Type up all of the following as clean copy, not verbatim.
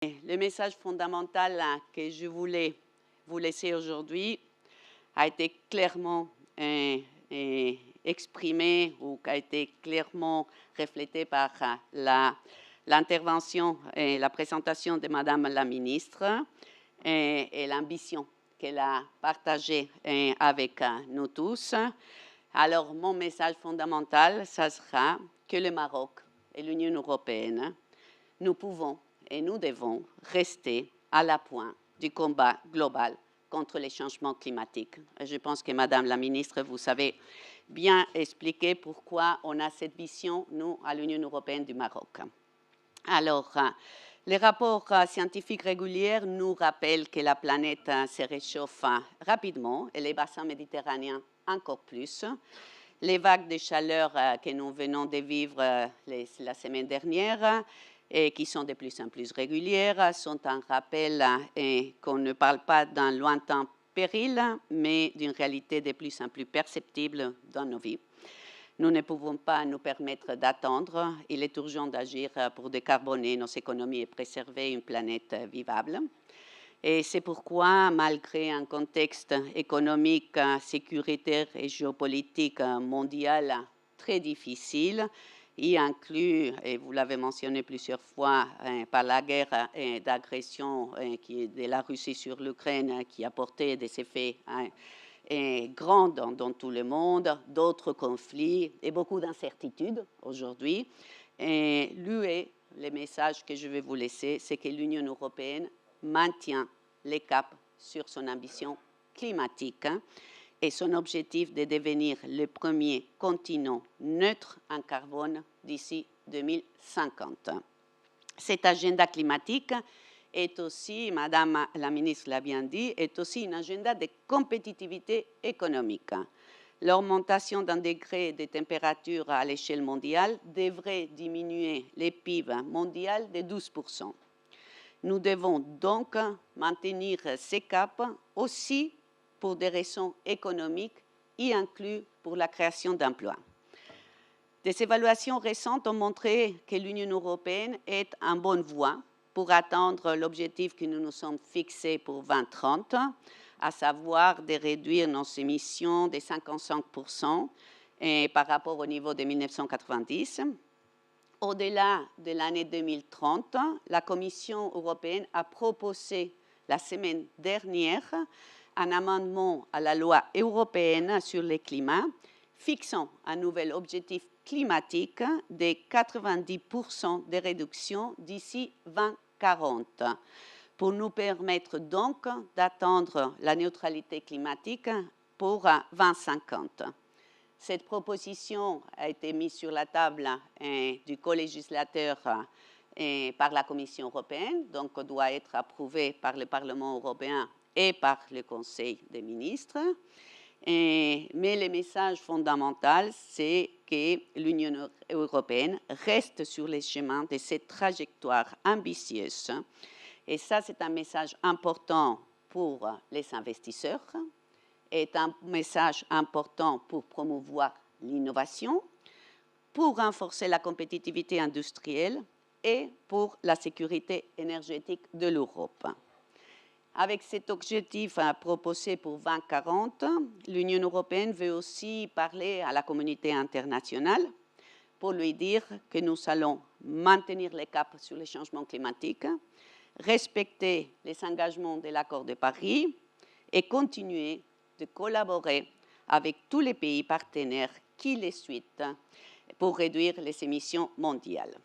Le message fondamental que je voulais vous laisser aujourd'hui a été clairement exprimé ou a été clairement reflété par l'intervention et la présentation de Madame la ministre et l'ambition qu'elle a partagée avec nous tous. Alors, mon message fondamental, ça sera que le Maroc et l'Union européenne, nous pouvons et nous devons rester à la pointe du combat global contre les changements climatiques. Je pense que, Madame la ministre, vous savez bien expliquer pourquoi on a cette vision, nous, à l'Union européenne du Maroc. Alors, les rapports scientifiques réguliers nous rappellent que la planète se réchauffe rapidement et les bassins méditerranéens encore plus. Les vagues de chaleur que nous venons de vivre la semaine dernière et qui sont de plus en plus régulières sont un rappel qu'on ne parle pas d'un lointain péril, mais d'une réalité de plus en plus perceptible dans nos vies. Nous ne pouvons pas nous permettre d'attendre. Il est urgent d'agir pour décarboner nos économies et préserver une planète vivable. Et c'est pourquoi, malgré un contexte économique, sécuritaire et géopolitique mondial très difficile, y inclut, et vous l'avez mentionné plusieurs fois, par la guerre d'agression de la Russie sur l'Ukraine qui a porté des effets grands dans tout le monde, d'autres conflits et beaucoup d'incertitudes aujourd'hui. Le message que je vais vous laisser, c'est que l'Union européenne maintient les caps sur son ambition climatique et son objectif de devenir le premier continent neutre en carbone d'ici 2050. Cet agenda climatique est aussi, Madame la ministre l'a bien dit, est aussi un agenda de compétitivité économique. L'augmentation d'un degré de température à l'échelle mondiale devrait diminuer les PIB mondial de 12%. Nous devons donc maintenir ces caps aussi pour des raisons économiques, y inclus pour la création d'emplois. Des évaluations récentes ont montré que l'Union européenne est en bonne voie pour atteindre l'objectif que nous nous sommes fixés pour 2030, à savoir de réduire nos émissions de 55% par rapport au niveau de 1990. Au-delà de l'année 2030, la Commission européenne a proposé la semaine dernière un amendement à la loi européenne sur le climat fixant un nouvel objectif climatique de 90% de réduction d'ici 2040 pour nous permettre donc d'atteindre la neutralité climatique pour 2050. Cette proposition a été mise sur la table du co-législateur par la Commission européenne, donc doit être approuvée par le Parlement européen et par le Conseil des ministres. Mais le message fondamental, c'est que l'Union européenne reste sur le chemin de cette trajectoire ambitieuse. Et ça, c'est un message important pour les investisseurs, est un message important pour promouvoir l'innovation, pour renforcer la compétitivité industrielle et pour la sécurité énergétique de l'Europe. Avec cet objectif proposé pour 2040, l'Union européenne veut aussi parler à la communauté internationale pour lui dire que nous allons maintenir les caps sur les changements climatiques, respecter les engagements de l'accord de Paris et continuer de collaborer avec tous les pays partenaires qui les suivent pour réduire les émissions mondiales.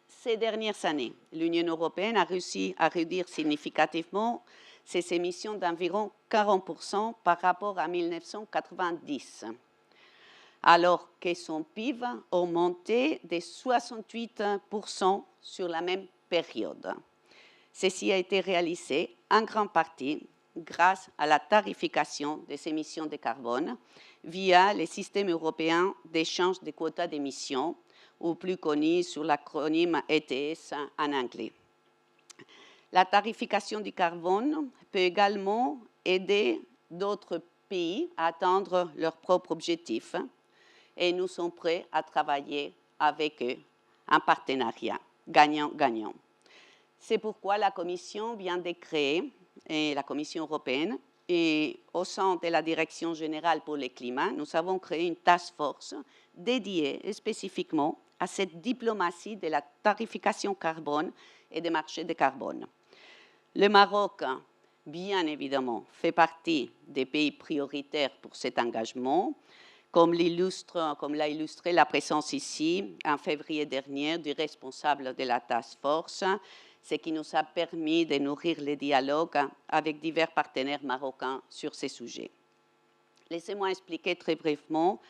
Ces dernières années, l'Union européenne a réussi à réduire significativement ses émissions d'environ 40% par rapport à 1990, alors que son PIB a augmenté de 68% sur la même période. Ceci a été réalisé en grande partie grâce à la tarification des émissions de carbone via le système européen d'échange de quotas d'émissions, ou plus connu sous l'acronyme ETS en anglais. La tarification du carbone peut également aider d'autres pays à atteindre leurs propres objectifs et nous sommes prêts à travailler avec eux en partenariat gagnant-gagnant. C'est pourquoi la Commission vient de créer, et la Commission européenne, et au sein de la Direction générale pour le climat, nous avons créé une task force dédiée spécifiquement à cette diplomatie de la tarification carbone et des marchés de carbone. Le Maroc, bien évidemment, fait partie des pays prioritaires pour cet engagement, comme l'a illustré la présence ici, en février dernier, du responsable de la task force, ce qui nous a permis de nourrir le dialogue avec divers partenaires marocains sur ces sujets. Laissez-moi expliquer très brièvement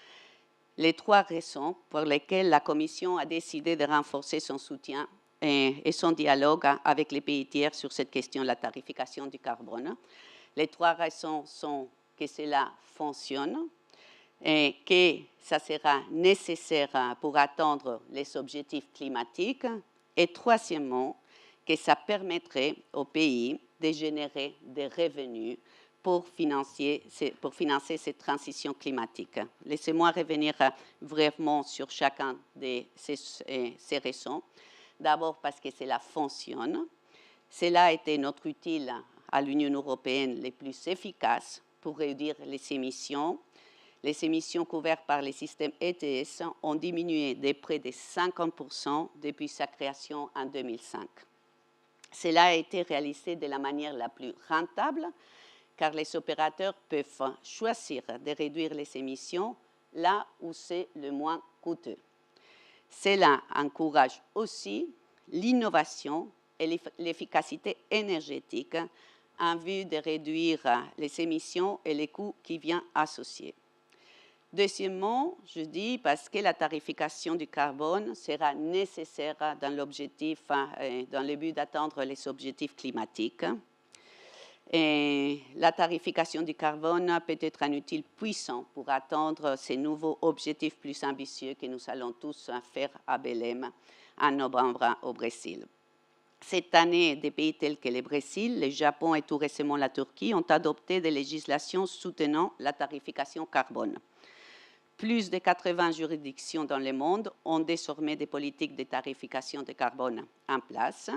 les 3 raisons pour lesquelles la Commission a décidé de renforcer son soutien et son dialogue avec les pays tiers sur cette question de la tarification du carbone. Les 3 raisons sont que cela fonctionne et que ça sera nécessaire pour atteindre les objectifs climatiques et troisièmement, que ça permettrait aux pays de générer des revenus pour financer cette transition climatique. Laissez-moi revenir brièvement sur chacun de ces raisons. D'abord parce que cela fonctionne. Cela a été notre outil à l'Union européenne le plus efficace pour réduire les émissions. Les émissions couvertes par le système ETS ont diminué de près de 50% depuis sa création en 2005. Cela a été réalisé de la manière la plus rentable car les opérateurs peuvent choisir de réduire les émissions là où c'est le moins coûteux. Cela encourage aussi l'innovation et l'efficacité énergétique en vue de réduire les émissions et les coûts qui viennent associés. Deuxièmement, je dis parce que la tarification du carbone sera nécessaire dans le but d'atteindre les objectifs climatiques. Et la tarification du carbone peut être un outil puissant pour atteindre ces nouveaux objectifs plus ambitieux que nous allons tous faire à Belém en novembre au Brésil. Cette année, des pays tels que le Brésil, le Japon et tout récemment la Turquie ont adopté des législations soutenant la tarification carbone. Plus de 80 juridictions dans le monde ont désormais des politiques de tarification de carbone en place.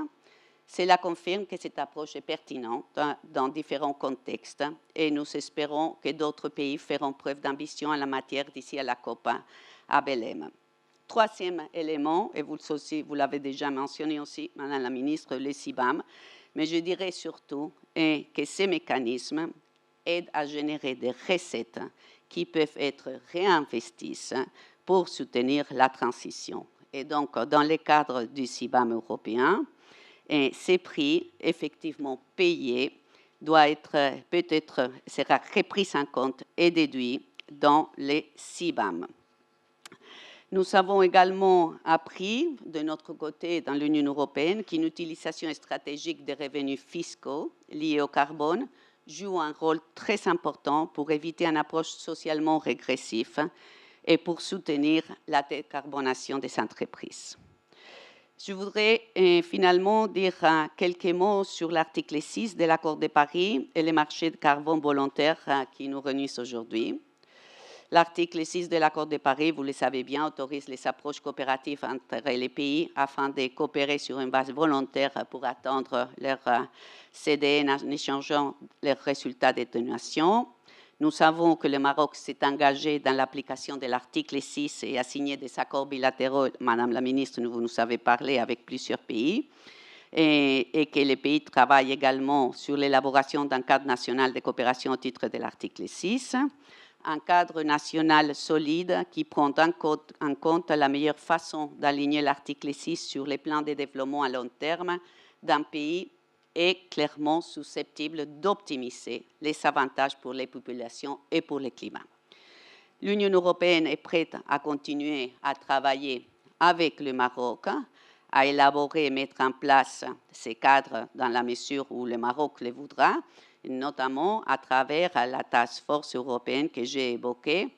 Cela confirme que cette approche est pertinente dans différents contextes et nous espérons que d'autres pays feront preuve d'ambition en la matière d'ici à la COP à Belém. Troisième élément, et vous l'avez déjà mentionné aussi, Madame la Ministre, le CBAM, mais je dirais surtout que ces mécanismes aident à générer des recettes qui peuvent être réinvesties pour soutenir la transition. Et donc, dans le cadre du CBAM européen, ces prix effectivement payés sera repris en compte et déduit dans les CBAM. Nous avons également appris de notre côté dans l'Union européenne qu'une utilisation stratégique des revenus fiscaux liés au carbone joue un rôle très important pour éviter une approche socialement régressive et pour soutenir la décarbonation des entreprises. Je voudrais finalement dire quelques mots sur l'article 6 de l'accord de Paris et les marchés de carbone volontaires qui nous réunissent aujourd'hui. L'article 6 de l'accord de Paris, vous le savez bien, autorise les approches coopératives entre les pays afin de coopérer sur une base volontaire pour atteindre leur CDN en échangeant leurs résultats d'atténuation. Nous savons que le Maroc s'est engagé dans l'application de l'article 6 et a signé des accords bilatéraux, Madame la Ministre, vous nous avez parlé, avec plusieurs pays, et que les pays travaillent également sur l'élaboration d'un cadre national de coopération au titre de l'article 6. Un cadre national solide qui prend en compte la meilleure façon d'aligner l'article 6 sur les plans de développement à long terme d'un pays est clairement susceptible d'optimiser les avantages pour les populations et pour le climat. L'Union européenne est prête à continuer à travailler avec le Maroc, à élaborer et mettre en place ces cadres dans la mesure où le Maroc le voudra, notamment à travers la task force européenne que j'ai évoquée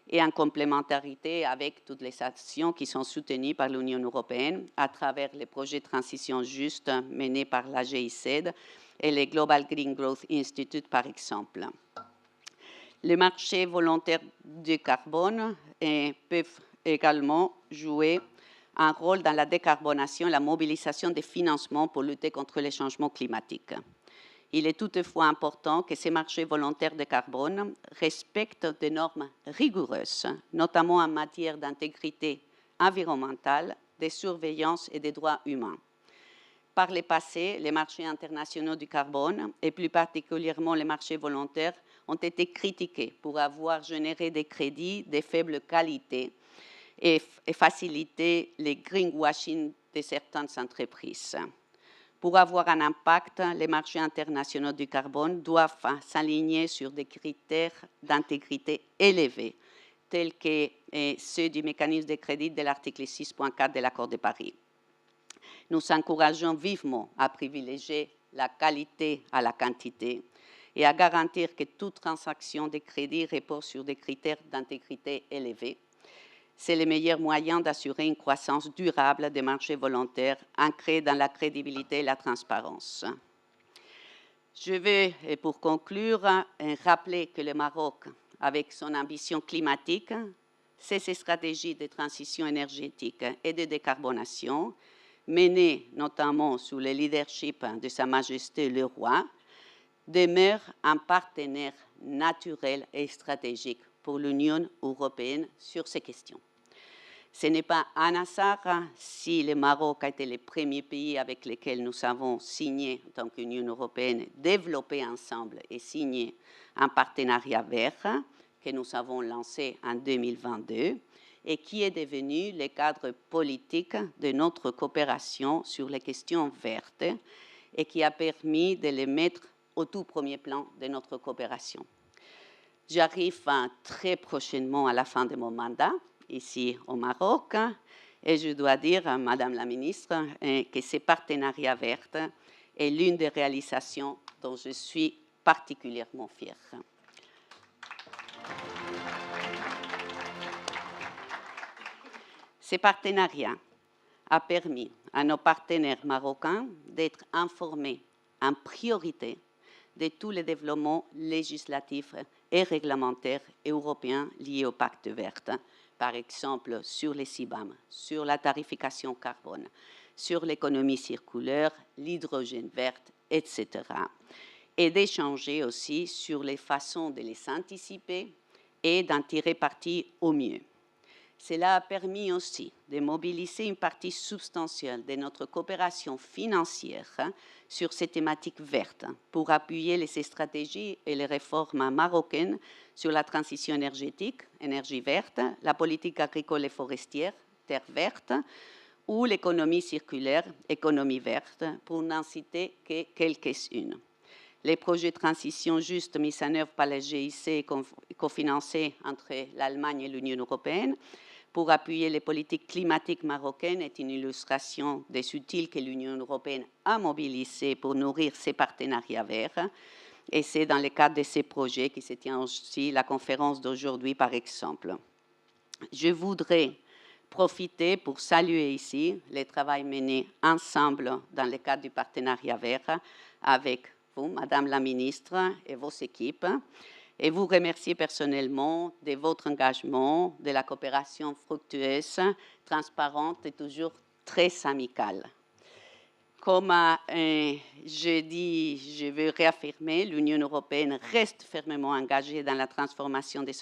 et en complémentarité avec toutes les actions qui sont soutenues par l'Union européenne à travers les projets de transition juste menés par la GIZ et le Global Green Growth Institute, par exemple. Les marchés volontaires du carbone peuvent également jouer un rôle dans la décarbonation et la mobilisation des financements pour lutter contre les changements climatiques. Il est toutefois important que ces marchés volontaires de carbone respectent des normes rigoureuses, notamment en matière d'intégrité environnementale, de surveillance et des droits humains. Par le passé, les marchés internationaux du carbone, et plus particulièrement les marchés volontaires, ont été critiqués pour avoir généré des crédits de faible qualité et faciliter le greenwashing de certaines entreprises. Pour avoir un impact, les marchés internationaux du carbone doivent s'aligner sur des critères d'intégrité élevés, tels que ceux du mécanisme de crédit de l'article 6.4 de l'accord de Paris. Nous encourageons vivement à privilégier la qualité à la quantité et à garantir que toute transaction de crédit repose sur des critères d'intégrité élevés. C'est le meilleur moyen d'assurer une croissance durable des marchés volontaires ancrés dans la crédibilité et la transparence. Je veux, pour conclure, rappeler que le Maroc, avec son ambition climatique, ses stratégies de transition énergétique et de décarbonation, menées notamment sous le leadership de Sa Majesté le Roi, demeure un partenaire naturel et stratégique pour l'Union européenne sur ces questions. Ce n'est pas un hasard si le Maroc a été le premier pays avec lequel nous avons signé, en tant qu'Union européenne, développé ensemble et signé un partenariat vert que nous avons lancé en 2022 et qui est devenu le cadre politique de notre coopération sur les questions vertes et qui a permis de les mettre au tout premier plan de notre coopération. J'arrive très prochainement à la fin de mon mandat ici au Maroc et je dois dire à Madame la ministre que ce partenariat vert est l'une des réalisations dont je suis particulièrement fière. Ce partenariat a permis à nos partenaires marocains d'être informés en priorité de tous les développements législatifs et réglementaires européens liés au pacte vert, par exemple sur les CBAM, sur la tarification carbone, sur l'économie circulaire, l'hydrogène vert, etc. Et d'échanger aussi sur les façons de les anticiper et d'en tirer parti au mieux. Cela a permis aussi de mobiliser une partie substantielle de notre coopération financière sur ces thématiques vertes pour appuyer les stratégies et les réformes marocaines sur la transition énergétique, énergie verte, la politique agricole et forestière, terre verte, ou l'économie circulaire, économie verte, pour n'en citer que quelques-unes. Les projets de transition juste mis en œuvre par le GIC et cofinancés entre l'Allemagne et l'Union européenne pour appuyer les politiques climatiques marocaines est une illustration des outils que l'Union européenne a mobilisés pour nourrir ses partenariats verts. Et c'est dans le cadre de ces projets que se tient aussi la conférence d'aujourd'hui, par exemple. Je voudrais profiter pour saluer ici le travail mené ensemble dans le cadre du partenariat vert avec vous, Madame la Ministre, et vos équipes, et vous remercier personnellement de votre engagement, de la coopération fructueuse, transparente et toujours très amicale. Comme je dis, je veux réaffirmer, l'Union européenne reste fermement engagée dans la transformation de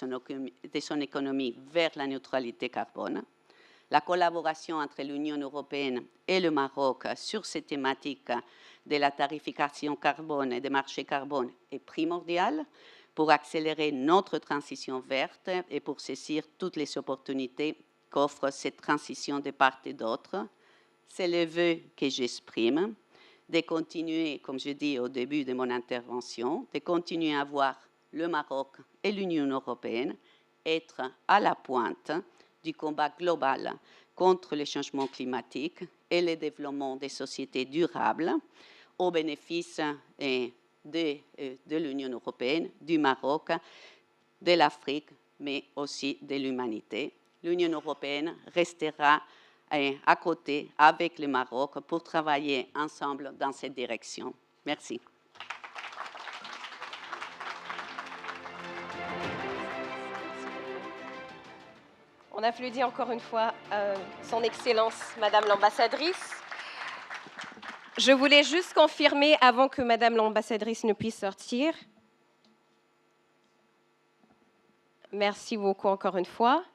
son économie vers la neutralité carbone. La collaboration entre l'Union européenne et le Maroc sur ces thématiques de la tarification carbone et des marchés carbone est primordiale pour accélérer notre transition verte et pour saisir toutes les opportunités qu'offre cette transition de part et d'autre. C'est le vœu que j'exprime de continuer, comme je dis au début de mon intervention, de continuer à voir le Maroc et l'Union européenne être à la pointe du combat global contre le changement climatique et le développement des sociétés durables au bénéfice de l'Union européenne, du Maroc, de l'Afrique, mais aussi de l'humanité. L'Union européenne restera à côté avec le Maroc pour travailler ensemble dans cette direction. Merci. On applaudit encore une fois son Excellence, Madame l'ambassadrice. Je voulais juste confirmer, avant que Madame l'ambassadrice ne puisse sortir. Merci beaucoup encore une fois.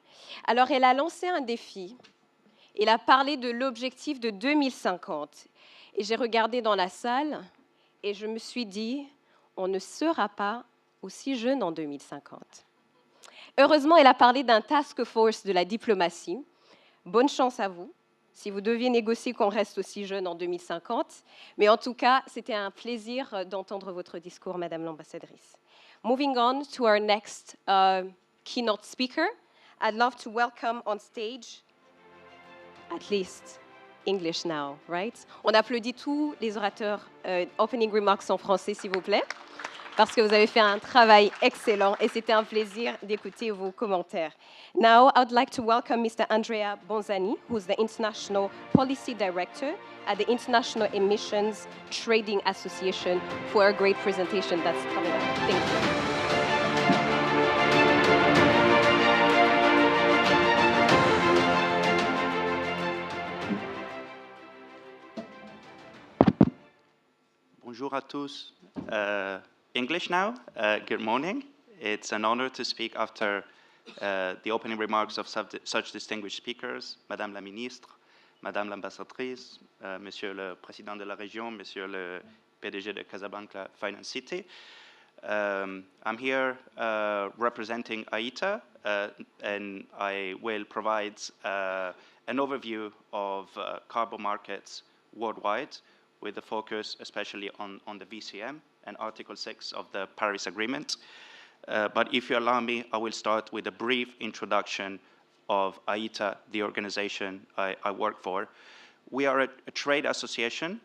Alors, elle a lancé un défi. Elle a parlé de l'objectif de 2050. Et j'ai regardé dans la salle et je me suis dit, on ne sera pas aussi jeune en 2050. Heureusement, elle a parlé d'un task force de la diplomatie. Bonne chance à vous, si vous deviez négocier qu'on reste aussi jeune en 2050. Mais en tout cas, c'était un plaisir d'entendre votre discours, Madame l'ambassadrice. Moving on to our next keynote speaker, I'd love to welcome on stage, at least English now, right? On applaudit tous les orateurs opening remarks en français, s'il vous plaît, parce que vous avez fait un travail excellent et c'était un plaisir d'écouter vos commentaires. Now, I'd like to welcome Mr. Andrea Bonzani, who's the International Policy Director at the International Emissions Trading Association, for a great presentation that's coming up. Thank you. Bonjour à tous. English now. Good morning. It's an honor to speak after the opening remarks of such distinguished speakers, Madame la Ministre, Madame l'Ambassadrice, Monsieur le Président de la Région, Monsieur le PDG de Casablanca Finance City. I'm here representing AITA, and I will provide an overview of carbon markets worldwide, with the focus especially on the VCM and Article 6 of the Paris Agreement. But if you allow me, I will start with a brief introduction of AITA, the organization I work for. We are a trade association.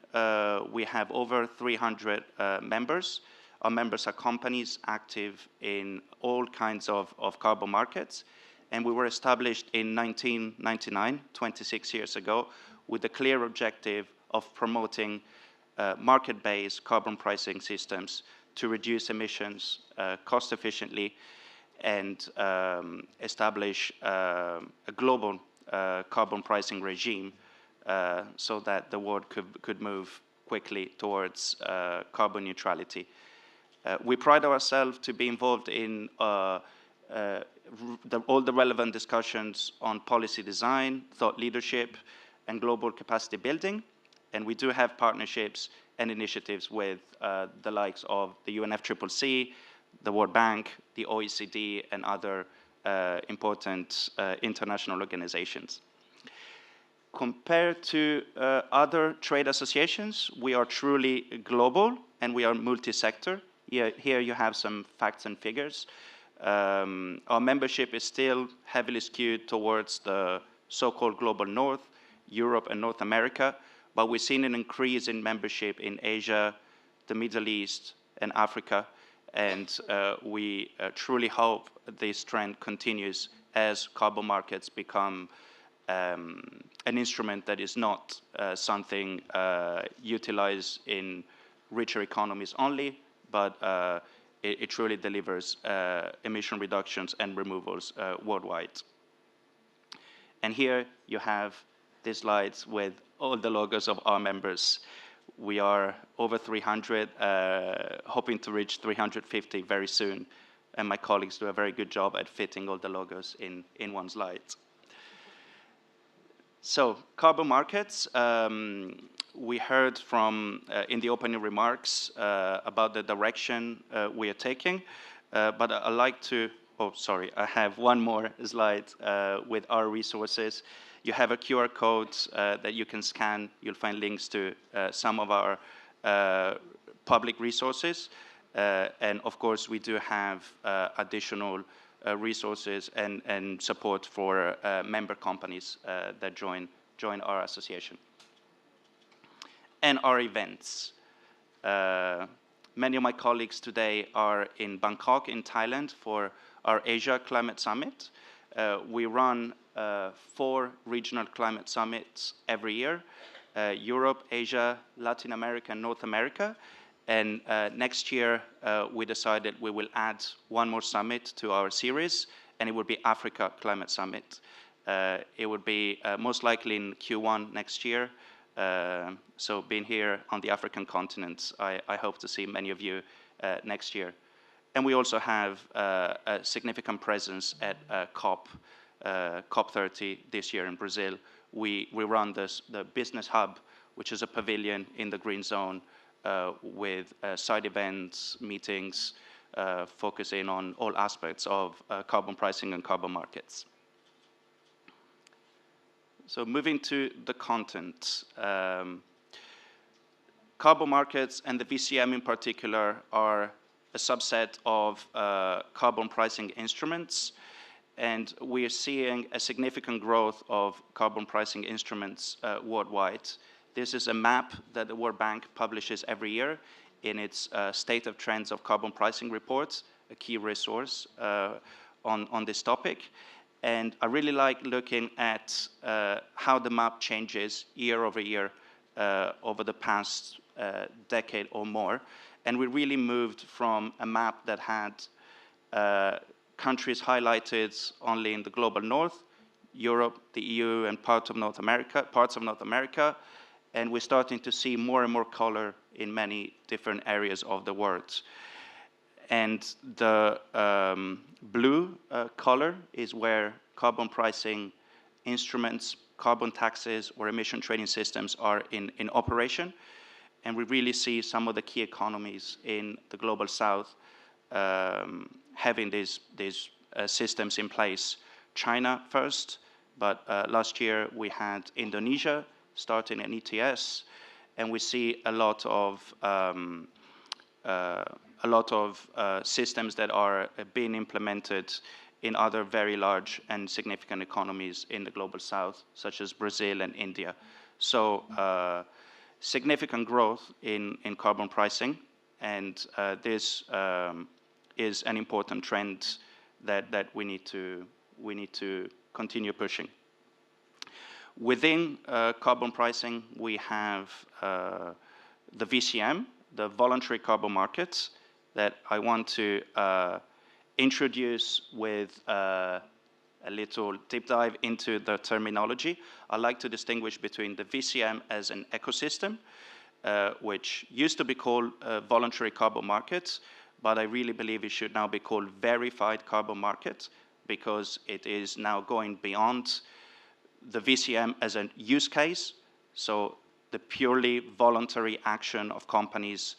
We have over 300 members. Our members are companies active in all kinds of carbon markets. And we were established in 1999, 26 years ago, with a clear objective of promoting market-based carbon pricing systems to reduce emissions cost efficiently and establish a global carbon pricing regime so that the world could move quickly towards carbon neutrality. We pride ourselves to be involved in all the relevant discussions on policy design, thought leadership, and global capacity building. And we do have partnerships and initiatives with the likes of the UNFCCC, the World Bank, the OECD, and other important international organizations. Compared to other trade associations, we are truly global and we are multi-sector. Here you have some facts and figures. Our membership is still heavily skewed towards the so-called global north, Europe and North America, but we've seen an increase in membership in Asia, the Middle East, and Africa, and we truly hope this trend continues as carbon markets become an instrument that is not something utilized in richer economies only, but it truly delivers emission reductions and removals worldwide. And here you have these slides with all the logos of our members. We are over 300, hoping to reach 350 very soon. And my colleagues do a very good job at fitting all the logos in one slide. So, carbon markets. We heard from, in the opening remarks, about the direction we are taking. But I'd like to, I have one more slide with our resources. You have a QR code that you can scan. You'll find links to some of our public resources. And of course, we do have additional resources and support for member companies that join our association. And our events. Many of my colleagues today are in Bangkok, in Thailand, for our Asia Climate Summit. We run 4 regional climate summits every year, Europe, Asia, Latin America, and North America. And next year, we decided we will add one more summit to our series, and it will be Africa Climate Summit. It would be most likely in Q1 next year. So being here on the African continent, I hope to see many of you next year. And we also have a significant presence at COP30 this year in Brazil. We run the Business Hub, which is a pavilion in the Green Zone with side events, meetings, focusing on all aspects of carbon pricing and carbon markets. So moving to the content. Carbon markets and the VCM in particular are a subset of carbon pricing instruments, and we are seeing a significant growth of carbon pricing instruments worldwide. This is a map that the World Bank publishes every year in its State of Trends of Carbon Pricing report, a key resource on this topic. And I really like looking at how the map changes year over year over the past decade or more. And we really moved from a map that had countries highlighted only in the global north, Europe, the EU, and parts of North America, and we're starting to see more and more color in many different areas of the world. And the blue color is where carbon pricing instruments, carbon taxes, or emission trading systems are in operation. And we really see some of the key economies in the global south having these systems in place. China first, but last year we had Indonesia starting an ETS, and we see a lot of systems that are being implemented in other very large and significant economies in the global south, such as Brazil and India. So significant growth in carbon pricing, and this is an important trend that we need to continue pushing. Within carbon pricing, we have the VCM, the voluntary carbon markets, that I want to introduce with a little deep dive into the terminology. I like to distinguish between the VCM as an ecosystem, which used to be called voluntary carbon markets, but I really believe it should now be called verified carbon markets, because it is now going beyond the VCM as a use case, so the purely voluntary action of companies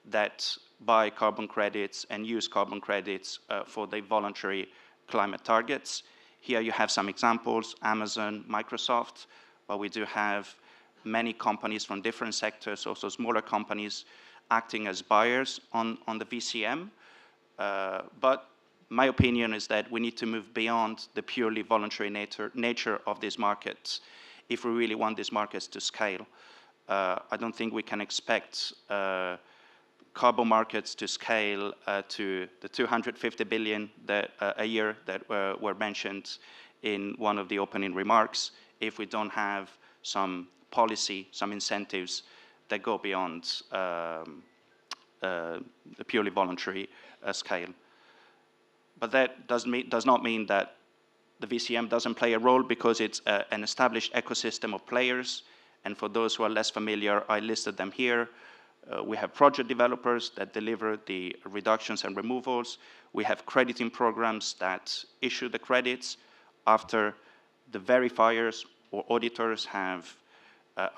that buy carbon credits and use carbon credits for their voluntary climate targets. Here you have some examples, Amazon, Microsoft, but we do have many companies from different sectors, also smaller companies acting as buyers on the VCM. But my opinion is that we need to move beyond the purely voluntary nature of these markets if we really want these markets to scale. I don't think we can expect carbon markets to scale to the 250 billion that, a year that were mentioned in one of the opening remarks if we don't have some policy, some incentives that go beyond the purely voluntary scale. But that does not mean that the VCM doesn't play a role, because it's an established ecosystem of players. And for those who are less familiar, I listed them here. We have project developers that deliver the reductions and removals. We have crediting programs that issue the credits after the verifiers or auditors have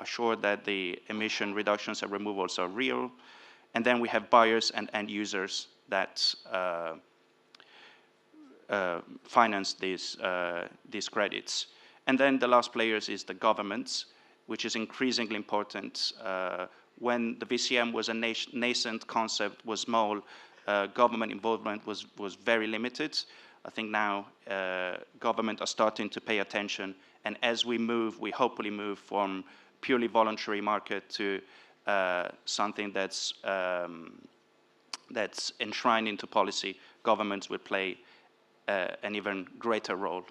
assured that the emission reductions and removals are real. And then we have buyers and end users that finance these credits. And then the last players is the governments, which is increasingly important. When the VCM was a nascent concept, was small, government involvement was very limited. I think now government are starting to pay attention, and as we hopefully move from purely voluntary market to something that's enshrined into policy, governments will play an even greater role.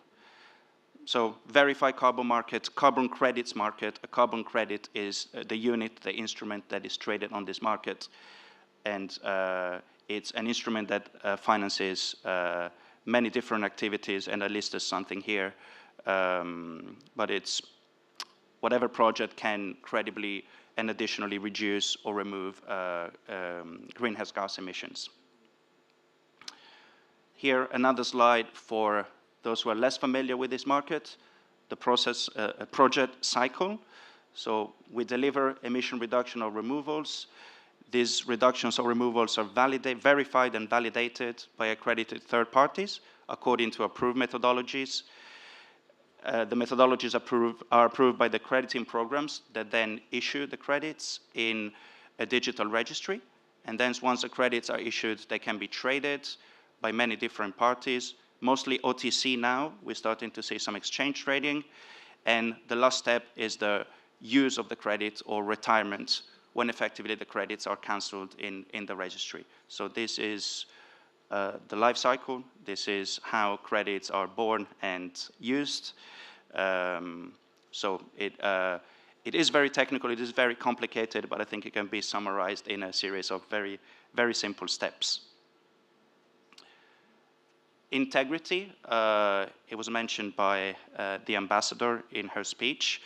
So verified carbon market, carbon credits market. A carbon credit is the unit, the instrument that is traded on this market. And it's an instrument that finances many different activities, and I listed something here. but it's whatever project can credibly and additionally reduce or remove greenhouse gas emissions. Here, another slide for those who are less familiar with this market, the project cycle. So we deliver emission reduction or removals. These reductions or removals are verified and validated by accredited third parties according to approved methodologies. The methodologies are approved by the crediting programs that then issue the credits in a digital registry. And then once the credits are issued, they can be traded by many different parties, mostly OTC now. We're starting to see some exchange trading. And the last step is the use of the credit or retirement when effectively the credits are cancelled in the registry. So this is the life cycle. This is how credits are born and used. So it is very technical, it is very complicated, but I think it can be summarized in a series of very, very simple steps. Integrity, it was mentioned by the ambassador in her speech.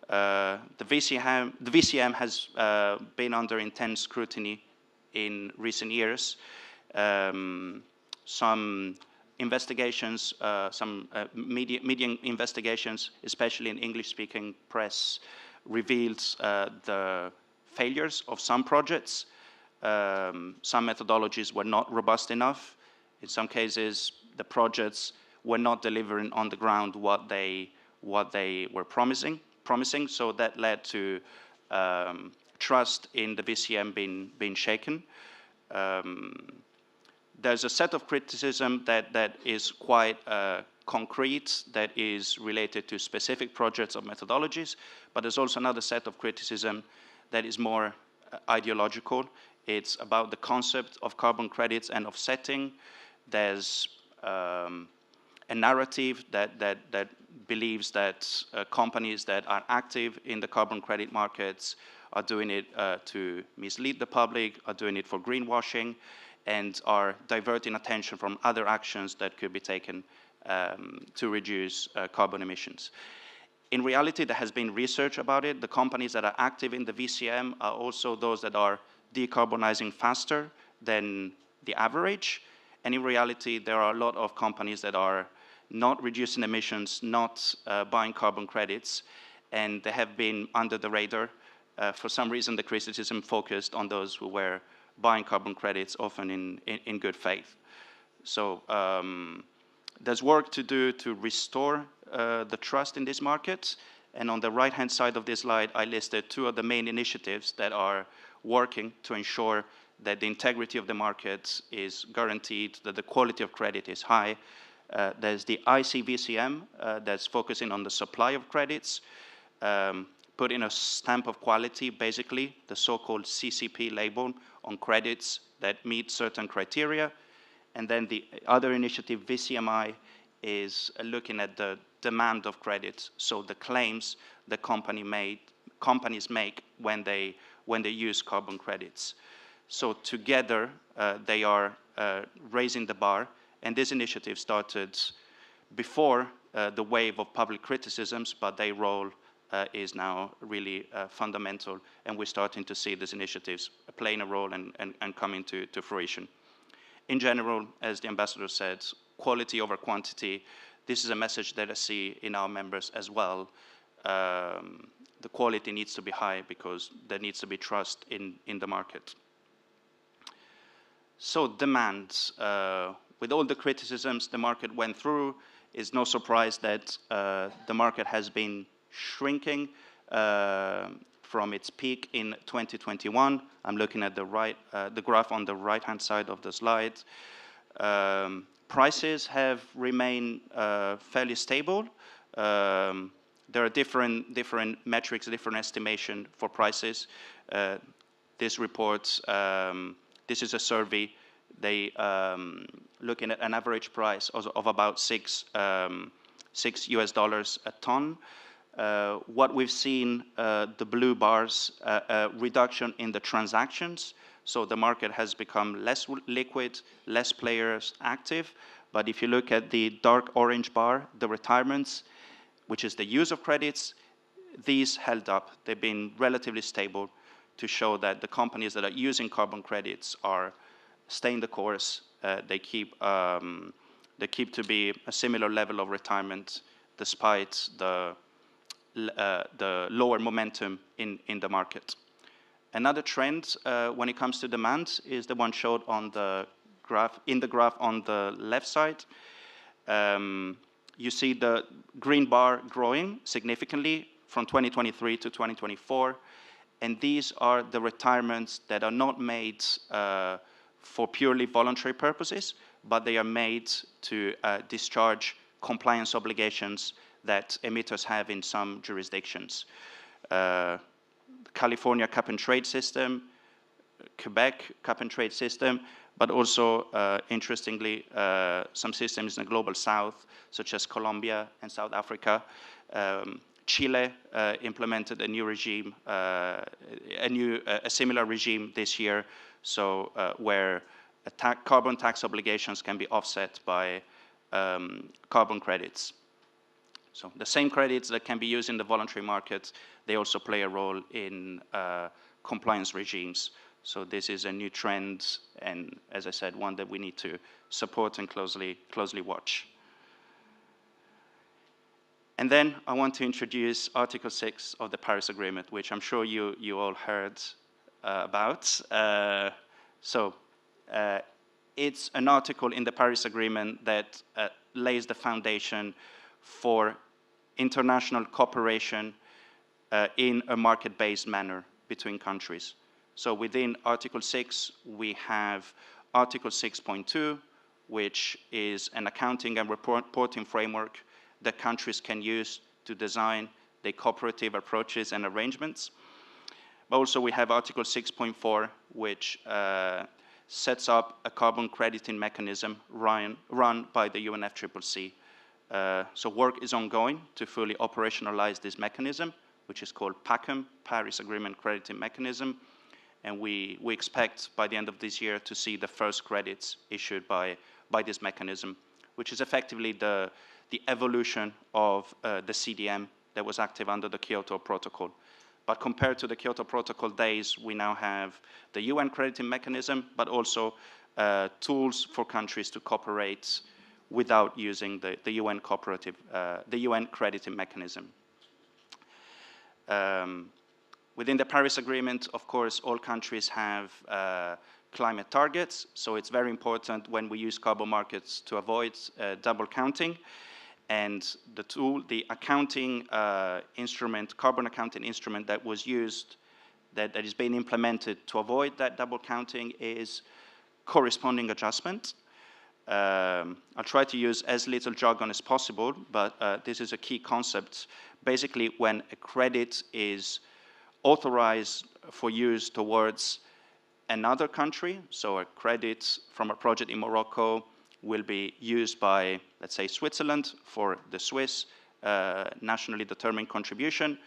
The VCM has been under intense scrutiny in recent years. Some investigations, media investigations, especially in English-speaking press, revealed the failures of some projects. Some methodologies were not robust enough. In some cases, the projects were not delivering on the ground what they were promising. So that led to trust in the VCM being shaken. There's a set of criticism that is quite concrete, that is related to specific projects or methodologies, but there's also another set of criticism that is more ideological. It's about the concept of carbon credits and offsetting. There's a narrative that believes that companies that are active in the carbon credit markets are doing it to mislead the public, are doing it for greenwashing, and are diverting attention from other actions that could be taken to reduce carbon emissions. In reality, there has been research about it. The companies that are active in the VCM are also those that are decarbonizing faster than the average. And in reality, there are a lot of companies that are not reducing emissions, not buying carbon credits, and they have been under the radar. For some reason, the criticism focused on those who were buying carbon credits, often in good faith. So there's work to do to restore the trust in this market. And on the right-hand side of this slide, I listed two of the main initiatives that are working to ensure that the integrity of the market is guaranteed, that the quality of credit is high. There's the ICVCM that's focusing on the supply of credits, putting a stamp of quality, basically, the so-called CCP label on credits that meet certain criteria. And then the other initiative, VCMI, is looking at the demand of credits, so the claims the companies make when they use carbon credits. So together, they are raising the bar, and this initiative started before the wave of public criticisms, but their role is now really fundamental, and we're starting to see these initiatives playing a role and coming to fruition. In general, as the ambassador said, quality over quantity. This is a message that I see in our members as well. The quality needs to be high because there needs to be trust in the market. So demand, with all the criticisms the market went through, it's no surprise that the market has been shrinking from its peak in 2021. I'm looking at the graph on the right-hand side of the slide. Prices have remained fairly stable. There are different metrics, different estimation for prices. This report, this is a survey. They looking at an average price of about $6 US a ton. What we've seen, the blue bars, a reduction in the transactions. So the market has become less liquid, less players active. But if you look at the dark orange bar, the retirements, which is the use of credits, these held up. They've been relatively stable to show that the companies that are using carbon credits are staying the course. They keep to be a similar level of retirement despite the lower momentum in the market. Another trend when it comes to demand is the one showed on the graph, on the left side. You see the green bar growing significantly from 2023 to 2024. And these are the retirements that are not made for purely voluntary purposes, but they are made to discharge compliance obligations that emitters have in some jurisdictions. California cap and trade system, Quebec cap and trade system, but also, interestingly, some systems in the global south, such as Colombia and South Africa. Chile implemented a new regime, a similar regime this year, so where carbon tax obligations can be offset by carbon credits. So the same credits that can be used in the voluntary market, they also play a role in compliance regimes. So this is a new trend, and as I said, one that we need to support and closely watch. And then I want to introduce Article 6 of the Paris Agreement, which I'm sure you all heard about. It's an article in the Paris Agreement that lays the foundation for international cooperation in a market-based manner between countries. So within Article 6, we have Article 6.2, which is an accounting and reporting framework that countries can use to design their cooperative approaches and arrangements. But also we have Article 6.4, which sets up a carbon crediting mechanism run by the UNFCCC. So work is ongoing to fully operationalize this mechanism, which is called PACM, Paris Agreement Crediting Mechanism. And we expect by the end of this year to see the first credits issued by this mechanism, which is effectively the evolution of the CDM that was active under the Kyoto Protocol. But compared to the Kyoto Protocol days, we now have the UN crediting mechanism, but also tools for countries to cooperate without using the UN crediting mechanism. Within the Paris Agreement, of course, all countries have climate targets, so it's very important when we use carbon markets to avoid double counting. And the accounting instrument, carbon accounting instrument that was used, that is being implemented to avoid that double counting is corresponding adjustment. I'll try to use as little jargon as possible, but this is a key concept. Basically, when a credit is authorized for use towards another country, so a credit from a project in Morocco will be used by, let's say, Switzerland for the Swiss nationally determined contribution,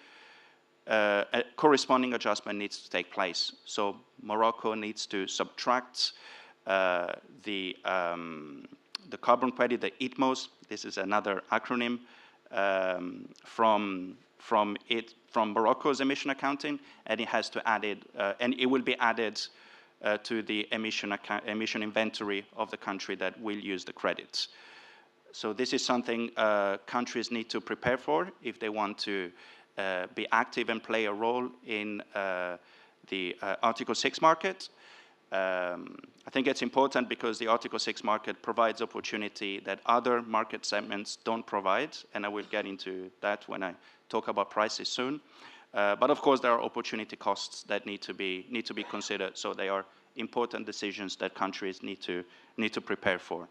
a corresponding adjustment needs to take place. So Morocco needs to subtract the carbon credit, the ITMOs, this is another acronym, from Morocco's emission accounting, and it has to add it, and it will be added to the emission inventory of the country that will use the credits. So this is something countries need to prepare for if they want to be active and play a role in the Article 6 market. I think it's important because the Article 6 market provides opportunity that other market segments don't provide, and I will get into that when I talk about prices soon. But of course, there are opportunity costs that need to be considered. So they are important decisions that countries need to prepare for.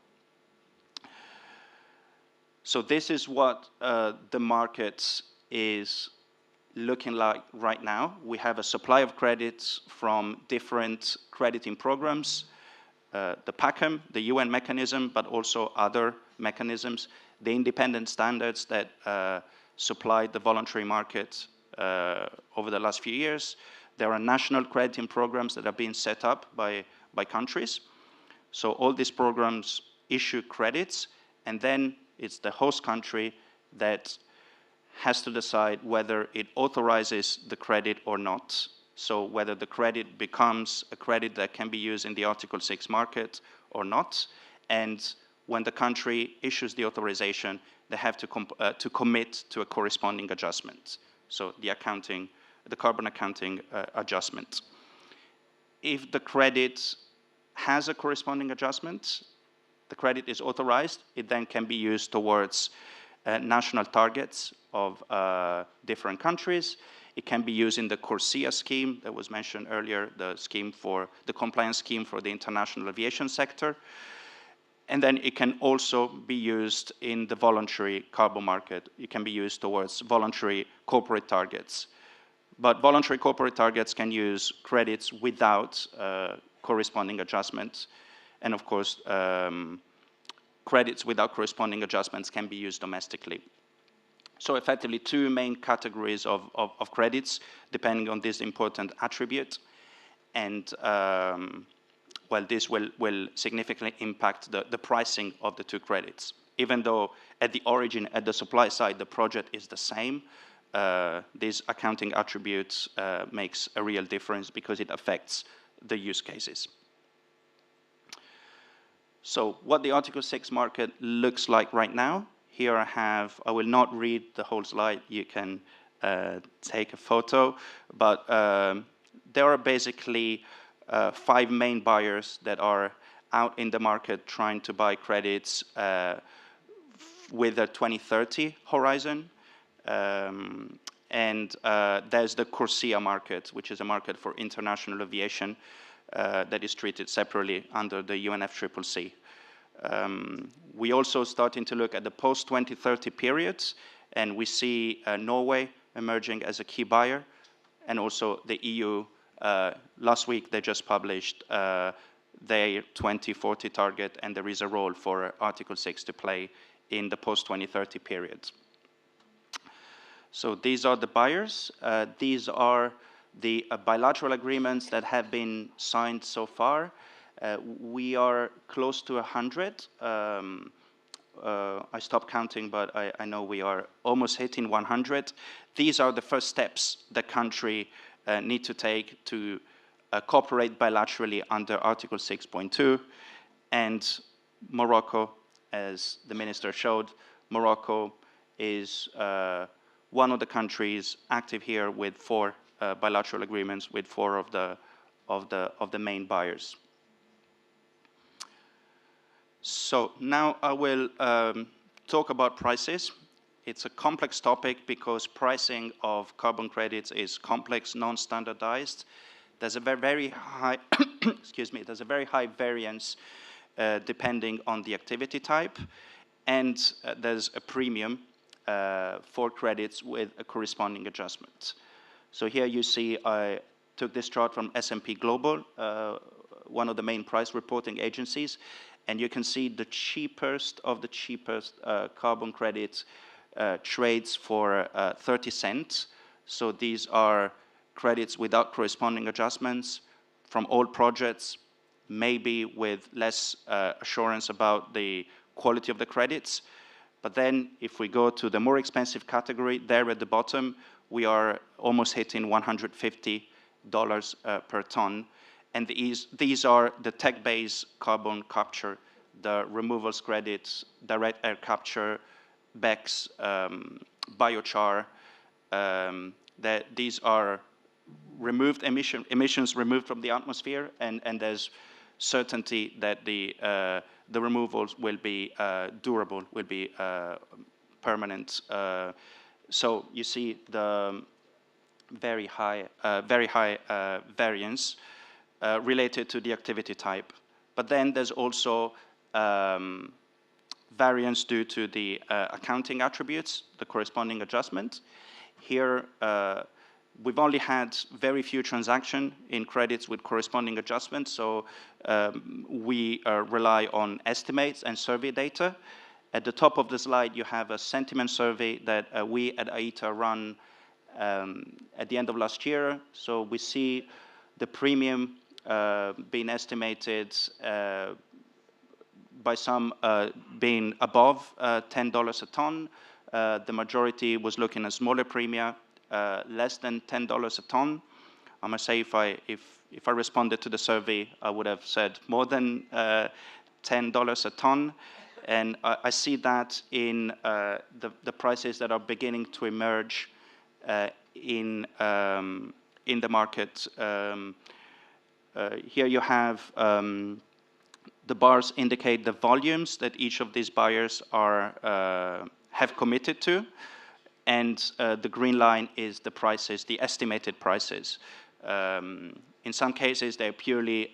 So this is what the market is looking like right now. We have a supply of credits from different crediting programs, the PACM, the UN mechanism, but also other mechanisms, the independent standards that supplied the voluntary market over the last few years. There are national crediting programs that are being set up by countries. So all these programs issue credits, and then it's the host country that has to decide whether it authorizes the credit or not. So whether the credit becomes a credit that can be used in the Article 6 market or not. And when the country issues the authorization, they have to commit to a corresponding adjustment. So the carbon accounting adjustment. If the credit has a corresponding adjustment, the credit is authorized, it then can be used towards national targets of different countries. It can be used in the CORSIA scheme that was mentioned earlier, the compliance scheme for the international aviation sector. And then it can also be used in the voluntary carbon market. It can be used towards voluntary corporate targets. But voluntary corporate targets can use credits without corresponding adjustments. And of course, credits without corresponding adjustments can be used domestically. So effectively, two main categories of credits, depending on this important attribute. And well, this will significantly impact the pricing of the two credits. Even though at the origin, at the supply side, the project is the same, these accounting attributes makes a real difference because it affects the use cases. So what the Article 6 market looks like right now, here I will not read the whole slide, you can take a photo, but there are basically 5 main buyers that are out in the market trying to buy credits with a 2030 horizon. And there's the CORSIA market, which is a market for international aviation that is treated separately under the UNFCCC. We also starting to look at the post-2030 periods, and we see Norway emerging as a key buyer, and also the EU. Last week, they just published their 2040 target, and there is a role for Article 6 to play in the post-2030 period. So these are the buyers. These are the bilateral agreements that have been signed so far. We are close to 100. I stopped counting, but I know we are almost hitting 100. These are the first steps the country need to take to cooperate bilaterally under Article 6.2. And Morocco, as the minister showed, Morocco is one of the countries active here with 4 bilateral agreements with 4 of the main buyers. So now I will talk about prices. It's a complex topic because pricing of carbon credits is complex, non-standardized. There's a very high, excuse me, there's a very high variance depending on the activity type, and there's a premium for credits with a corresponding adjustment. So here you see I took this chart from S&P Global, one of the main price reporting agencies, and you can see the cheapest of the cheapest carbon credits trades for 30 cents. So these are credits without corresponding adjustments from old projects, maybe with less assurance about the quality of the credits. But then if we go to the more expensive category, there at the bottom, we are almost hitting $150 per ton. And these are the tech-based carbon capture, the removals credits, direct air capture, BECCS, biochar, that these are removed emissions removed from the atmosphere, and there's certainty that the removals will be durable, will be permanent. So you see the very high variance related to the activity type. But then there's also variance due to the accounting attributes, the corresponding adjustment. Here, we've only had very few transactions in credits with corresponding adjustments, so we rely on estimates and survey data. At the top of the slide, you have a sentiment survey that we at AITA run at the end of last year. So we see the premium being estimated by some being above $10 a ton, The majority was looking at smaller premia, less than $10 a ton. I must say, if I responded to the survey, I would have said more than $10 a ton. And I see that in the prices that are beginning to emerge in the market. Here you have the bars indicate the volumes that each of these buyers have committed to, and the green line is the prices, the estimated prices. In some cases, they're purely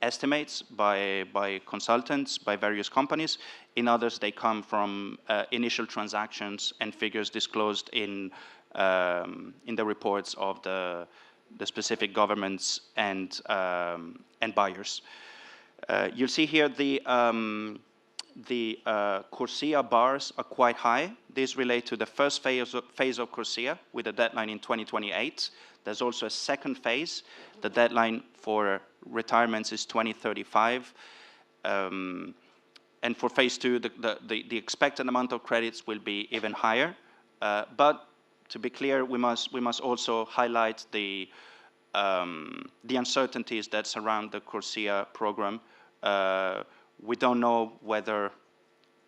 estimates by consultants, by various companies. In others, they come from initial transactions and figures disclosed in the reports of the specific governments and buyers. You'll see here the CORSIA bars are quite high. These relate to the first phase of CORSIA with a deadline in 2028. There's also a second phase. The deadline for retirements is 2035. And for phase two, the expected amount of credits will be even higher. But to be clear, we must also highlight the uncertainties that surround the CORSIA program. We don't know whether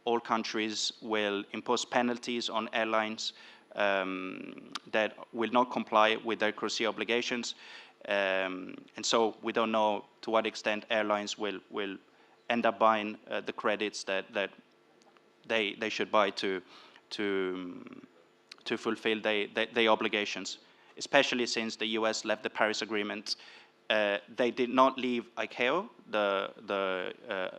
all countries will impose penalties on airlines that will not comply with their CORSIA obligations. And so we don't know to what extent airlines will end up buying the credits that they should buy to fulfill their obligations, especially since the US left the Paris Agreement. They did not leave ICAO, the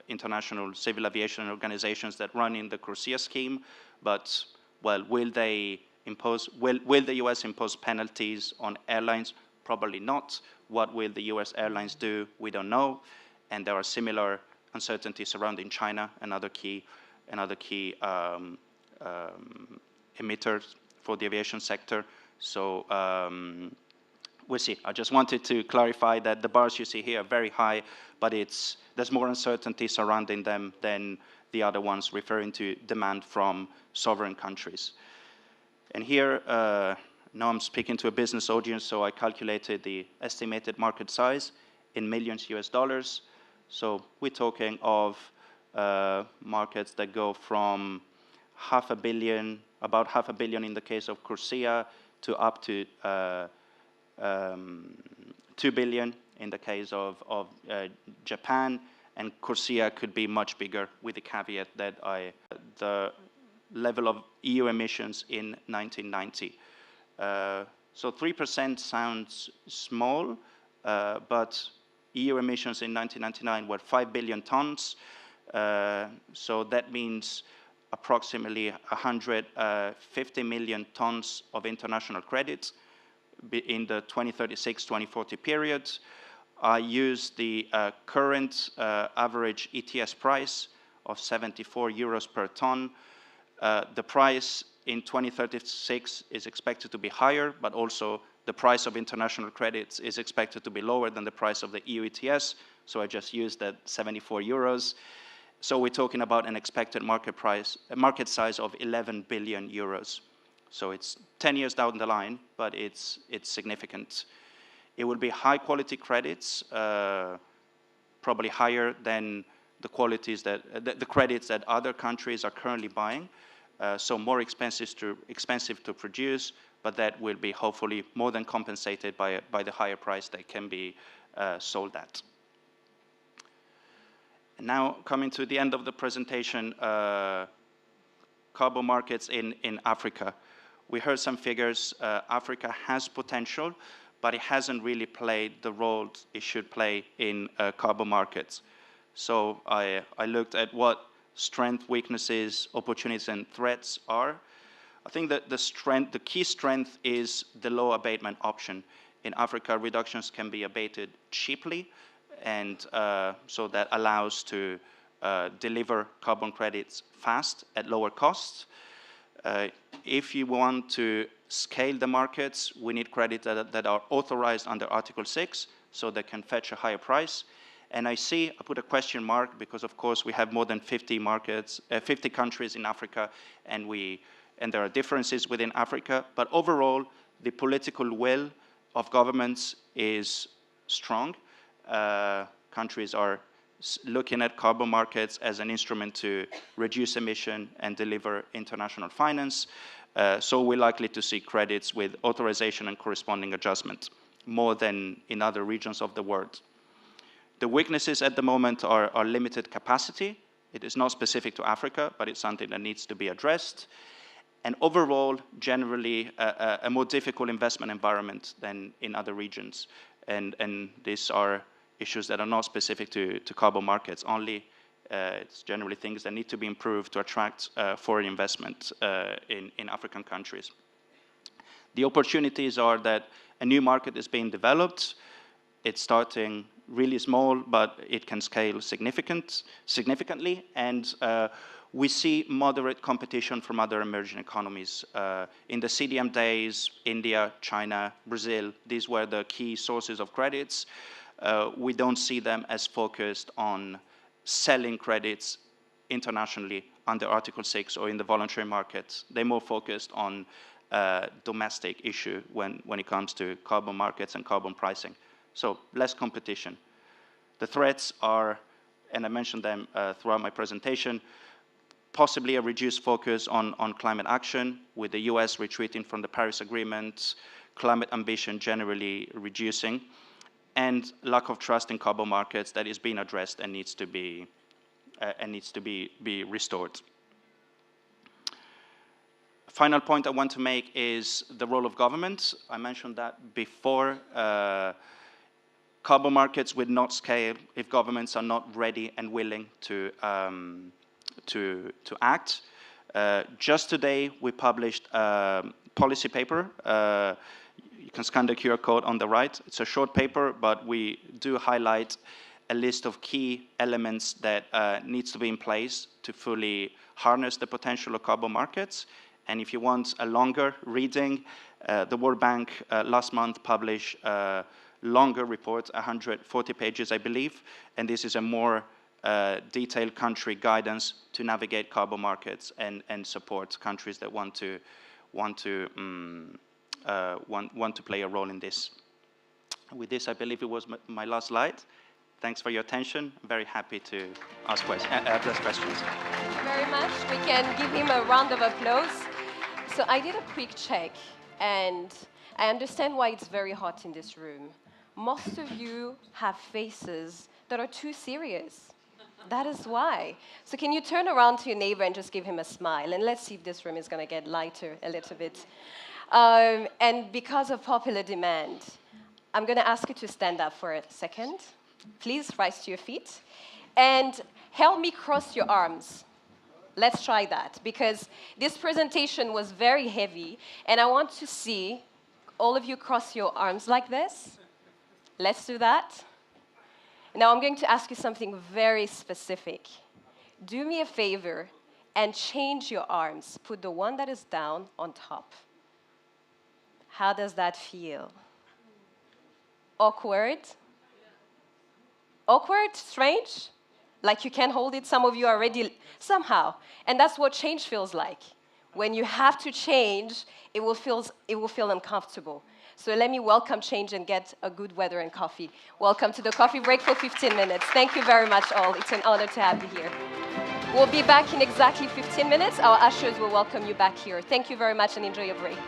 international civil aviation organizations that run in the CORSIA scheme, but well, will the US impose penalties on airlines? Probably not. What will the US airlines do? We don't know. And there are similar uncertainties surrounding China, another key emitters for the aviation sector. So we'll see. I just wanted to clarify that the bars you see here are very high, but there's more uncertainty surrounding them than the other ones, referring to demand from sovereign countries. And here, now I'm speaking to a business audience, so I calculated the estimated market size in millions US dollars. So we're talking of markets that go from about half a billion in the case of CORSIA to up to 2 billion in the case of Japan, and CORSIA could be much bigger with the caveat that the level of EU emissions in 1990. So 3% sounds small, but EU emissions in 1999 were 5 billion tons. So that means approximately 150 million tons of international credits in the 2036-2040 period. I use the current average ETS price of 74 euros per ton. The price in 2036 is expected to be higher, but also the price of international credits is expected to be lower than the price of the EU ETS. So I just used that 74 euros. So we're talking about an expected market size of 11 billion euros. So it's 10 years down the line, but it's significant. It will be high quality credits, probably higher than the qualities the credits that other countries are currently buying. So more expensive to produce, but that will be hopefully more than compensated by the higher price they can be sold at. And now coming to the end of the presentation, carbon markets in Africa. We heard some figures. Africa has potential, but it hasn't really played the role it should play in carbon markets. So I looked at what strengths, weaknesses, opportunities, and threats are. I think that the key strength is the low abatement option. In Africa, reductions can be abated cheaply, and so that allows to deliver carbon credits fast at lower costs. If you want to scale the markets, we need credits that are authorized under Article 6, so they can fetch a higher price. And I put a question mark because, of course, we have more than 50 countries in Africa, and we and there are differences within Africa, but overall, the political will of governments is strong. Countries are looking at carbon markets as an instrument to reduce emission and deliver international finance. So we're likely to see credits with authorization and corresponding adjustment, more than in other regions of the world. The weaknesses at the moment are limited capacity. It is not specific to Africa, but it's something that needs to be addressed. And overall, generally, a more difficult investment environment than in other regions. And these are issues that are not specific to carbon markets only. It's generally things that need to be improved to attract foreign investment in African countries. The opportunities are that a new market is being developed. It's starting really small, but it can scale significantly. And we see moderate competition from other emerging economies. In the CDM days, India, China, Brazil, these were the key sources of credits. We don't see them as focused on selling credits internationally under Article 6 or in the voluntary market. They're more focused on domestic issue when it comes to carbon markets and carbon pricing. So less competition. The threats are, and I mentioned them throughout my presentation, possibly a reduced focus on climate action, with the US retreating from the Paris Agreement, climate ambition generally reducing, and lack of trust in carbon markets that is being addressed and needs to be restored. Final point I want to make is the role of government. I mentioned that before. Carbon markets would not scale if governments are not ready and willing to act. Just today, we published a policy paper. You can scan the QR code on the right. It's a short paper, but we do highlight a list of key elements that needs to be in place to fully harness the potential of carbon markets. And if you want a longer reading, the World Bank last month published a longer report, 140 pages, I believe, and this is a more detailed country guidance to navigate carbon markets and support countries that want to play a role in this. With this, I believe it was my last slide. Thanks for your attention. I'm very happy to address questions. Thank you very much. We can give him a round of applause. So I did a quick check, and I understand why it's very hot in this room. Most of you have faces that are too serious. That is why. So can you turn around to your neighbor and just give him a smile? And let's see if this room is going to get lighter a little bit. And because of popular demand, I'm going to ask you to stand up for a second. Please rise to your feet. And help me cross your arms. Let's try that, because this presentation was very heavy, and I want to see all of you cross your arms like this. Let's do that. Now I'm going to ask you something very specific. Do me a favor and change your arms. Put the one that is down on top. How does that feel? Awkward? Awkward? Strange? Like you can't hold it? Some of you are already somehow. And that's what change feels like. When you have to change, it will feel uncomfortable. So let me welcome change and get a good weather and coffee. Welcome to the coffee break for 15 minutes. Thank you very much, all. It's an honor to have you here. We'll be back in exactly 15 minutes. Our ushers will welcome you back here. Thank you very much and enjoy your break.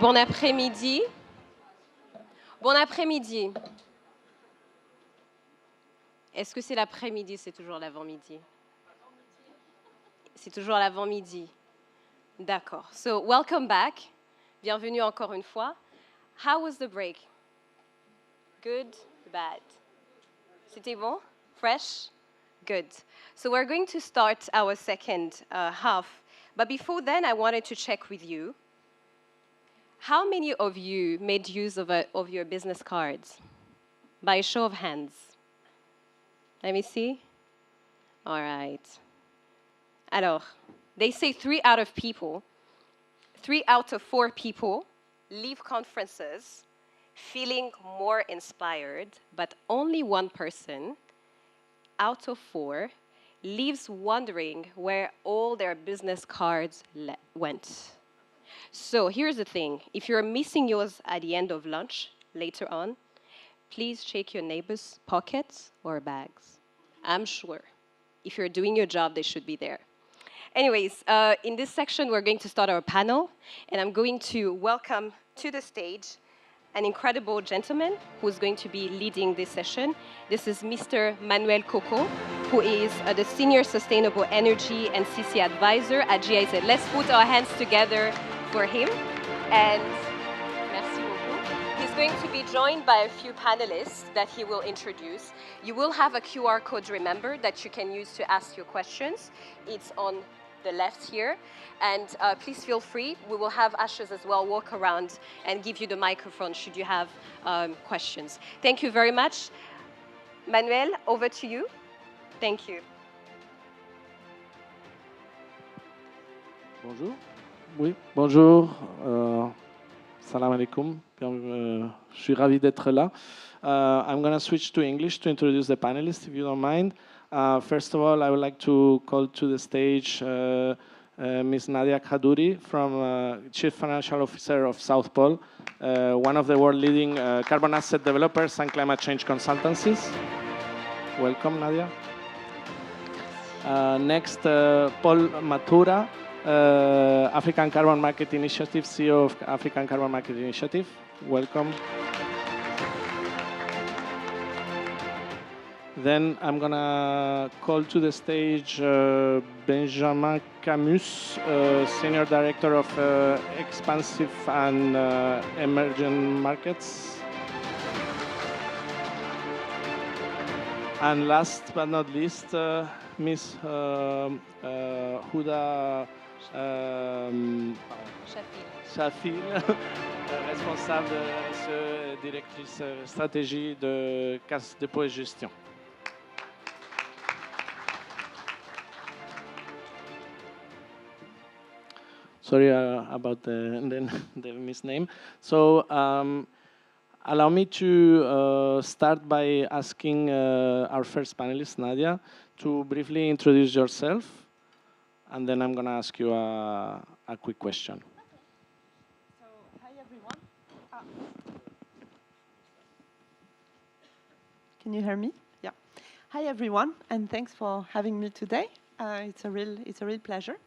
Bon après-midi. Bon après-midi. Est-ce que c'est l'après-midi? C'est toujours l'avant-midi. C'est toujours l'avant-midi. D'accord. So, welcome back. Bienvenue encore une fois. How was the break? Good? Bad? C'était bon? Fresh? Good. So we're going to start our second half. But before then, I wanted to check with you. How many of you made use of your business cards? By a show of hands. Let me see. All right. Alors, they say 3 out of 4 people leave conferences feeling more inspired, but only 1 person out of 4 leaves wondering where all their business cards went. So here's the thing. If you're missing yours at the end of lunch, later on, please check your neighbor's pockets or bags. I'm sure if you're doing your job, they should be there. Anyways, in this section, we're going to start our panel, and I'm going to welcome to the stage an incredible gentleman who's going to be leading this session. This is Mr. Manuel Coco, who is the Senior Sustainable Energy and CC Advisor at GIZ. Let's put our hands together for him. And merci beaucoup. He's going to be joined by a few panelists that he will introduce. You will have a QR code, remember, that you can use to ask your questions. It's on the left here. And please feel free. We will have ushers as well walk around and give you the microphone should you have questions. Thank you very much. Manuel, over to you. Thank you. Bonjour. Oui, bonjour. Salam alaikum. Je suis ravi d'être là. I'm going to switch to English to introduce the panelists, if you don't mind. First of all, I would like to call to the stage Ms. Nadia Kaduri, Chief Financial Officer of South Pole, one of the world leading carbon asset developers and climate change consultancies. Welcome, Nadia. Next, Paul Matura, African Carbon Market Initiative, CEO of African Carbon Market Initiative. Welcome. Then I'm going to call to the stage Benjamin Camus, Senior Director of Expansive and Emerging Markets. And last but not least, Ms. Huda Shafil, responsable directrice stratégie de Caisse Dépôt et Gestion. Sorry about the misname. So allow me to start by asking our first panelist, Nadia, to briefly introduce yourself, and then I'm going to ask you a quick question. So, hi everyone. Can you hear me? Yeah. Hi everyone, and thanks for having me today. It's a real pleasure.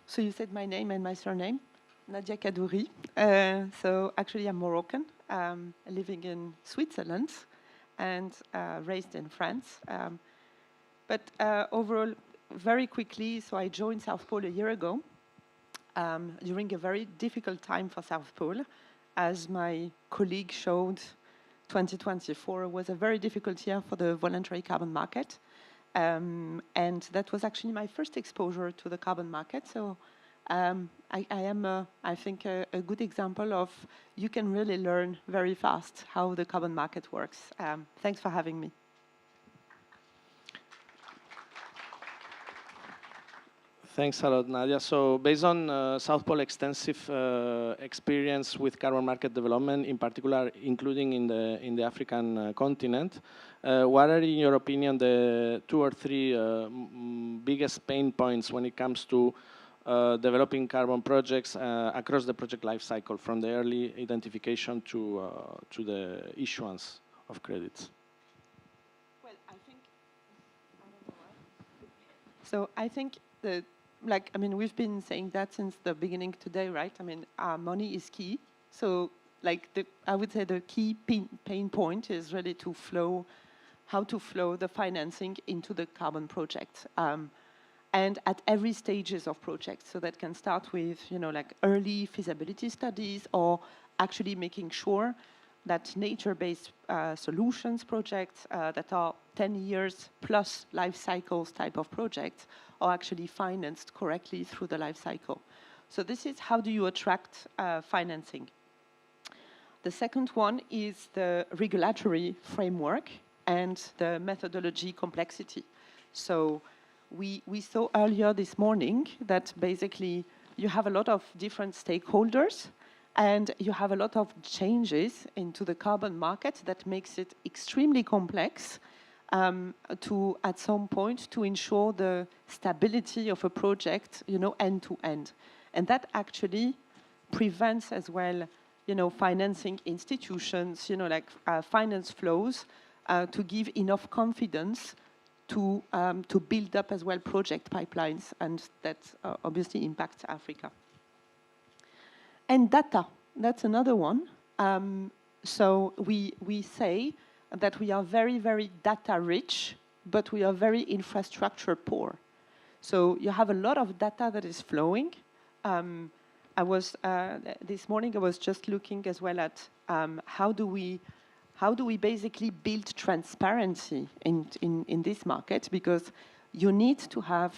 So you said my name and my surname, Nadia Kadouri. So actually I'm Moroccan, living in Switzerland and raised in France. But overall, very quickly, so I joined South Pole a year ago during a very difficult time for South Pole. As my colleague showed, 2024 was a very difficult year for the voluntary carbon market. And that was actually my first exposure to the carbon market. So I am, I think, a good example of you can really learn very fast how the carbon market works. Thanks for having me. Thanks a lot, Nadia. So based on South Pole extensive experience with carbon market development, in particular, including in the African continent, what are, in your opinion, the 2 or 3 biggest pain points when it comes to developing carbon projects across the project life cycle, from the early identification to the issuance of credits? Well, I think, I don't know why. So I think like, I mean, we've been saying that since the beginning today, right? I mean, money is key. So, like, I would say the key pain point is really how to flow the financing into the carbon project. And at every stages of projects. So that can start with, like early feasibility studies, or actually making sure that nature-based solutions projects that are 10 years plus life cycles type of projects are actually financed correctly through the life cycle. So this is how do you attract financing. The second one is the regulatory framework and the methodology complexity. So we saw earlier this morning that basically you have a lot of different stakeholders and you have a lot of changes into the carbon market that makes it extremely complex to, at some point, to ensure the stability of a project, end to end. And that actually prevents as well, financing institutions, like finance flows to give enough confidence to build up as well project pipelines, and that obviously impacts Africa. And data, that's another one. So we say that we are very, very data rich, but we are very infrastructure poor. So you have a lot of data that is flowing. This morning I was just looking as well at how do we basically build transparency in this market, because you need to have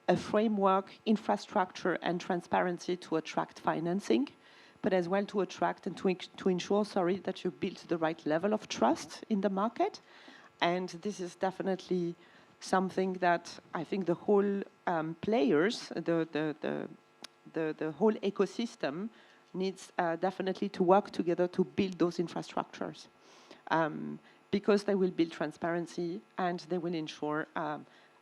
a framework, infrastructure, and transparency to attract financing, but as well to attract and to ensure, that you build the right level of trust in the market. And this is definitely something that I think the whole players, the whole ecosystem needs definitely to work together to build those infrastructures. Because they will build transparency and they will ensure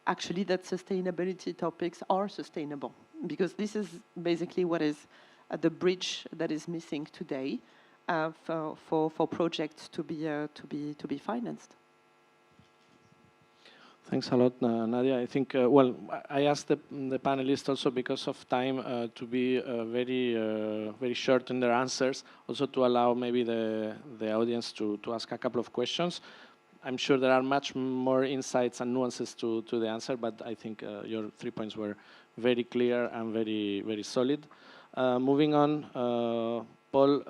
actually that sustainability topics are sustainable. Because this is basically what is the bridge that is missing today for projects to be financed. Thanks a lot, Nadia. I think, I asked the panelists also because of time to be very short in their answers, also to allow maybe the audience to ask a couple of questions. I'm sure there are much more insights and nuances to the answer, but I think your 3 points were very clear and very, very solid. Moving on, Paul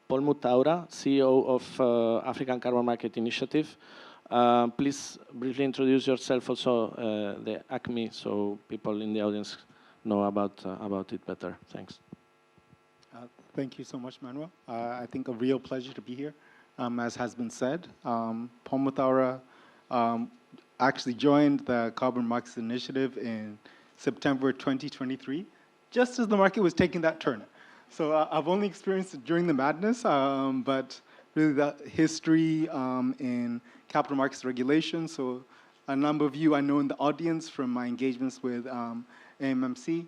Mutaura, CEO of African Carbon Market Initiative. Please briefly introduce yourself, also the ACMI, so people in the audience know about it better. Thanks. Thank you so much, Manuel. I think a real pleasure to be here, as has been said. Paul Mutaura actually joined the Carbon Markets Initiative in September 2023, just as the market was taking that turn. So I've only experienced it during the madness, but really the history in capital markets regulation. So a number of you I know in the audience from my engagements with AMMC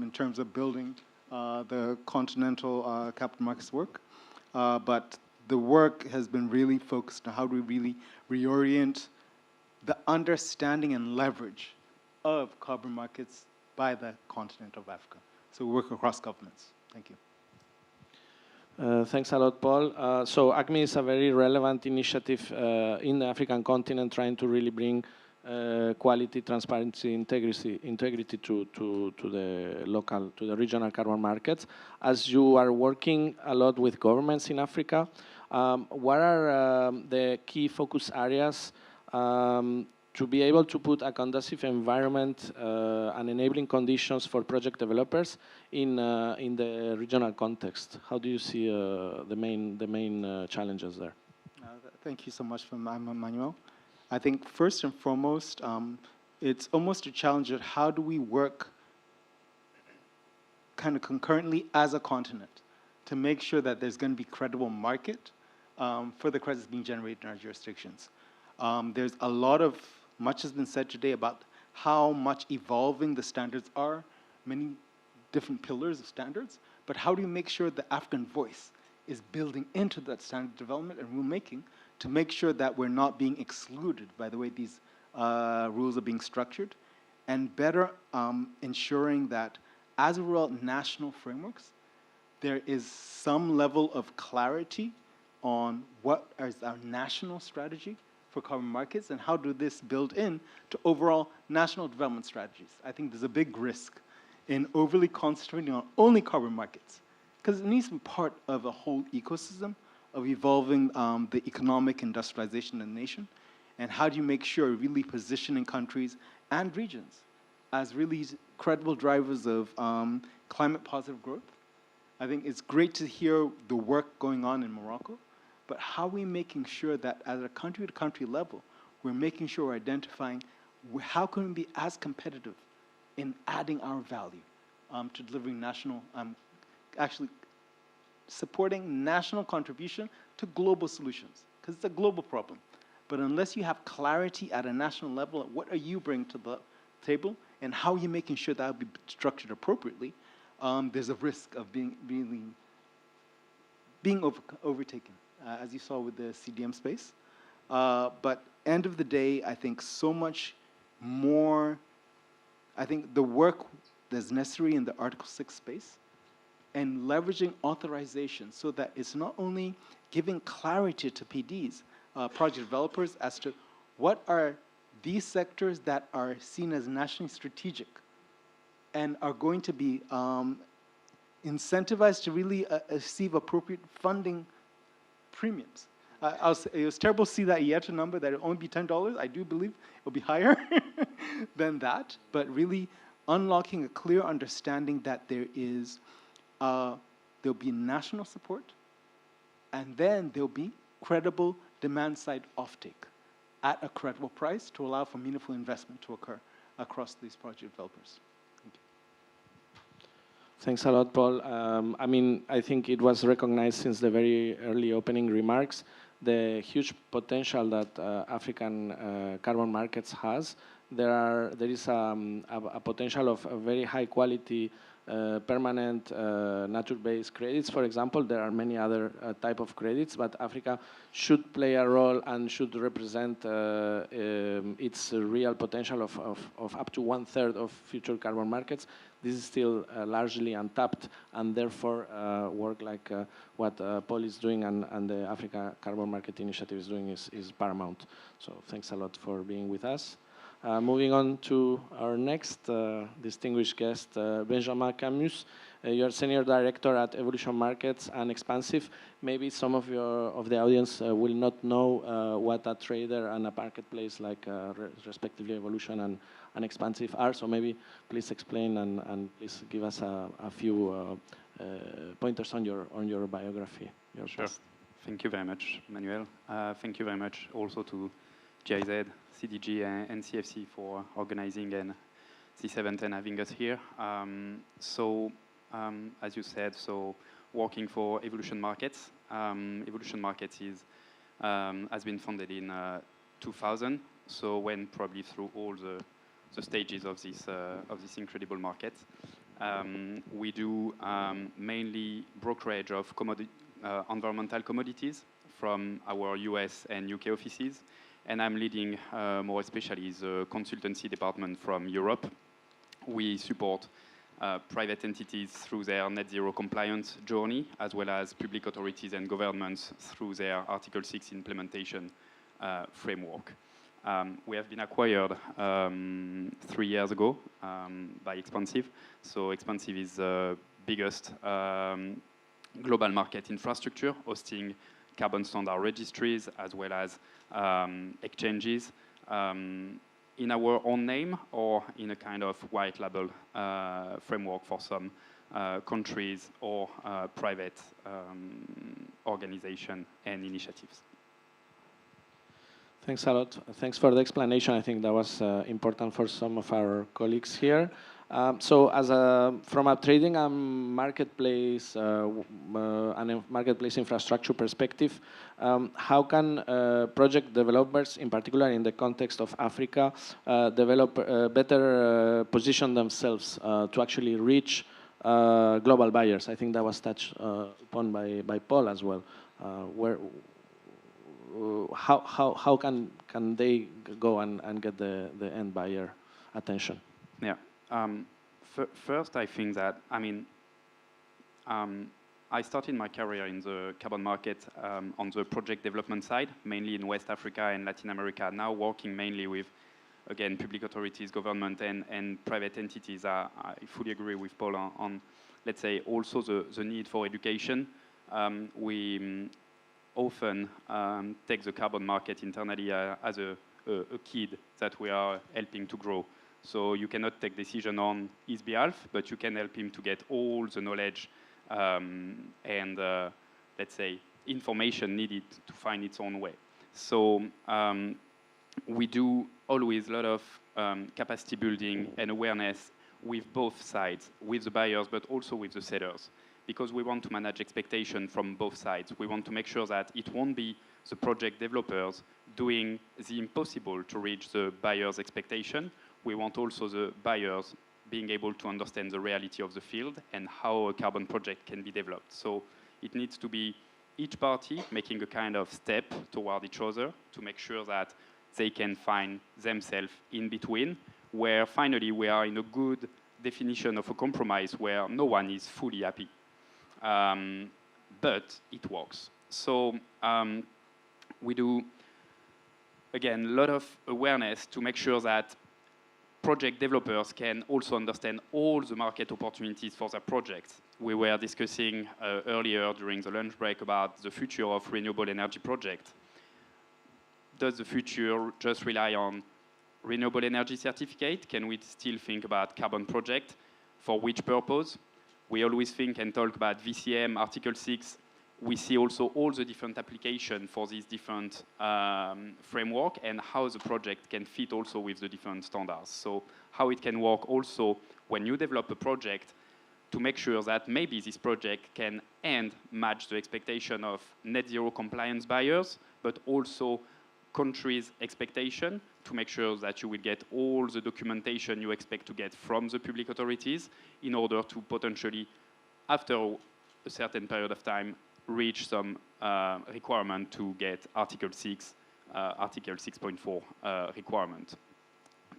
in terms of building the continental capital markets work. But the work has been really focused on how do we really reorient the understanding and leverage of carbon markets by the continent of Africa. So we work across governments. Thank you. Thanks a lot, Paul. So ACMI is a very relevant initiative in the African continent, trying to really bring quality, transparency, integrity to the regional carbon markets. As you are working a lot with governments in Africa, what are the key focus areas to be able to put a conducive environment and enabling conditions for project developers in the regional context? How do you see the main challenges there? Thank you so much, Manuel. I think first and foremost, it's almost a challenge of how do we work kind of concurrently as a continent to make sure that there's going to be credible market for the credits being generated in our jurisdictions. There's much has been said today about how much evolving the standards are, many different pillars of standards, but how do you make sure the African voice is building into that standard development and rulemaking to make sure that we're not being excluded by the way these rules are being structured, and better ensuring that as we roll out national frameworks, there is some level of clarity on what is our national strategy for carbon markets and how do this build in to overall national development strategies. I think there's a big risk in overly concentrating on only carbon markets, because it needs to be part of a whole ecosystem of evolving the economic industrialization of the nation. And how do you make sure really positioning countries and regions as really credible drivers of climate positive growth? I think it's great to hear the work going on in Morocco, but how are we making sure that at a country-to-country level, we're making sure we're identifying how can we be as competitive in adding our value to delivering national, actually supporting national contribution to global solutions, because it's a global problem. But unless you have clarity at a national level, what are you bringing to the table, and how are you making sure that will be structured appropriately, there's a risk of being overtaken, as you saw with the CDM space. But end of the day, I think so much more, I think the work that's necessary in the Article 6 space and leveraging authorization so that it's not only giving clarity to PDs, project developers, as to what are these sectors that are seen as nationally strategic and are going to be incentivized to really receive appropriate funding premiums. It was terrible to see that IETA number, that it only be $10. I do believe it will be higher than that, but really unlocking a clear understanding that there is, there'll be national support, and then there'll be credible demand-side offtake at a credible price to allow for meaningful investment to occur across these project developers. Thank you. Thanks a lot, Paul. I mean, I think it was recognized since the very early opening remarks the huge potential that African carbon markets has. There is a potential of a very high quality permanent nature-based credits. For example, there are many other type of credits, but Africa should play a role and should represent its real potential of up to 1/3 of future carbon markets. This is still largely untapped, and therefore work like what Paul is doing and the Africa Carbon Market Initiative is doing is paramount. So thanks a lot for being with us. Moving on to our next distinguished guest, Benjamin Camus. You're Senior Director at Evolution Markets and Expansive. Maybe some of the audience will not know what a trader and a marketplace like respectively Evolution and Expansive are. So maybe please explain and please give us a few pointers on your biography. Sure. Thank you very much, Manuel. Thank you very much also to GIZ, CDG, and CFC for organizing and this event and having us here. As you said, working for Evolution Markets. Evolution Markets has been founded in 2000, so went probably through all the stages of this incredible market. We do mainly brokerage of environmental commodities from our US and UK offices. And I'm leading, more especially, the consultancy department from Europe. We support private entities through their net zero compliance journey, as well as public authorities and governments through their Article 6 implementation framework. We have been acquired 3 years ago by Expansive. So Expansive is the biggest global market infrastructure, hosting carbon standard registries as well as exchanges in our own name or in a kind of white label framework for some countries or private organization and initiatives. Thanks a lot. Thanks for the explanation. I think that was important for some of our colleagues here. So, from a trading and marketplace infrastructure perspective, how can project developers, in particular in the context of Africa, better position themselves to actually reach global buyers? I think that was touched upon by Paul as well. How can they go and get the end buyer attention? Yeah. First, I think that, I started my career in the carbon market on the project development side, mainly in West Africa and Latin America, now working mainly with, again, public authorities, government, and private entities. I fully agree with Paul on let's say, also the need for education. We often take the carbon market internally as a kid that we are helping to grow. So you cannot take decision on his behalf, but you can help him to get all the knowledge and, let's say, information needed to find its own way. So we do always a lot of capacity building and awareness with both sides, with the buyers, but also with the sellers, because we want to manage expectation from both sides. We want to make sure that it won't be the project developers doing the impossible to reach the buyer's expectation. We want also the buyers being able to understand the reality of the field and how a carbon project can be developed. So it needs to be each party making a kind of step toward each other to make sure that they can find themselves in between, where finally we are in a good definition of a compromise where no one is fully happy. But it works. So we do, again, a lot of awareness to make sure that project developers can also understand all the market opportunities for their projects. We were discussing earlier during the lunch break about the future of renewable energy projects. Does the future just rely on renewable energy certificate? Can we still think about carbon project? For which purpose? We always think and talk about VCM, Article 6. We see also all the different applications for these different framework and how the project can fit also with the different standards. So how it can work also when you develop a project to make sure that maybe this project can match the expectation of net zero compliance buyers, but also countries' expectation to make sure that you will get all the documentation you expect to get from the public authorities in order to potentially, after a certain period of time, reach some requirement to get Article 6, Article 6.4 requirement.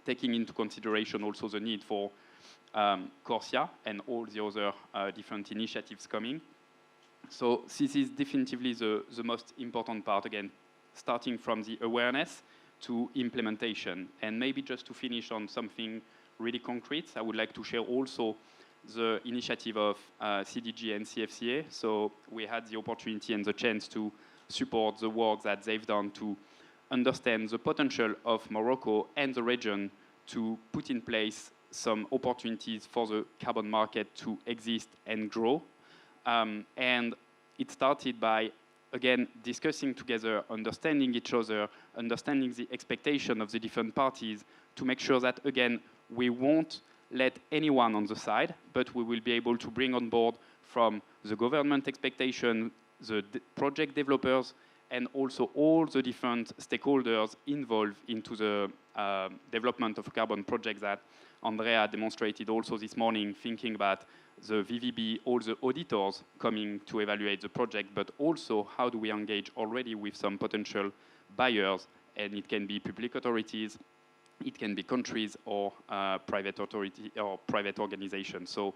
Taking into consideration also the need for CORSIA and all the other different initiatives coming. So this is definitively the most important part, again, starting from the awareness to implementation. And maybe just to finish on something really concrete, I would like to share also the initiative of CDG and CFCA. So we had the opportunity and the chance to support the work that they've done to understand the potential of Morocco and the region to put in place some opportunities for the carbon market to exist and grow. And it started by, again, discussing together, understanding each other, understanding the expectation of the different parties to make sure that, again, we won't let anyone on the side, but we will be able to bring on board from the government expectation, the project developers, and also all the different stakeholders involved into the development of a carbon project that Andrea demonstrated also this morning, thinking about the VVB, all the auditors coming to evaluate the project, but also how do we engage already with some potential buyers, and it can be public authorities, it can be countries or private authority or private organizations. So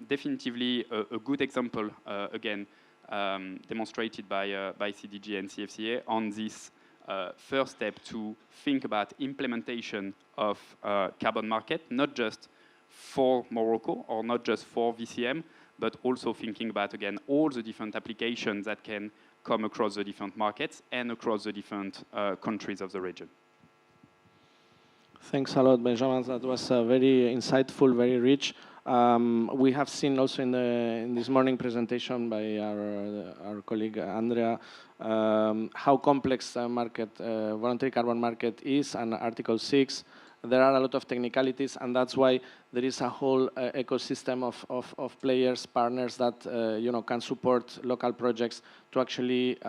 definitively a good example, again, demonstrated by CDG and CFCA on this first step to think about implementation of carbon market, not just for Morocco or not just for VCM, but also thinking about, again, all the different applications that can come across the different markets and across the different countries of the region. Thanks a lot, Benjamin. That was very insightful, very rich. We have seen also in this morning presentation by our colleague Andrea how complex the market, voluntary carbon market is, and Article 6. There are a lot of technicalities, and that's why there is a whole ecosystem of players, partners that can support local projects to actually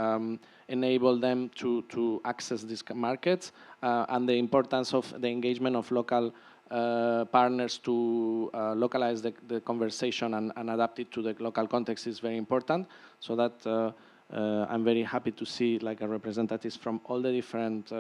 enable them to access these markets, and the importance of the engagement of local partners to localize the conversation and adapt it to the local context is very important. So that I'm very happy to see like representatives from all the different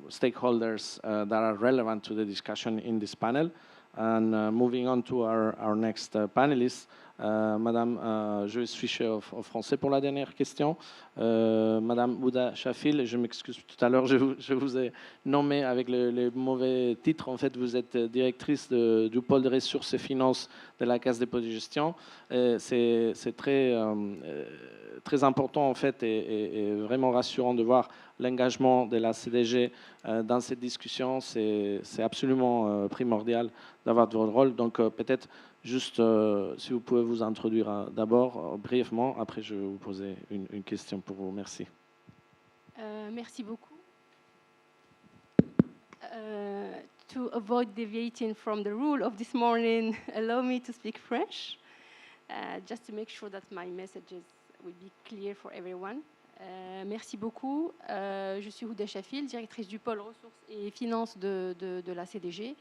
stakeholders that are relevant to the discussion in this panel. And moving on to our next panelist, Madame Joyce Fischer au français pour la dernière question. Madame Ouda Chafil, je m'excuse, tout à l'heure je vous ai nommé avec le mauvais titre. En fait, vous êtes directrice du pôle de ressources et finances de la Caisse des dépôts de gestion. C'est très important en fait et vraiment rassurant de voir l'engagement de la CDG dans cette discussion. C'est absolument primordial d'avoir votre rôle. Donc peut-être juste si vous pouvez vous introduire d'abord brièvement, après je vais vous poser une question pour vous. Merci. Merci beaucoup. To avoid deviating from the rule of this morning, allow me to speak French, just to make sure that my messages will be clear for everyone. Merci beaucoup. Je suis Ouda Chafil, directrice du pôle ressources et finances de la CDG.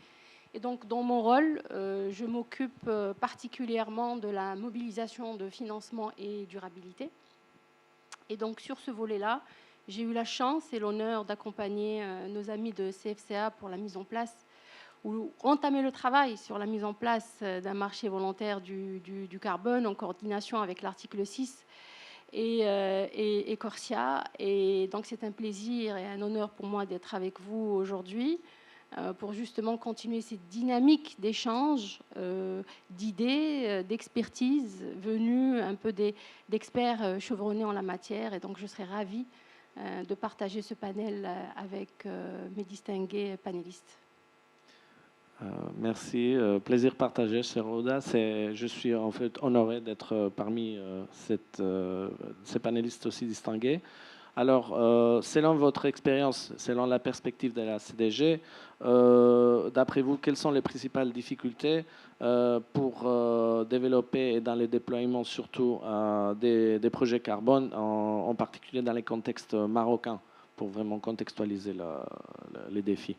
Et donc, dans mon rôle, je m'occupe particulièrement de la mobilisation de financement et durabilité. Et donc, sur ce volet-là, j'ai eu la chance et l'honneur d'accompagner nos amis de CFCA pour la mise en place, ou entamer le travail sur la mise en place d'un marché volontaire du carbone en coordination avec l'article 6 et Corsia. Et donc, c'est un plaisir et un honneur pour moi d'être avec vous aujourd'hui pour justement continuer cette dynamique d'échange, d'idées, d'expertise venues un peu d'experts chevronnés en la matière. Et donc, je serais ravie de partager ce panel avec mes distingués panélistes. Merci, plaisir partagé, cher Ouda. Je suis en fait honoré d'être parmi ces panélistes aussi distingués. Alors, selon votre expérience, selon la perspective de la CDG, d'après vous, quelles sont les principales difficultés pour développer et dans le déploiement surtout des projets carbone, en particulier dans les contextes marocains, pour vraiment contextualiser les défis?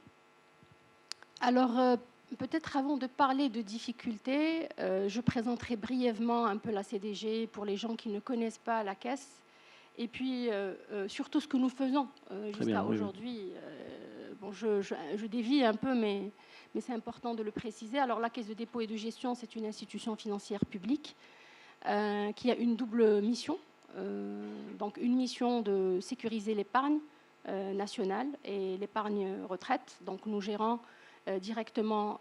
Alors, peut-être avant de parler de difficultés, je présenterai brièvement un peu la CDG pour les gens qui ne connaissent pas la Caisse. Et puis, surtout ce que nous faisons jusqu'à aujourd'hui. Bon, je dévie un peu, mais c'est important de le préciser. Alors, la Caisse de dépôt et de gestion, c'est une institution financière publique qui a une double mission. Donc, une mission de sécuriser l'épargne nationale et l'épargne retraite. Donc, nous gérons directement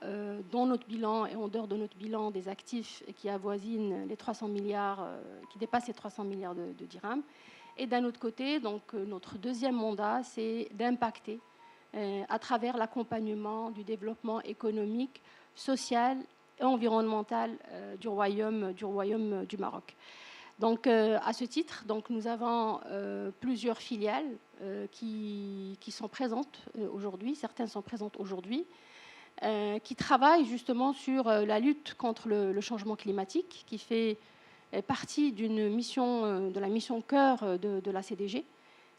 dans notre bilan et en dehors de notre bilan des actifs qui avoisinent les 300 milliards, qui dépassent les 300 milliards de dirhams. Et d'un autre côté, donc, notre deuxième mandat, c'est d'impacter à travers l'accompagnement du développement économique, social et environnemental du Royaume du Maroc. Donc, à ce titre, donc, nous avons plusieurs filiales qui sont présentes aujourd'hui, certaines sont présentes aujourd'hui, qui travaillent justement sur la lutte contre le changement climatique, qui fait partie d'une mission, de la mission cœur de la CDG.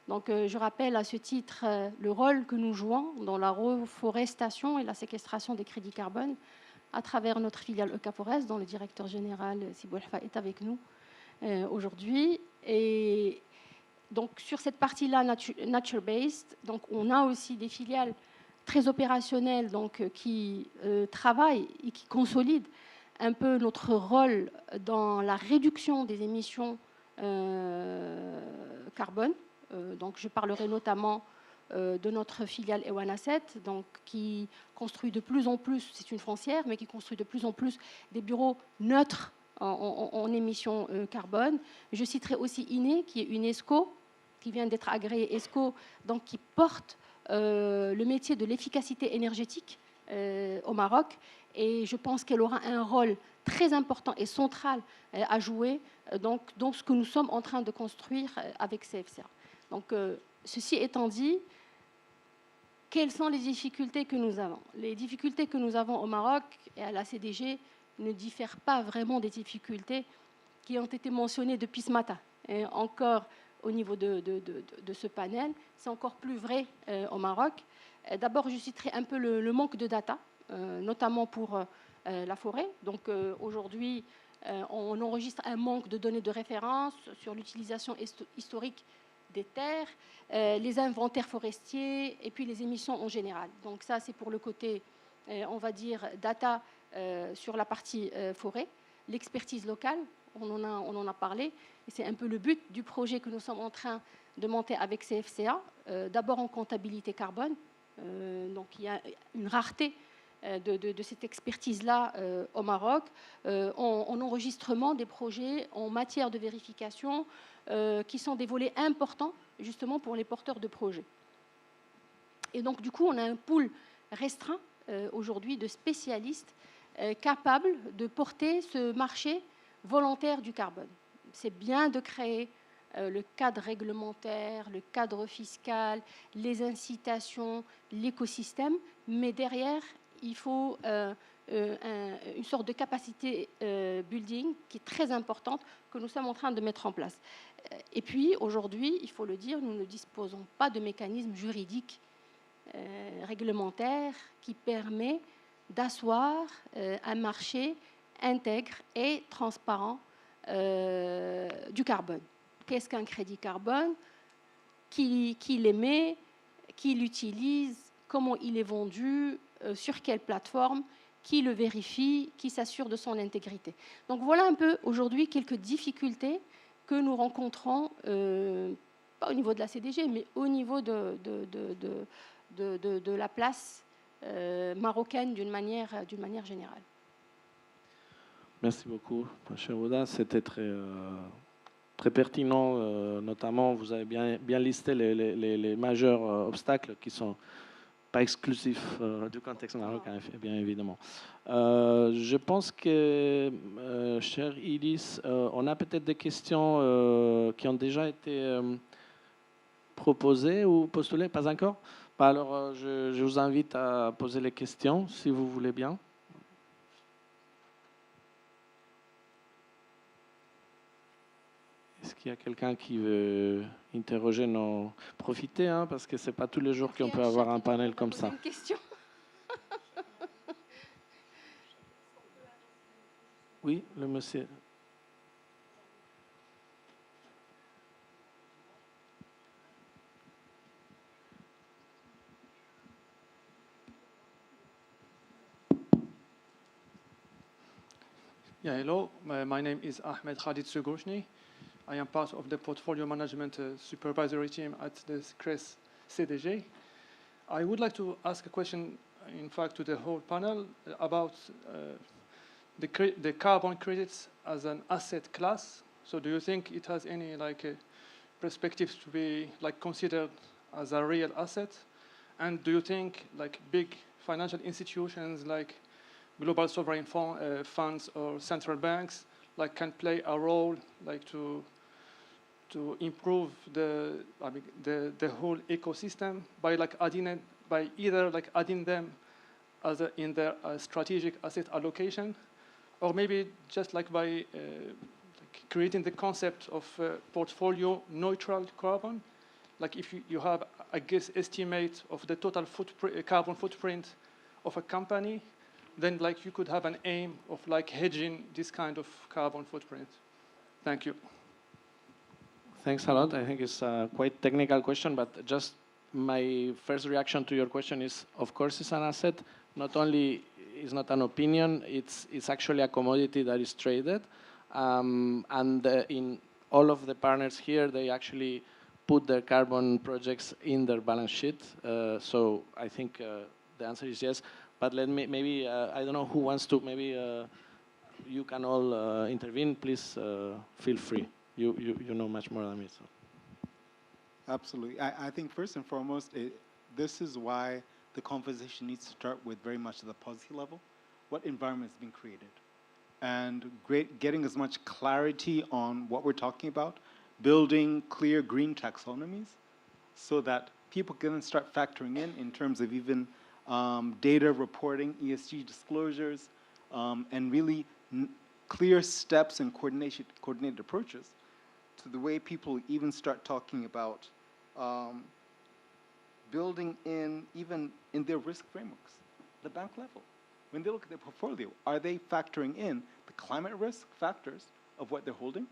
Donc, je rappelle à ce titre le rôle que nous jouons dans la reforestation et la séquestration des crédits carbone à travers notre filiale ECAFORES, dont le directeur général Sibou Alfa est avec nous aujourd'hui. Et donc, sur cette partie-là, nature-based, donc, on a aussi des filiales très opérationnelles donc, qui travaillent et qui consolident un peu notre rôle dans la réduction des émissions carbone. Donc, je parlerai notamment de notre filiale Ewan Asset, donc, qui construit de plus en plus, c'est une foncière, mais qui construit de plus en plus des bureaux neutres en émissions carbone. Je citerai aussi INE, qui est une ESCO, qui vient d'être agréée ESCO, donc qui porte le métier de l'efficacité énergétique au Maroc. Et je pense qu'elle aura un rôle très important et central à jouer donc, dans ce que nous sommes en train de construire avec CFCA. Donc, ceci étant dit, quelles sont les difficultés que nous avons? Les difficultés que nous avons au Maroc et à la CDG ne diffèrent pas vraiment des difficultés qui ont été mentionnées depuis ce matin. Et encore au niveau de ce panel, c'est encore plus vrai au Maroc. D'abord, je citerai un peu le manque de data, notamment pour la forêt. Donc aujourd'hui, On enregistre un manque de données de référence sur l'utilisation historique des terres, les inventaires forestiers et puis les émissions en général. Donc ça, c'est pour le côté, on va dire, data sur la partie forêt. L'expertise locale, on en a parlé, et c'est un peu le but du projet que nous sommes en train de monter avec CFCA, d'abord en comptabilité carbone. Donc il y a une rareté de cette expertise-là au Maroc, en enregistrement des projets, en matière de vérification, qui sont des volets importants justement pour les porteurs de projets. Et donc du coup, on a un pool restreint aujourd'hui de spécialistes capables de porter ce marché volontaire du carbone. C'est bien de créer le cadre réglementaire, le cadre fiscal, les incitations, l'écosystème, mais derrière, il faut une sorte de capacité building qui est très importante, que nous sommes en train de mettre en place. Et puis, aujourd'hui, il faut le dire, nous ne disposons pas de mécanisme juridique réglementaire qui permet d'asseoir un marché intègre et transparent du carbone. Qu'est-ce qu'un crédit carbone? Qui l'émet? Qui l'utilise? Comment il est vendu? Sur quelle plateforme? Qui le vérifie? Qui s'assure de son intégrité? Donc voilà un peu aujourd'hui quelques difficultés que nous rencontrons, pas au niveau de la CDG, mais au niveau de la place marocaine d'une manière générale. Merci beaucoup, cher Ouda. C'était très pertinent. Notamment, vous avez bien listé les majeurs obstacles qui ne sont pas exclusifs du contexte marocain, bien évidemment. Je pense que, cher Ilis, on a peut-être des questions qui ont déjà été proposées ou postulées, pas encore. Alors, je vous invite à poser les questions, si vous voulez bien. Est-ce qu'il y a quelqu'un qui veut interroger nos... Profitez, hein, parce que ce n'est pas tous les jours qu'on peut avoir un panel comme ça. Une question. Oui, le monsieur. Yeah, hello. My name is Ahmed Khalid Sugoshni. I am part of the portfolio management supervisory team at the CRES CDG. I would like to ask a question, in fact, to the whole panel about the carbon credits as an asset class. So do you think it has any perspectives to be considered as a real asset? And do you think big financial institutions like global sovereign funds or central banks can play a role to improve the whole ecosystem by adding them as in their strategic asset allocation, or maybe just by creating the concept of portfolio neutral carbon, if you have a guess estimate of the total carbon footprint of a company, then you could have an aim of hedging this kind of carbon footprint. Thank you. Thanks a lot. I think it's a quite technical question, but just my first reaction to your question is, of course, it's an asset. Not only it's not an opinion, it's actually a commodity that is traded. And in all of the partners here, they actually put their carbon projects in their balance sheet. So I think the answer is yes. But let me, maybe, I don't know who wants to, maybe you can all intervene. Please feel free. You know much more than me. So. Absolutely. I think first and foremost, this is why the conversation needs to start with very much the policy level. What environment is being created? And getting as much clarity on what we're talking about, building clear green taxonomies so that people can start factoring in terms of even data reporting, ESG disclosures, and really clear steps and coordinated approaches to the way people even start talking about building in, even in their risk frameworks, the bank level. when they look at their portfolio, are they factoring in the climate risk factors of what they're holding?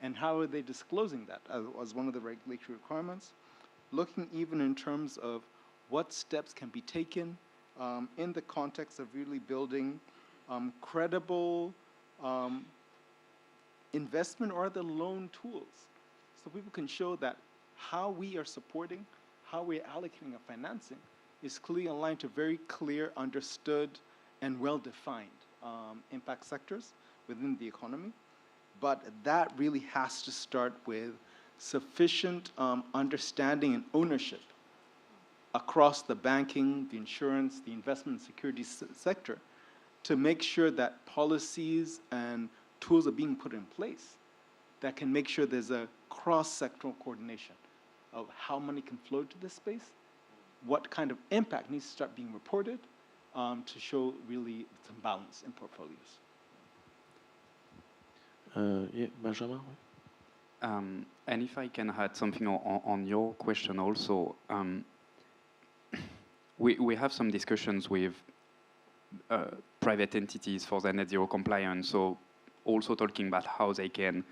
And how are they disclosing that as one of the regulatory requirements? Looking even in terms of what steps can be taken in the context of really building credible investment or the loan tools, so people can show that how we are supporting, how we're allocating our financing is clearly aligned to very clear, understood, and well-defined impact sectors within the economy. But that really has to start with sufficient understanding and ownership across the banking, the insurance, the investment and securities sector to make sure that policies and tools are being put in place that can make sure there's a cross-sectoral coordination of how money can flow to this space, what kind of impact needs to start being reported to show really some balance in portfolios. Yeah, Benjamin? And if I can add something on your question also, we have some discussions with private entities for the net zero compliance, so also talking about how they can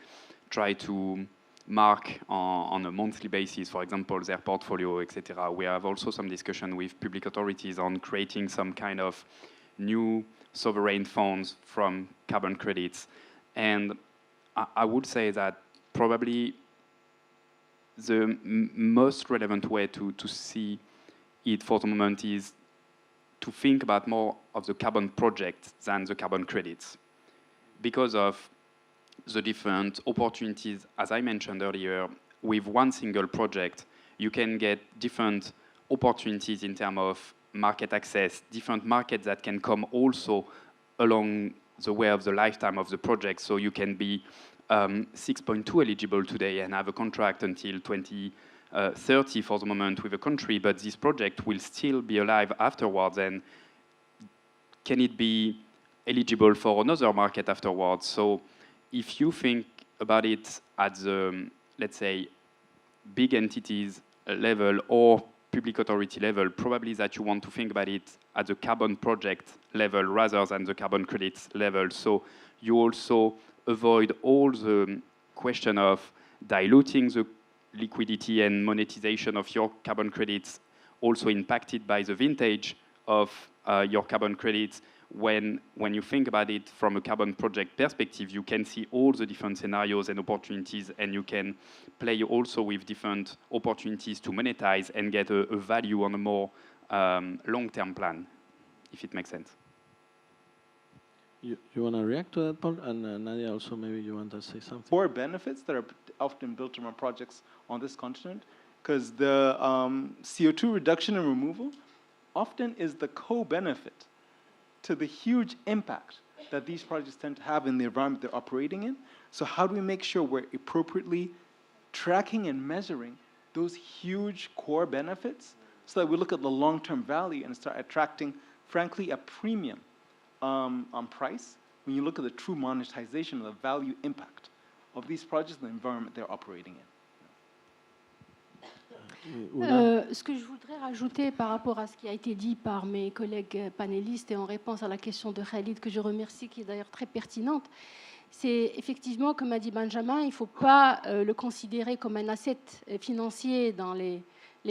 try to mark on a monthly basis, for example, their portfolio, etc. We have also some discussion with public authorities on creating some kind of new sovereign funds from carbon credits. And I would say that probably the most relevant way to see it for the moment is to think about more of the carbon project than the carbon credits, because of the different opportunities. As I mentioned earlier, with one single project, you can get different opportunities in terms of market access, different markets that can come also along the way of the lifetime of the project. So you can be 6.2 eligible today and have a contract until 2030 for the moment with a country, but this project will still be alive afterwards, and can it be eligible for another market afterwards? So if you think about it at the, let's say, big entities level or public authority level, probably that you want to think about it at the carbon project level rather than the carbon credits level. So you also avoid all the question of diluting the liquidity and monetization of your carbon credits, also impacted by the vintage of your carbon credits. When you think about it from a carbon project perspective, you can see all the different scenarios and opportunities, and you can play also with different opportunities to monetize and get a value on a more long-term plan, if it makes sense. You want to react to that, Paul? And Nadia, also maybe you want to say something? Core benefits that are often built around projects on this continent, because the CO2 reduction and removal often is the co-benefit to the huge impact that these projects tend to have in the environment they're operating in. So how do we make sure we're appropriately tracking and measuring those huge core benefits so that we look at the long-term value and start attracting, frankly, a premium on price when you look at the true monetization of the value impact of these projects and the environment they're operating in. Ce que je voudrais rajouter par rapport à ce qui a été dit par mes collègues panélistes et en réponse à la question de Khalid, que je remercie, qui est d'ailleurs très pertinente, c'est effectivement, comme a dit Benjamin, il ne faut pas le considérer comme un asset financier dans les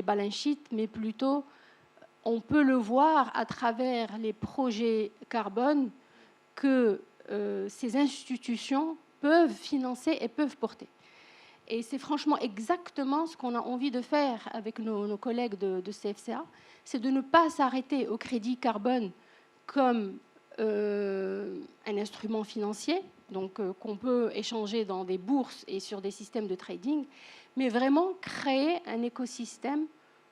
balance sheets, mais plutôt on peut le voir à travers les projets carbone que ces institutions peuvent financer et peuvent porter. Et c'est franchement exactement ce qu'on a envie de faire avec nos collègues de CFCA, c'est de ne pas s'arrêter au crédit carbone comme un instrument financier, donc qu'on peut échanger dans des bourses et sur des systèmes de trading, mais vraiment créer un écosystème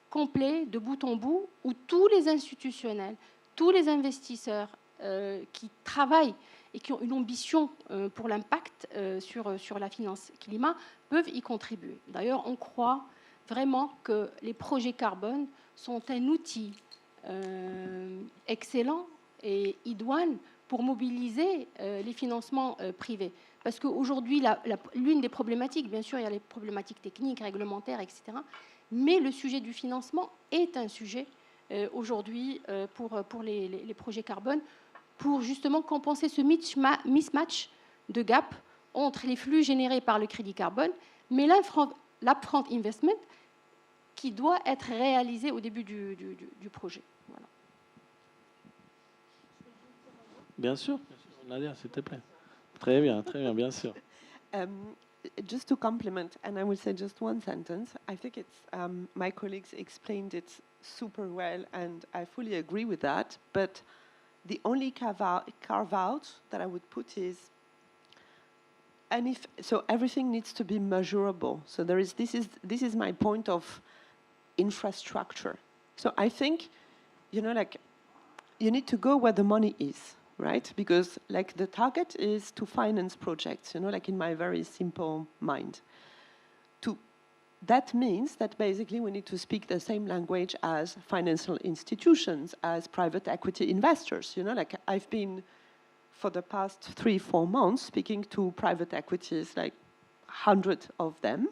complet de bout en bout où tous les institutionnels, tous les investisseurs qui travaillent et qui ont une ambition pour l'impact sur la finance climat peuvent y contribuer. D'ailleurs, on croit vraiment que les projets carbone sont un outil excellent et idoine pour mobiliser les financements privés. Parce qu'aujourd'hui, l'une des problématiques, bien sûr, il y a les problématiques techniques, réglementaires, etc., mais le sujet du financement est un sujet aujourd'hui pour les projets carbone, pour justement compenser ce mismatch de gap entre les flux générés par le crédit carbone, mais l'upfront investment qui doit être réalisé au début du projet. Voilà. Bien sûr. Nadia, s'il te plaît. Très bien, bien sûr. Just to complement, and I will say just one sentence, I think it's my colleagues explained it super well, and I fully agree with that. But the only carve out that I would put is, so everything needs to be measurable. So this is my point of infrastructure. So I think, you need to go where the money is. Right? Because the target is to finance projects, in my very simple mind. That means that basically we need to speak the same language as financial institutions, as private equity investors. I've been, for the past 3-4 months, speaking to private equities, 100 of them,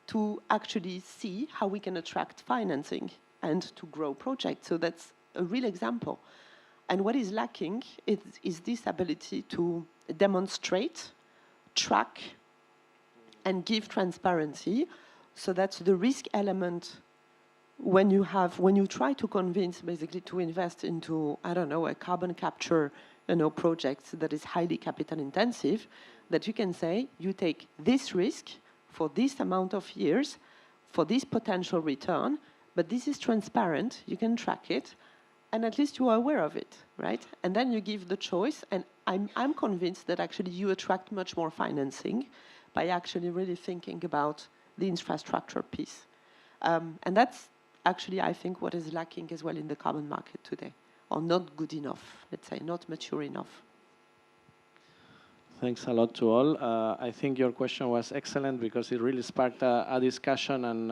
to actually see how we can attract financing and to grow projects. So that's a real example. And what is lacking is this ability to demonstrate, track, and give transparency. So that's the risk element when you try to convince basically to invest into, I don't know, a carbon capture, project that is highly capital intensive, that you can say you take this risk for this amount of years, for this potential return, but this is transparent, you can track it, and at least you are aware of it, right? And then you give the choice, and I'm convinced that actually you attract much more financing by actually really thinking about the infrastructure piece. And that's actually, I think, what is lacking as well in the carbon market today, or not good enough, let's say, not mature enough. Thanks a lot to all. I think your question was excellent because it really sparked a discussion, and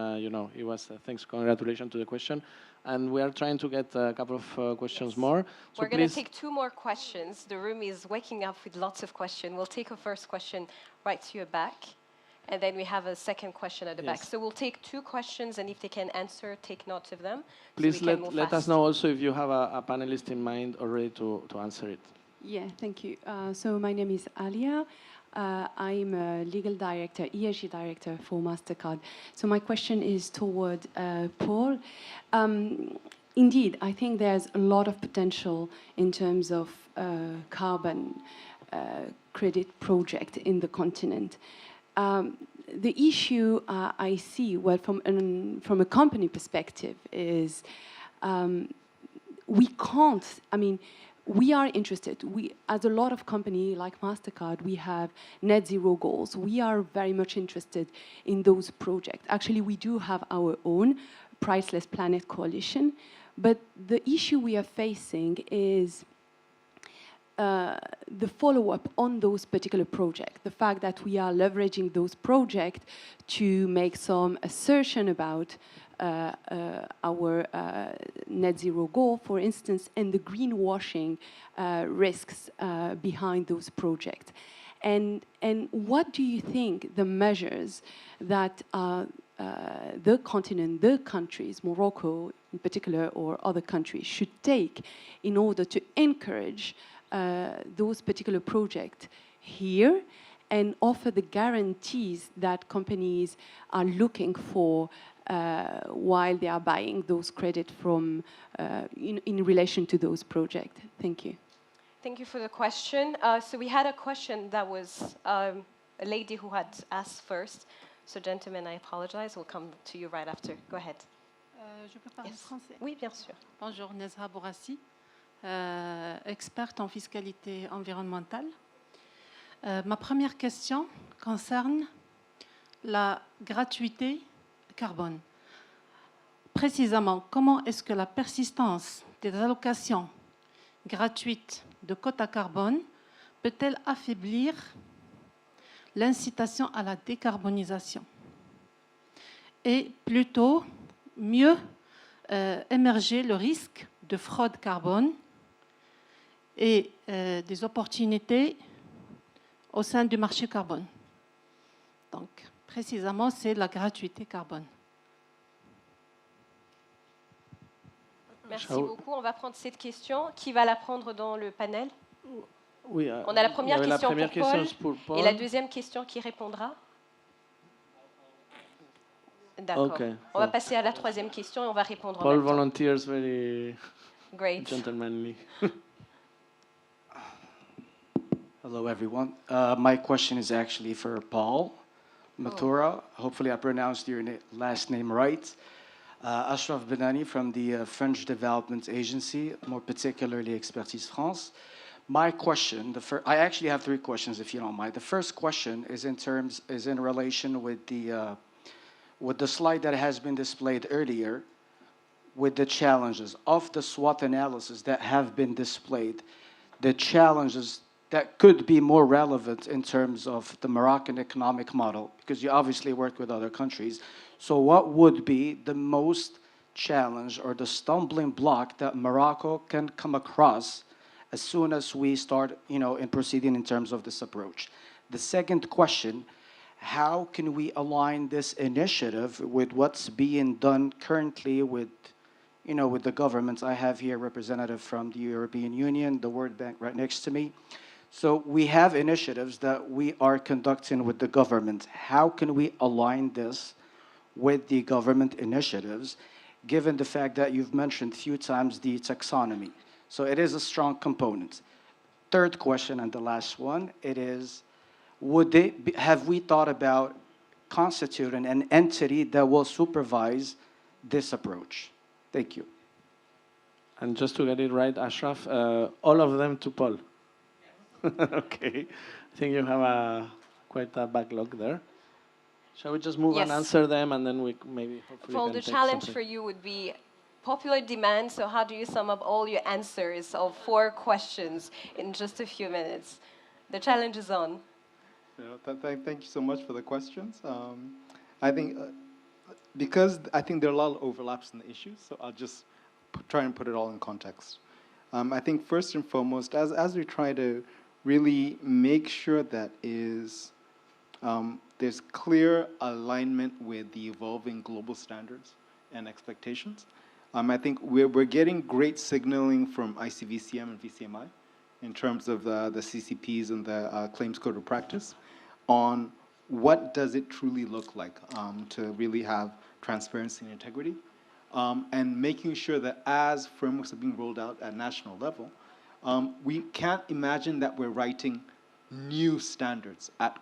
it was congratulations to the question. And we are trying to get a couple of questions more. So we're going to take 2 more questions. The room is waking up with lots of questions. We'll take a first question right to your back, and then we have a second question at the back. So we'll take 2 questions, and if they can answer, take note of them. Please let us know also if you have a panelist in mind already to answer it. Yeah, thank you. So my name is Alia. I'm a legal director, ESG director for MasterCard. So my question is toward Paul. Indeed, I think there's a lot of potential in terms of carbon credit project in the continent. The issue I see, well, from a company perspective, is we can't, we are interested. As a lot of companies like MasterCard, we have net zero goals. We are very much interested in those projects. Actually, we do have our own Priceless Planet Coalition, but the issue we are facing is the follow-up on those particular projects. The fact that we are leveraging those projects to make some assertion about our net zero goal, for instance, and the greenwashing risks behind those projects. And what do you think the measures that the continent, the countries, Morocco in particular, or other countries should take in order to encourage those particular projects here and offer the guarantees that companies are looking for while they are buying those credits from in relation to those projects? Thank you. Thank you for the question. So we had a question that was a lady who had asked first. So gentlemen, I apologize. We'll come to you right after. Go ahead. Je peux parler français? Oui, bien sûr. Bonjour, Nezha Bourassi, experte en fiscalité environnementale. Ma première question concerne la gratuité carbone. Précisément, comment est-ce que la persistance des allocations gratuites de quotas carbone peut-elle affaiblir l'incitation à la décarbonisation et plutôt mieux émerger le risque de fraude carbone et des opportunités au sein du marché carbone? Donc, précisément, c'est la gratuité carbone. Merci beaucoup. On va prendre cette question. Qui va la prendre dans le panel? Oui, On a la première il y avait question, la première pour, Paul, question pour Paul. et la deuxième question qui répondra. D'accord. Ok. On va passer à la troisième question et on va répondre en Paul même temps. volunteers very Great. gentlemanly. Hello, everyone. My question is actually for Paul Matura. Hopefully, I pronounced your last name right. Ashraf Benani from the French Development Agency, more particularly Expertise France. My question, I actually have three questions, if you don't mind. The first question is in relation with the slide that has been displayed earlier, with the challenges of the SWOT analysis that have been displayed, the challenges that could be more relevant in terms of the Moroccan economic model, because you obviously work with other countries. So what would be the most challenge or the stumbling block that Morocco can come across as soon as we start, in proceeding in terms of this approach? The second question, how can we align this initiative with what's being done currently with the governments? I have here a representative from the European Union, the World Bank right next to me. So we have initiatives that we are conducting with the government. How can we align this with the government initiatives, given the fact that you've mentioned a few times the taxonomy? So it is a strong component. Third question, and the last one, it is, have we thought about constituting an entity that will supervise this approach? Thank you. And just to get it right, Ashraf, all of them to Paul. Okay. I think you have quite a backlog there. Shall we just move and answer them, and then we maybe hopefully Paul, can the take challenge something. for you would be popular demand. So how do you sum up all your answers of 4 questions in just a few minutes? The challenge is on. Thank you so much for the questions. I think because I think there are a lot of overlaps in the issues, so I'll just try and put it all in context. I think first and foremost, as we try to really make sure that there's clear alignment with the evolving global standards and expectations. I think we're getting great signaling from ICVCM and VCMI in terms of the CCPs and the Claims Code of Practice on what does it truly look like to really have transparency and integrity, and making sure that as frameworks are being rolled out at national level, we can't imagine that we're writing new standards at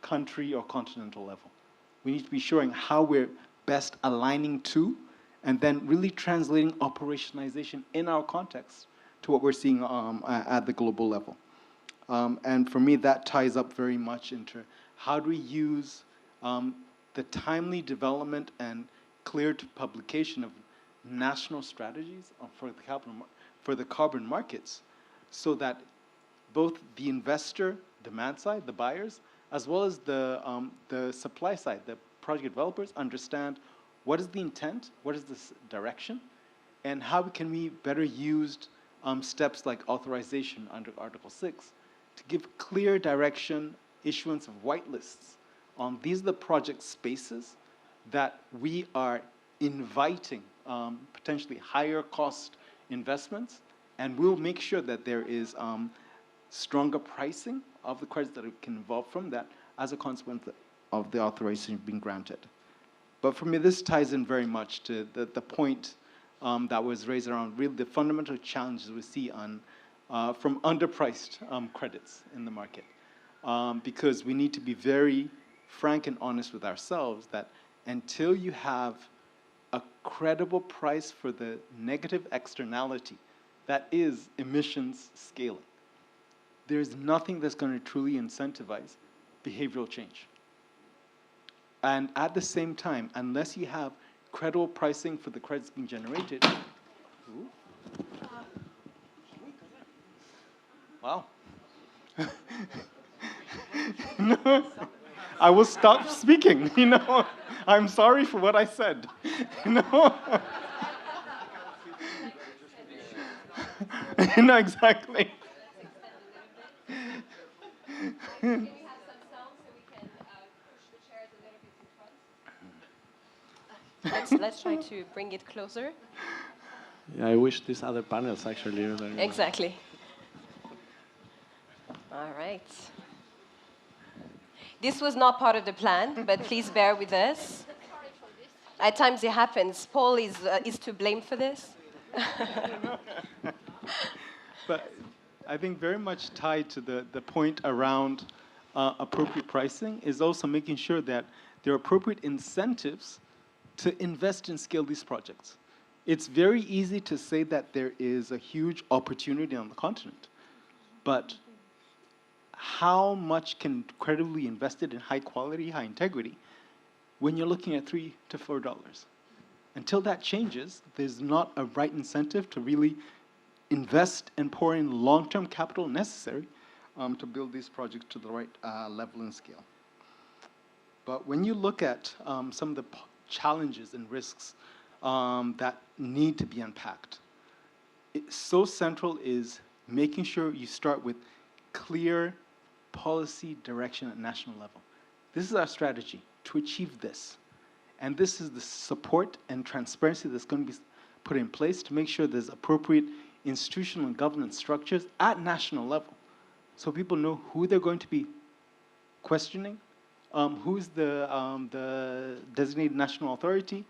country or continental level. We need to be showing how we're best aligning to, and then really translating operationalization in our context to what we're seeing at the global level. And for me, that ties up very much into how do we use the timely development and clear publication of national strategies for the carbon markets, so that both the investor demand side, the buyers, as well as the supply side, the project developers, understand what is the intent, what is the direction, and how can we better use steps like authorization under Article 6 to give clear direction, issuance of whitelists. These are the project spaces that we are inviting potentially higher cost investments, and we'll make sure that there is stronger pricing of the credits that can evolve from that as a consequence of the authorization being granted. But for me, this ties in very much to the point that was raised around really the fundamental challenges we see from underpriced credits in the market. Because we need to be very frank and honest with ourselves that until you have a credible price for the negative externality that is emissions scaling, there's nothing that's going to truly incentivize behavioral change. And at the same time, unless you have credible pricing for the credits being generated, wow. No, I will stop speaking, I'm sorry for what I said, No, exactly. Can we have some sound so we can push the chairs a little bit in front? Let's try to bring it closer. Yeah, I wish these other panels actually. Exactly. All right. This was not part of the plan, but please bear with us. At times it happens. Paul is to blame for this. But I think very much tied to the point around appropriate pricing is also making sure that there are appropriate incentives to invest and scale these projects. It's very easy to say that there is a huge opportunity on the continent, but how much can credibly be invested in high quality, high integrity when you're looking at $3 to $4? Until that changes, there's not a right incentive to really invest and pour in long-term capital necessary to build these projects to the right level and scale. But when you look at some of the challenges and risks that need to be unpacked, so central is making sure you start with clear policy direction at national level. This is our strategy to achieve this. And this is the support and transparency that's going to be put in place to make sure there's appropriate institutional and governance structures at national level, so people know who they're going to be questioning, who's the designated national authority.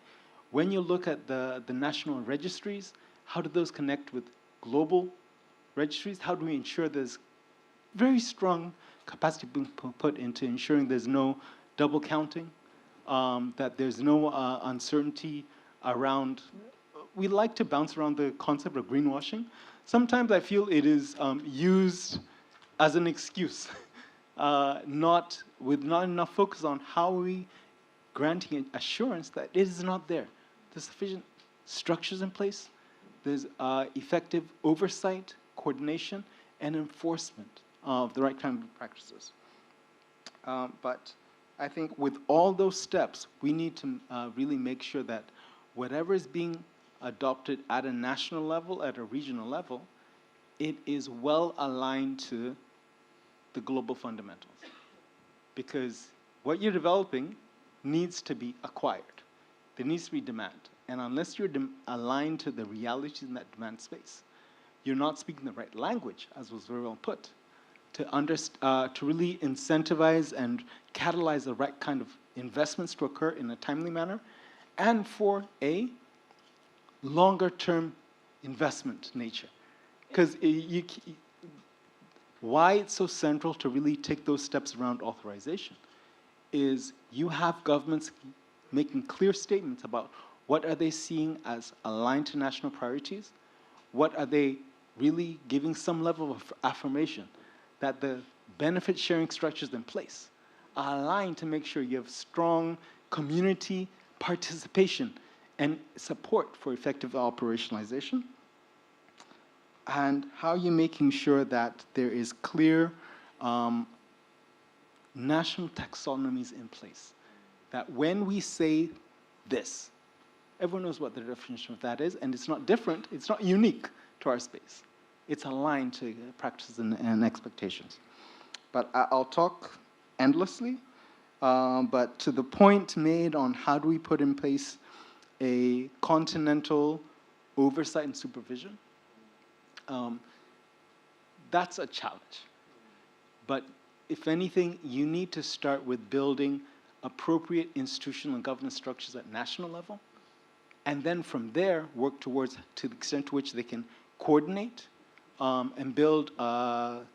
When you look at the national registries, how do those connect with global registries? How do we ensure there's very strong capacity being put into ensuring there's no double counting, that there's no uncertainty around. We like to bounce around the concept of greenwashing. Sometimes I feel it is used as an excuse, not enough focus on how we granting assurance that it is not there. There's sufficient structures in place. There's effective oversight, coordination, and enforcement of the right kind of practices. But I think with all those steps, we need to really make sure that whatever is being adopted at a national level, at a regional level, it is well aligned to the global fundamentals. Because what you're developing needs to be acquired. There needs to be demand. And unless you're aligned to the realities in that demand space, you're not speaking the right language, as was very well put, to really incentivize and catalyze the right kind of investments to occur in a timely manner, and for a longer-term investment nature. Because why it's so central to really take those steps around authorization is you have governments making clear statements about what are they seeing as aligned to national priorities, what are they really giving some level of affirmation that the benefit sharing structures in place are aligned to make sure you have strong community participation and support for effective operationalization. And how you're making sure that there is clear national taxonomies in place. That when we say this, everyone knows what the definition of that is, and it's not different, it's not unique to our space. It's aligned to practices and expectations. But I'll talk endlessly, but to the point made on how do we put in place a continental oversight and supervision, that's a challenge. But if anything, you need to start with building appropriate institutional and governance structures at national level, and then from there work towards, to the extent to which they can coordinate and build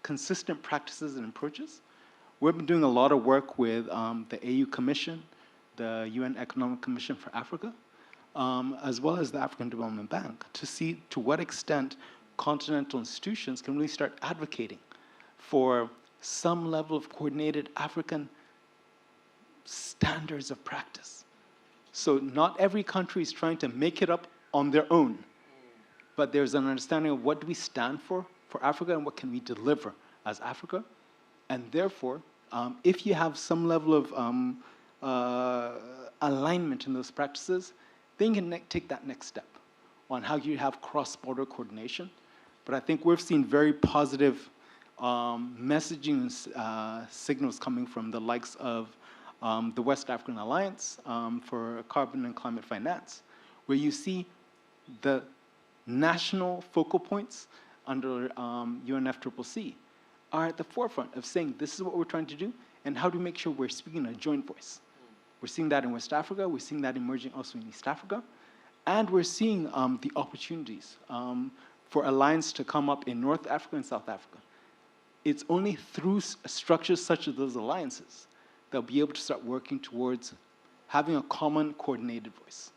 consistent practices and approaches. We've been doing a lot of work with the AU Commission, the UN Economic Commission for Africa, as well as the African Development Bank, to see to what extent continental institutions can really start advocating for some level of coordinated African standards of practice. So not every country is trying to make it up on their own, but there's an understanding of what do we stand for Africa and what can we deliver as Africa. And therefore, if you have some level of alignment in those practices, then you can take that next step on how you have cross-border coordination. But I think we've seen very positive messaging signals coming from the likes of the West African Alliance for Carbon and Climate Finance, where you see the national focal points under UNFCCC are at the forefront of saying, this is what we're trying to do, and how do we make sure we're speaking a joint voice? We're seeing that in West Africa, we're seeing that emerging also in East Africa, and we're seeing the opportunities for alliance to come up in North Africa and South Africa. It's only through structures such as those alliances they'll be able to start working towards having a common coordinated voice.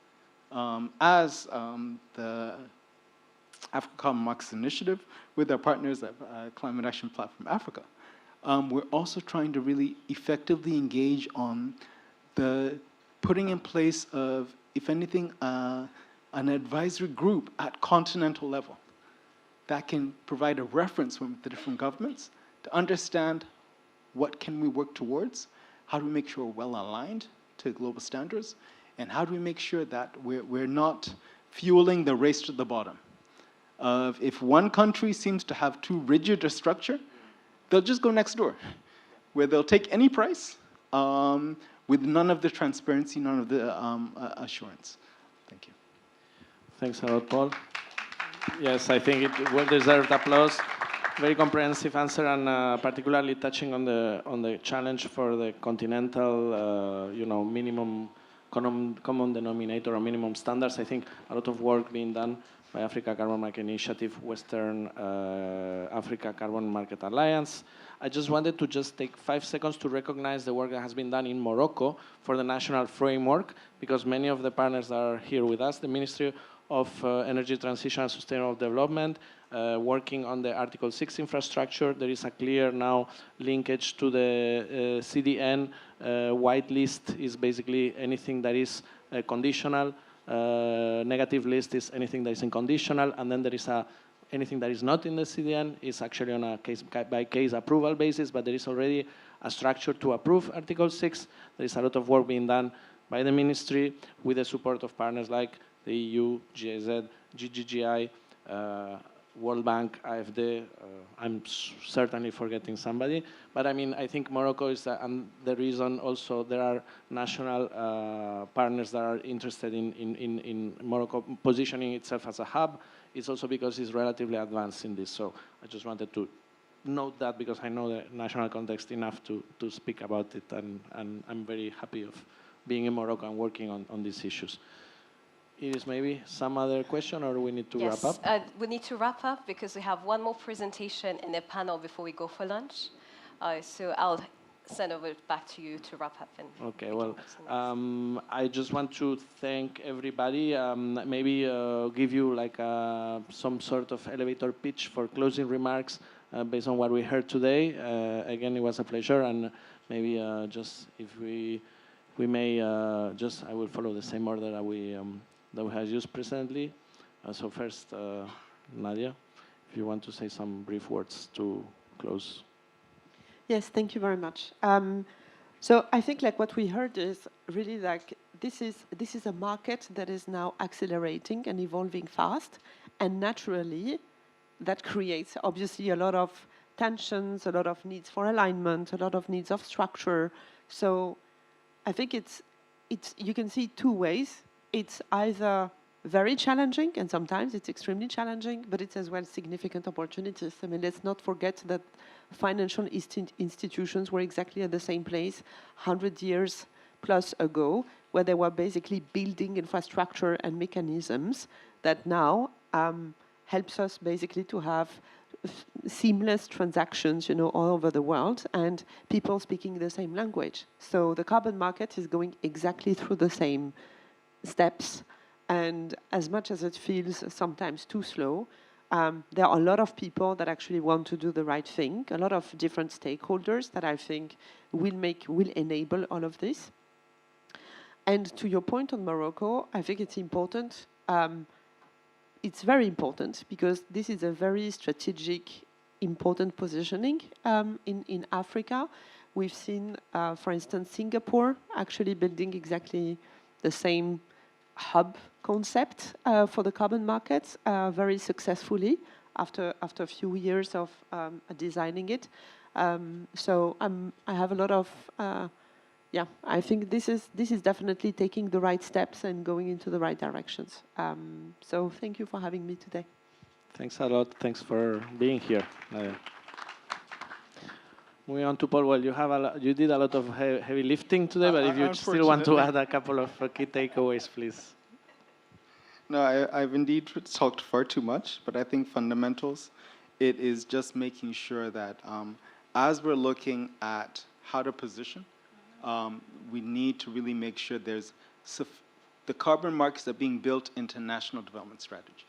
As the Africa Carbon Markets Initiative, with our partners at Climate Action Platform Africa, we're also trying to really effectively engage on the putting in place of, if anything, an advisory group at continental level that can provide a reference from the different governments to understand what can we work towards, how do we make sure we're well aligned to global standards, and how do we make sure that we're not fueling the race to the bottom. If one country seems to have too rigid a structure, they'll just go next door, where they'll take any price with none of the transparency, none of the assurance. Thank you. Thanks a lot, Paul. Yes, I think it well-deserved applause. Very comprehensive answer, and particularly touching on the challenge for the continental, minimum common denominator or minimum standards. I think a lot of work being done by Africa Carbon Market Initiative, Western Africa Carbon Market Alliance. I just wanted to take 5 seconds to recognize the work that has been done in Morocco for the national framework, because many of the partners are here with us. The Ministry of Energy Transition and Sustainable Development, working on the Article 6 infrastructure. There is a clear now linkage to the CDN. White list is basically anything that is conditional. Negative list is anything that is unconditional, and then there is anything that is not in the CDN is actually on a case-by-case approval basis, but there is already a structure to approve Article 6. There is a lot of work being done by the ministry with the support of partners like the EU, GIZ, GGGI, World Bank, AFD. I'm certainly forgetting somebody, but I mean, I think Morocco is, and the reason also there are national partners that are interested in Morocco positioning itself as a hub. It's also because it's relatively advanced in this. So I just wanted to note that, because I know the national context enough to speak about it, and I'm very happy of being in Morocco and working on these issues. Is maybe some other question, or we need to wrap up? Yes, we need to wrap up because we have one more presentation and a panel before we go for lunch. So I'll send over back to you to wrap up. And okay, well, I just want to thank everybody. Maybe give you like some sort of elevator pitch for closing remarks based on what we heard today. Again, it was a pleasure, and maybe just if we may just, I will follow the same order that we have used presently. So first, Nadia, if you want to say some brief words to close. Yes, thank you very much. So I think like what we heard is really like this is a market that is now accelerating and evolving fast, and naturally that creates obviously a lot of tensions, a lot of needs for alignment, a lot of needs of structure. So I think it's you can see two ways. It's either very challenging, and sometimes it's extremely challenging, but it's as well significant opportunities. I mean, let's not forget that financial institutions were exactly at the same place 100 years plus ago, where they were basically building infrastructure and mechanisms that now helps us basically to have seamless transactions, all over the world, and people speaking the same language. So the carbon market is going exactly through the same steps, and as much as it feels sometimes too slow, there are a lot of people that actually want to do the right thing, a lot of different stakeholders that I think will enable all of this. And to your point on Morocco, I think it's important. It's very important because this is a very strategic, important positioning in Africa. We've seen, for instance, Singapore actually building exactly the same hub concept for the carbon markets very successfully after a few years of designing it. So I have a lot of, I think this is definitely taking the right steps and going into the right directions. So thank you for having me today. Thanks a lot. Thanks for being here. Moving on to Paul, well, you did a lot of heavy lifting today, but if you still want to add a couple of key takeaways, please. No, I've indeed talked far too much, but I think fundamentals, it is just making sure that as we're looking at how to position, we need to really make sure there's the carbon markets are being built into national development strategies.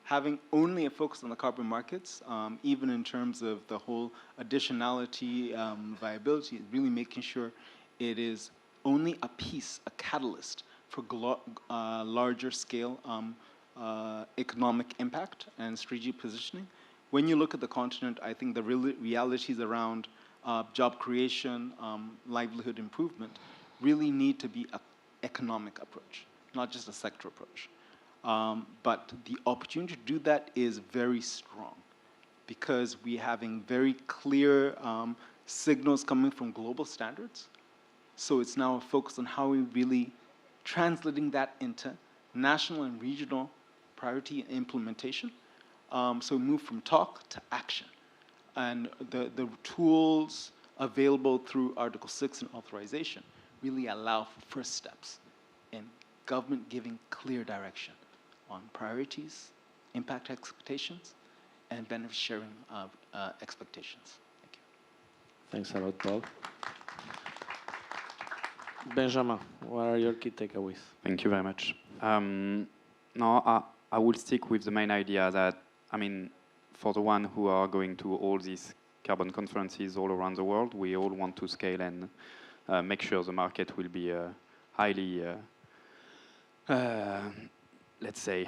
Having only a focus on the carbon markets, even in terms of the whole additionality, viability, really making sure it is only a piece, a catalyst for larger scale economic impact and strategic positioning. When you look at the continent, I think the realities around job creation, livelihood improvement, really need to be an economic approach, not just a sector approach. But the opportunity to do that is very strong because we're having very clear signals coming from global standards. So it's now a focus on how we really translating that into national and regional priority implementation. So we move from talk to action. And the tools available through Article 6 and authorization really allow for first steps in government giving clear direction on priorities, impact expectations, and benefit sharing expectations. Thank you. Thanks a lot, Paul. Benjamin, what are your key takeaways? Thank you very much. No, I will stick with the main idea that, I mean, for the one who are going to all these carbon conferences all around the world, we all want to scale and make sure the market will be highly let's say,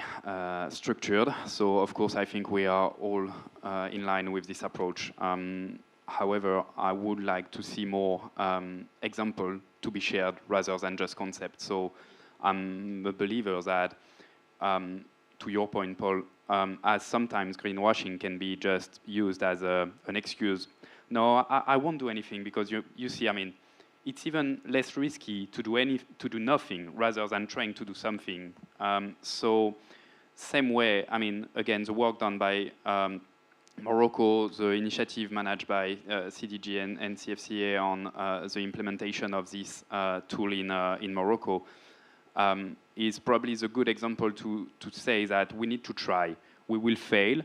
structured. So, of course, I think we are all in line with this approach. However, I would like to see more example to be shared rather than just concepts. So I'm a believer that, to your point, Paul, as sometimes greenwashing can be just used as an excuse. No, I won't do anything because you see, I mean, it's even less risky to do nothing rather than trying to do something. So same way, I mean, again, the work done by Morocco, the initiative managed by CDG and CFCA on the implementation of this tool in Morocco is probably the good example to say that we need to try. We will fail.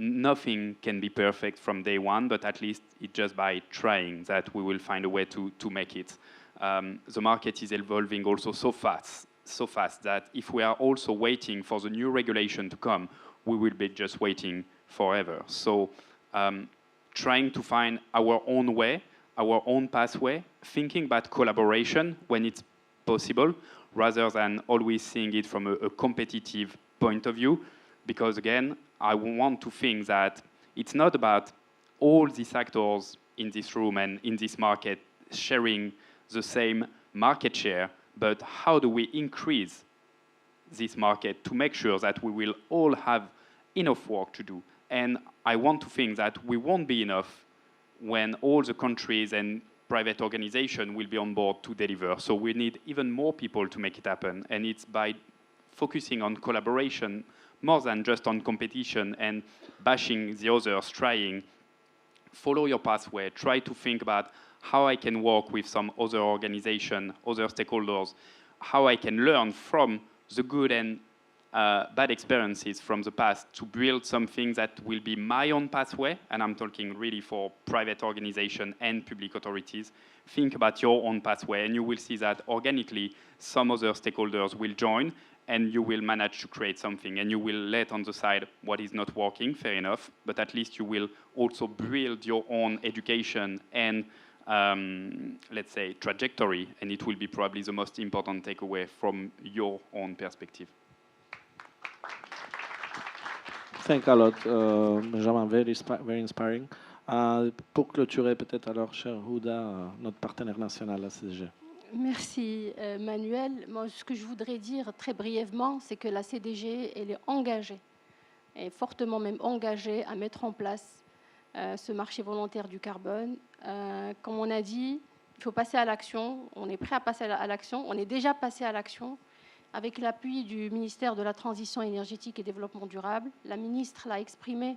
Nothing can be perfect from day one, but at least it's just by trying that we will find a way to make it. The market is evolving also so fast that if we are also waiting for the new regulation to come, we will be just waiting forever. So trying to find our own way, our own pathway, thinking about collaboration when it's possible, rather than always seeing it from a competitive point of view. Because again, I want to think that it's not about all these actors in this room and in this market sharing the same market share, but how do we increase this market to make sure that we will all have enough work to do. And I want to think that we won't be enough when all the countries and private organizations will be on board to deliver. So we need even more people to make it happen. And it's by focusing on collaboration more than just on competition and bashing the others, trying, follow your pathway, try to think about how I can work with some other organization, other stakeholders, how I can learn from the good and bad experiences from the past to build something that will be my own pathway, and I'm talking really for private organization and public authorities. Think about your own pathway, and you will see that organically some other stakeholders will join, and you will manage to create something, and you will let on the side what is not working, fair enough, but at least you will also build your own education and let's say trajectory, and it will be probably the most important takeaway from your own perspective. Thank you a lot, Benjamin, very inspiring. Pour clôturer peut-être alors, cher Houda, notre partenaire national, la CDG. Merci Manuel. Moi, ce que je voudrais dire très brièvement, c'est que la CDG, elle est engagée, et fortement même engagée à mettre en place ce marché volontaire du carbone. Comme on a dit, il faut passer à l'action. On est prêt à passer à l'action. On est déjà passé à l'action avec l'appui du ministère de la Transition énergétique et Développement durable. La ministre l'a exprimé,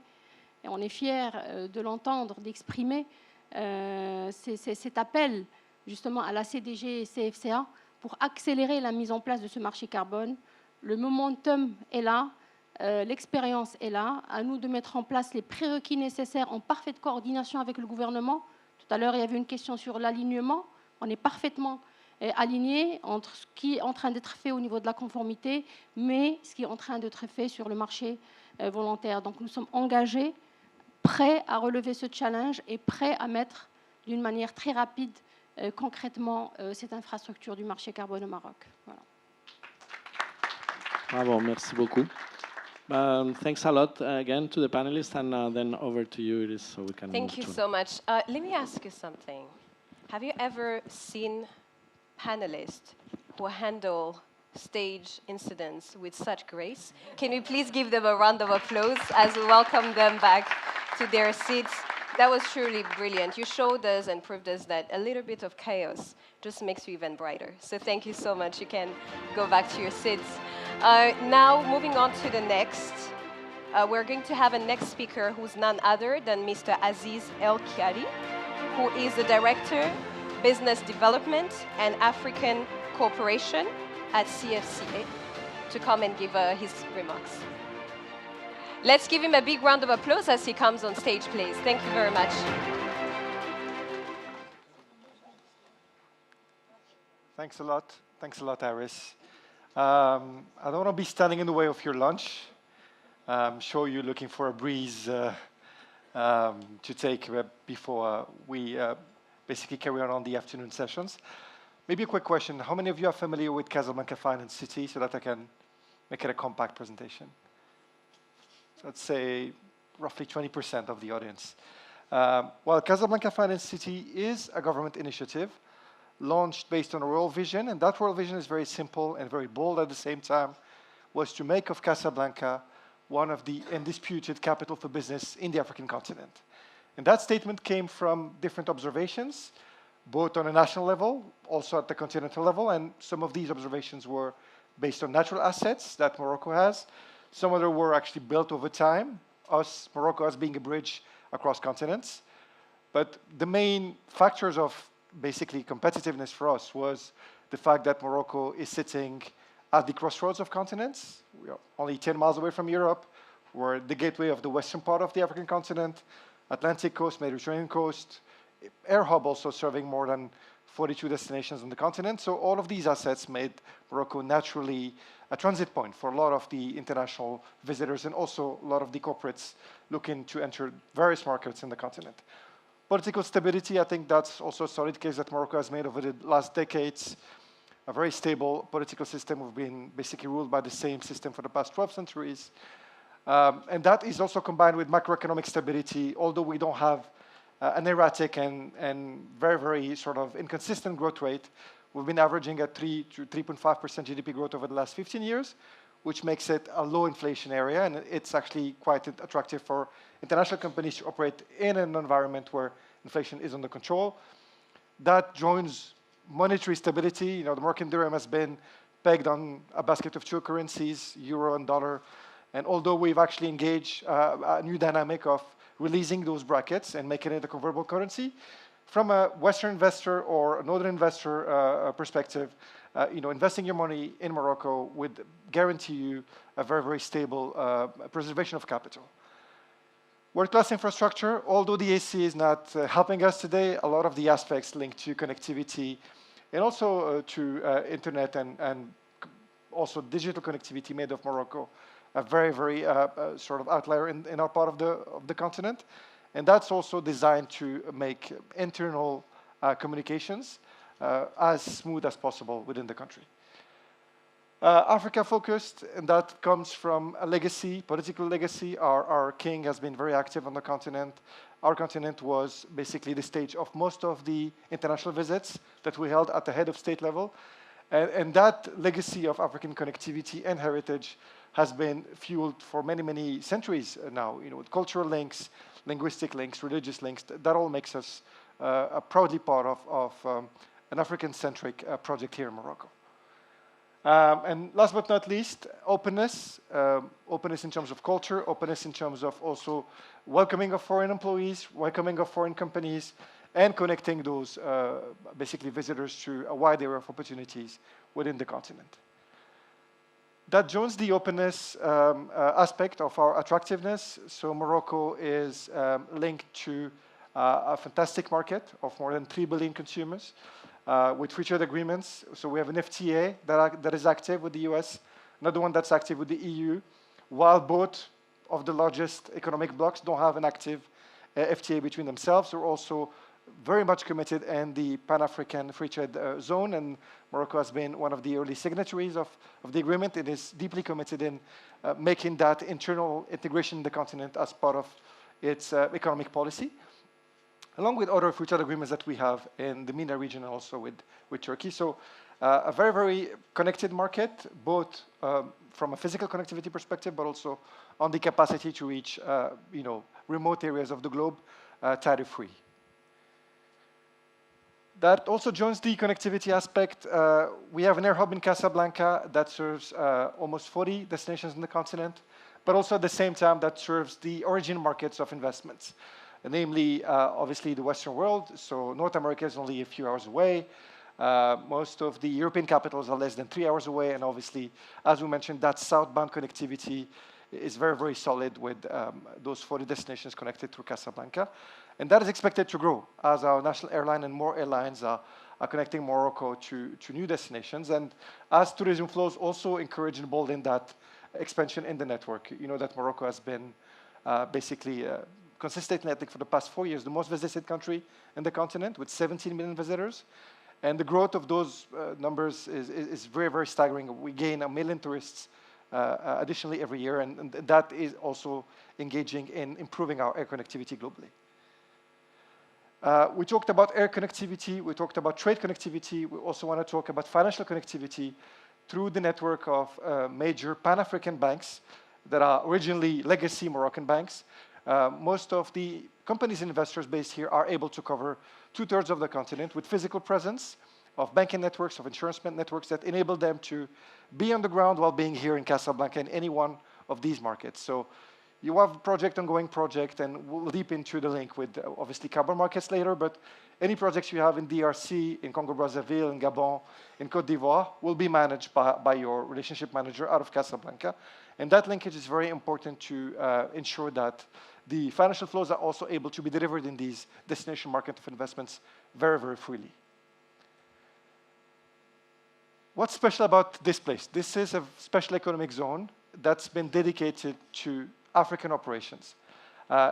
et on est fiers de l'entendre, d'exprimer cet appel justement à la CDG et CFCA pour accélérer la mise en place de ce marché carbone. Le momentum est là, l'expérience est là, à nous de mettre en place les prérequis nécessaires en parfaite coordination avec le gouvernement. Tout à l'heure, il y avait une question sur l'alignement. On est parfaitement aligné entre ce qui est en train d'être fait au niveau de la conformité, mais ce qui est en train d'être fait sur le marché volontaire. Donc nous sommes engagés, prêts à relever ce challenge et prêts à mettre d'une manière très rapide, concrètement, cette infrastructure du marché carbone au Maroc. Voilà. Bravo, merci beaucoup. Thanks a lot again to the panelists, and then over to you, Iris, so we can Thank you move so much. Let me ask you something. Have you ever seen panelists who handle stage incidents with such grace? Can we please give them a round of applause as we welcome them back to their seats? That was truly brilliant. You showed us and proved us that a little bit of chaos just makes you even brighter. So thank you so much. You can go back to your seats. Now, moving on to the next, we're going to have a next speaker who's none other than Mr. Aziz El Kiari, who is the Director, Business Development and African Cooperation at CFCA, to come and give his remarks. Let's give him a big round of applause as he comes on stage, please. Thank you very much. Thanks a lot. Thanks a lot, Iris. I don't want to be standing in the way of your lunch. I'm sure you're looking for a breeze to take before we basically carry on the afternoon sessions. Maybe a quick question. How many of you are familiar with Casablanca Finance City so that I can make it a compact presentation? So let's say roughly 20% of the audience. Well, Casablanca Finance City is a government initiative launched based on a royal vision, and that royal vision is very simple and very bold at the same time, was to make of Casablanca one of the undisputed capital for business in the African continent. And that statement came from different observations, both on a national level, also at the continental level, and some of these observations were based on natural assets that Morocco has. Some of them were actually built over time, Morocco as being a bridge across continents. But the main factors of basically competitiveness for us was the fact that Morocco is sitting at the crossroads of continents. We are only 10 miles away from Europe. We're the gateway of the western part of the African continent, Atlantic coast, Mediterranean coast, air hub also serving more than 42 destinations on the continent. So all of these assets made Morocco naturally a transit point for a lot of the international visitors and also a lot of the corporates looking to enter various markets in the continent. Political stability, I think that's also a solid case that Morocco has made over the last decades. A very stable political system. We've been basically ruled by the same system for the past 12 centuries. And that is also combined with macroeconomic stability, although we don't have an erratic and very, very sort of inconsistent growth rate. We've been averaging at 3 to 3.5% GDP growth over the last 15 years, which makes it a low inflation area, and it's actually quite attractive for international companies to operate in an environment where inflation is under control. That joins monetary stability. You know, the Moroccan dirham has been pegged on a basket of two currencies, euro and dollar, and although we've actually engaged a new dynamic of releasing those brackets and making it a convertible currency, from a Western investor or a Northern investor perspective, investing your money in Morocco would guarantee you a very, very stable preservation of capital. World-class infrastructure, although the AC is not helping us today, a lot of the aspects linked to connectivity and also to internet and also digital connectivity made of Morocco a very, very sort of outlier in our part of the continent. And that's also designed to make internal communications as smooth as possible within the country. Africa focused, and that comes from a legacy, political legacy. Our king has been very active on the continent. Our continent was basically the stage of most of the international visits that we held at the head of state level. And that legacy of African connectivity and heritage has been fueled for many, many centuries now, with cultural links, linguistic links, religious links. That all makes us a proudly part of an African-centric project here in Morocco. And last but not least, openness. Openness in terms of culture, openness in terms of also welcoming of foreign employees, welcoming of foreign companies, and connecting those basically visitors to a wide area of opportunities within the continent. That joins the openness aspect of our attractiveness. So Morocco is linked to a fantastic market of more than 3 billion consumers with free trade agreements. So we have an FTA that is active with the US, another one that's active with the EU, while both of the largest economic blocs don't have an active FTA between themselves. They're also very much committed in the Pan-African free trade zone, and Morocco has been one of the early signatories of the agreement. It is deeply committed in making that internal integration in the continent as part of its economic policy, along with other free trade agreements that we have in the MENA region and also with Turkey. So a very, very connected market, both from a physical connectivity perspective, but also on the capacity to reach remote areas of the globe tariff-free. That also joins the connectivity aspect. We have an air hub in Casablanca that serves almost 40 destinations in the continent, but also at the same time that serves the origin markets of investments, namely, obviously, the Western world. So North America is only a few hours away. Most of the European capitals are less than 3 hours away. And obviously, as we mentioned, that southbound connectivity is very, very solid with those 40 destinations connected through Casablanca. And that is expected to grow as our national airline and more airlines are connecting Morocco to new destinations. And as tourism flows also encourage and bolden that expansion in the network. You know that Morocco has been basically consistently, I think, for the past 4 years, the most visited country in the continent with 17 million visitors. And the growth of those numbers is very, very staggering. We gain 1 million tourists additionally every year, and that is also engaging in improving our air connectivity globally. We talked about air connectivity, we talked about trade connectivity, we also want to talk about financial connectivity through the network of major Pan-African banks that are originally legacy Moroccan banks. Most of the companies and investors based here are able to cover 2/3 of the continent with physical presence of banking networks, of insurance networks that enable them to be on the ground while being here in Casablanca in any one of these markets. So you have a ongoing project, and we'll deep into the link with obviously carbon markets later, but any projects you have in DRC, in Congo-Brazzaville, in Gabon, in Côte d'Ivoire will be managed by your relationship manager out of Casablanca. And that linkage is very important to ensure that the financial flows are also able to be delivered in these destination market of investments very, very freely. What's special about this place? This is a special economic zone that's been dedicated to African operations.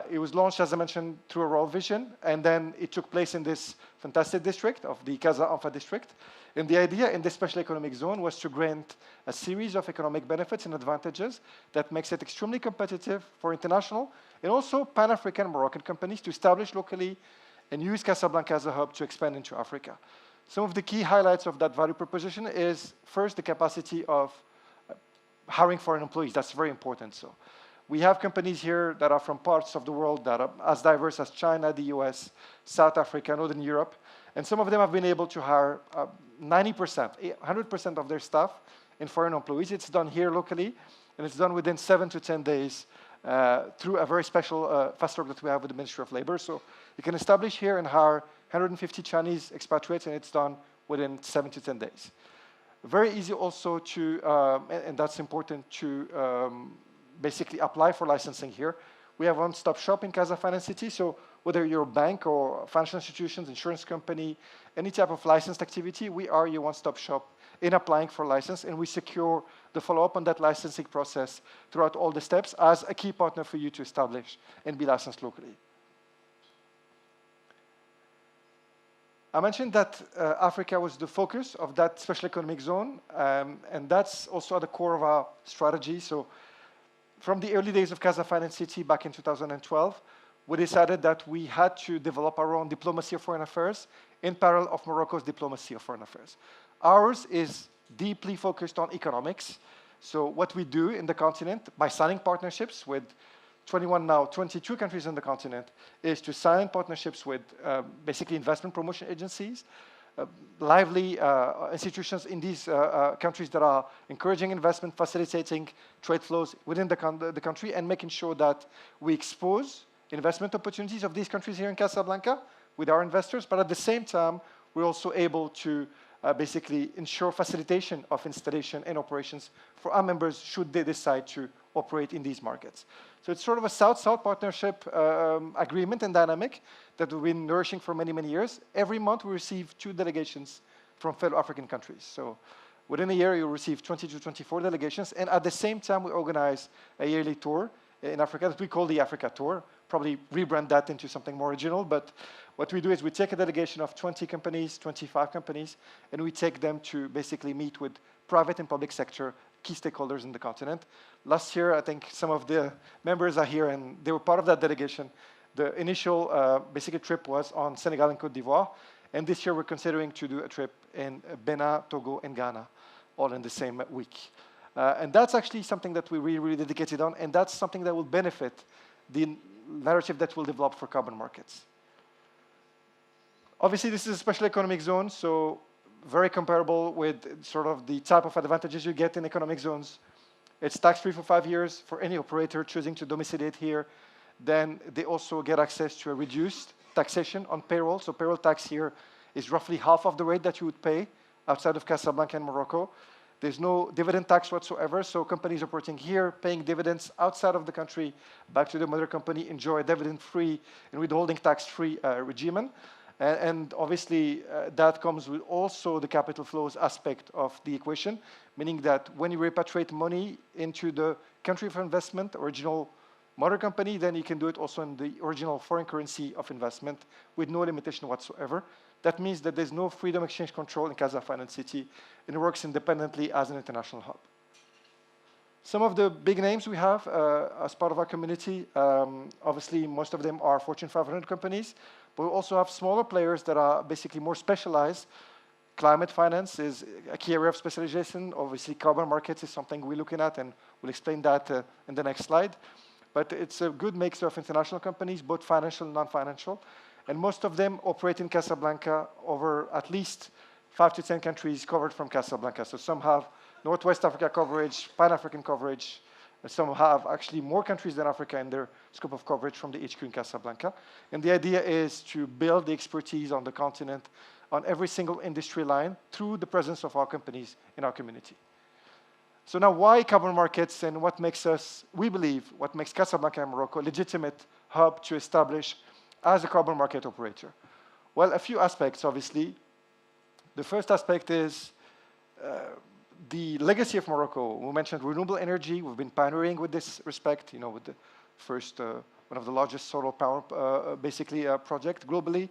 It was launched, as I mentioned, through a Royal Vision, and then it took place in this fantastic district of the Casa Anfa district. And the idea in this special economic zone was to grant a series of economic benefits and advantages that makes it extremely competitive for international and also Pan-African Moroccan companies to establish locally and use Casablanca as a hub to expand into Africa. Some of the key highlights of that value proposition is, first, the capacity of hiring foreign employees. That's very important. So we have companies here that are from parts of the world that are as diverse as China, the US, South Africa, Northern Europe. And some of them have been able to hire 90%, 100% of their staff in foreign employees. It's done here locally, and it's done within 7 to 10 days through a very special fast track that we have with the Ministry of Labor. So you can establish here and hire 150 Chinese expatriates, and it's done within 7 to 10 days. Very easy also to, and that's important to basically apply for licensing here. We have a one-stop shop in Casa Finance City, so whether you're a bank or financial institutions, insurance company, any type of licensed activity, we are your one-stop shop in applying for license, and we secure the follow-up on that licensing process throughout all the steps as a key partner for you to establish and be licensed locally. I mentioned that Africa was the focus of that special economic zone, and that's also at the core of our strategy. So from the early days of Casa Finance City back in 2012, we decided that we had to develop our own diplomacy of foreign affairs in parallel of Morocco's diplomacy of foreign affairs. Ours is deeply focused on economics. So what we do in the continent by signing partnerships with 21 now, 22 countries in the continent, is to sign partnerships with basically investment promotion agencies, lively institutions in these countries that are encouraging investment, facilitating trade flows within the country, and making sure that we expose investment opportunities of these countries here in Casablanca with our investors, but at the same time, we're also able to basically ensure facilitation of installation and operations for our members should they decide to operate in these markets. So it's sort of a South-South partnership agreement and dynamic that we've been nourishing for many, many years. Every month we receive 2 delegations from fellow African countries. So within a year you receive 20 to 24 delegations, and at the same time we organize a yearly tour in Africa that we call the Africa Tour. Probably rebrand that into something more original, but what we do is we take a delegation of 20 companies, 25 companies, and we take them to basically meet with private and public sector key stakeholders in the continent. Last year, I think some of the members are here, and they were part of that delegation. The initial basically trip was on Senegal and Côte d'Ivoire, and this year we're considering to do a trip in Benin, Togo, and Ghana, all in the same week. And that's actually something that we really, really dedicated on, and that's something that will benefit the narrative that will develop for carbon markets. Obviously, this is a special economic zone, so very comparable with sort of the type of advantages you get in economic zones. It's tax-free for 5 years for any operator choosing to domiciliate here. Then they also get access to a reduced taxation on payroll. So payroll tax here is roughly half of the rate that you would pay outside of Casablanca and Morocco. There's no dividend tax whatsoever, so companies operating here, paying dividends outside of the country, back to the mother company, enjoy a dividend-free and withholding tax-free regime. And obviously, that comes with also the capital flows aspect of the equation, meaning that when you repatriate money into the country of investment, original mother company, then you can do it also in the original foreign currency of investment with no limitation whatsoever. That means that there's no freedom exchange control in Casa Finance City, and it works independently as an international hub. Some of the big names we have as part of our community, obviously most of them are Fortune 500 companies, but we also have smaller players that are basically more specialized. Climate finance is a key area of specialization. Obviously, carbon markets is something we're looking at, and we'll explain that in the next slide. But it's a good mix of international companies, both financial and non-financial. And most of them operate in Casablanca over at least 5 to 10 countries covered from Casablanca. So some have Northwest Africa coverage, Pan-African coverage. Some have actually more countries than Africa in their scope of coverage from the HQ in Casablanca. And the idea is to build the expertise on the continent on every single industry line through the presence of our companies in our community. So now why carbon markets, and what makes us, we believe, what makes Casablanca and Morocco a legitimate hub to establish as a carbon market operator? Well, a few aspects, obviously. The first aspect is the legacy of Morocco. We mentioned renewable energy. We've been pioneering with this respect, with the first, one of the largest solar power, project globally.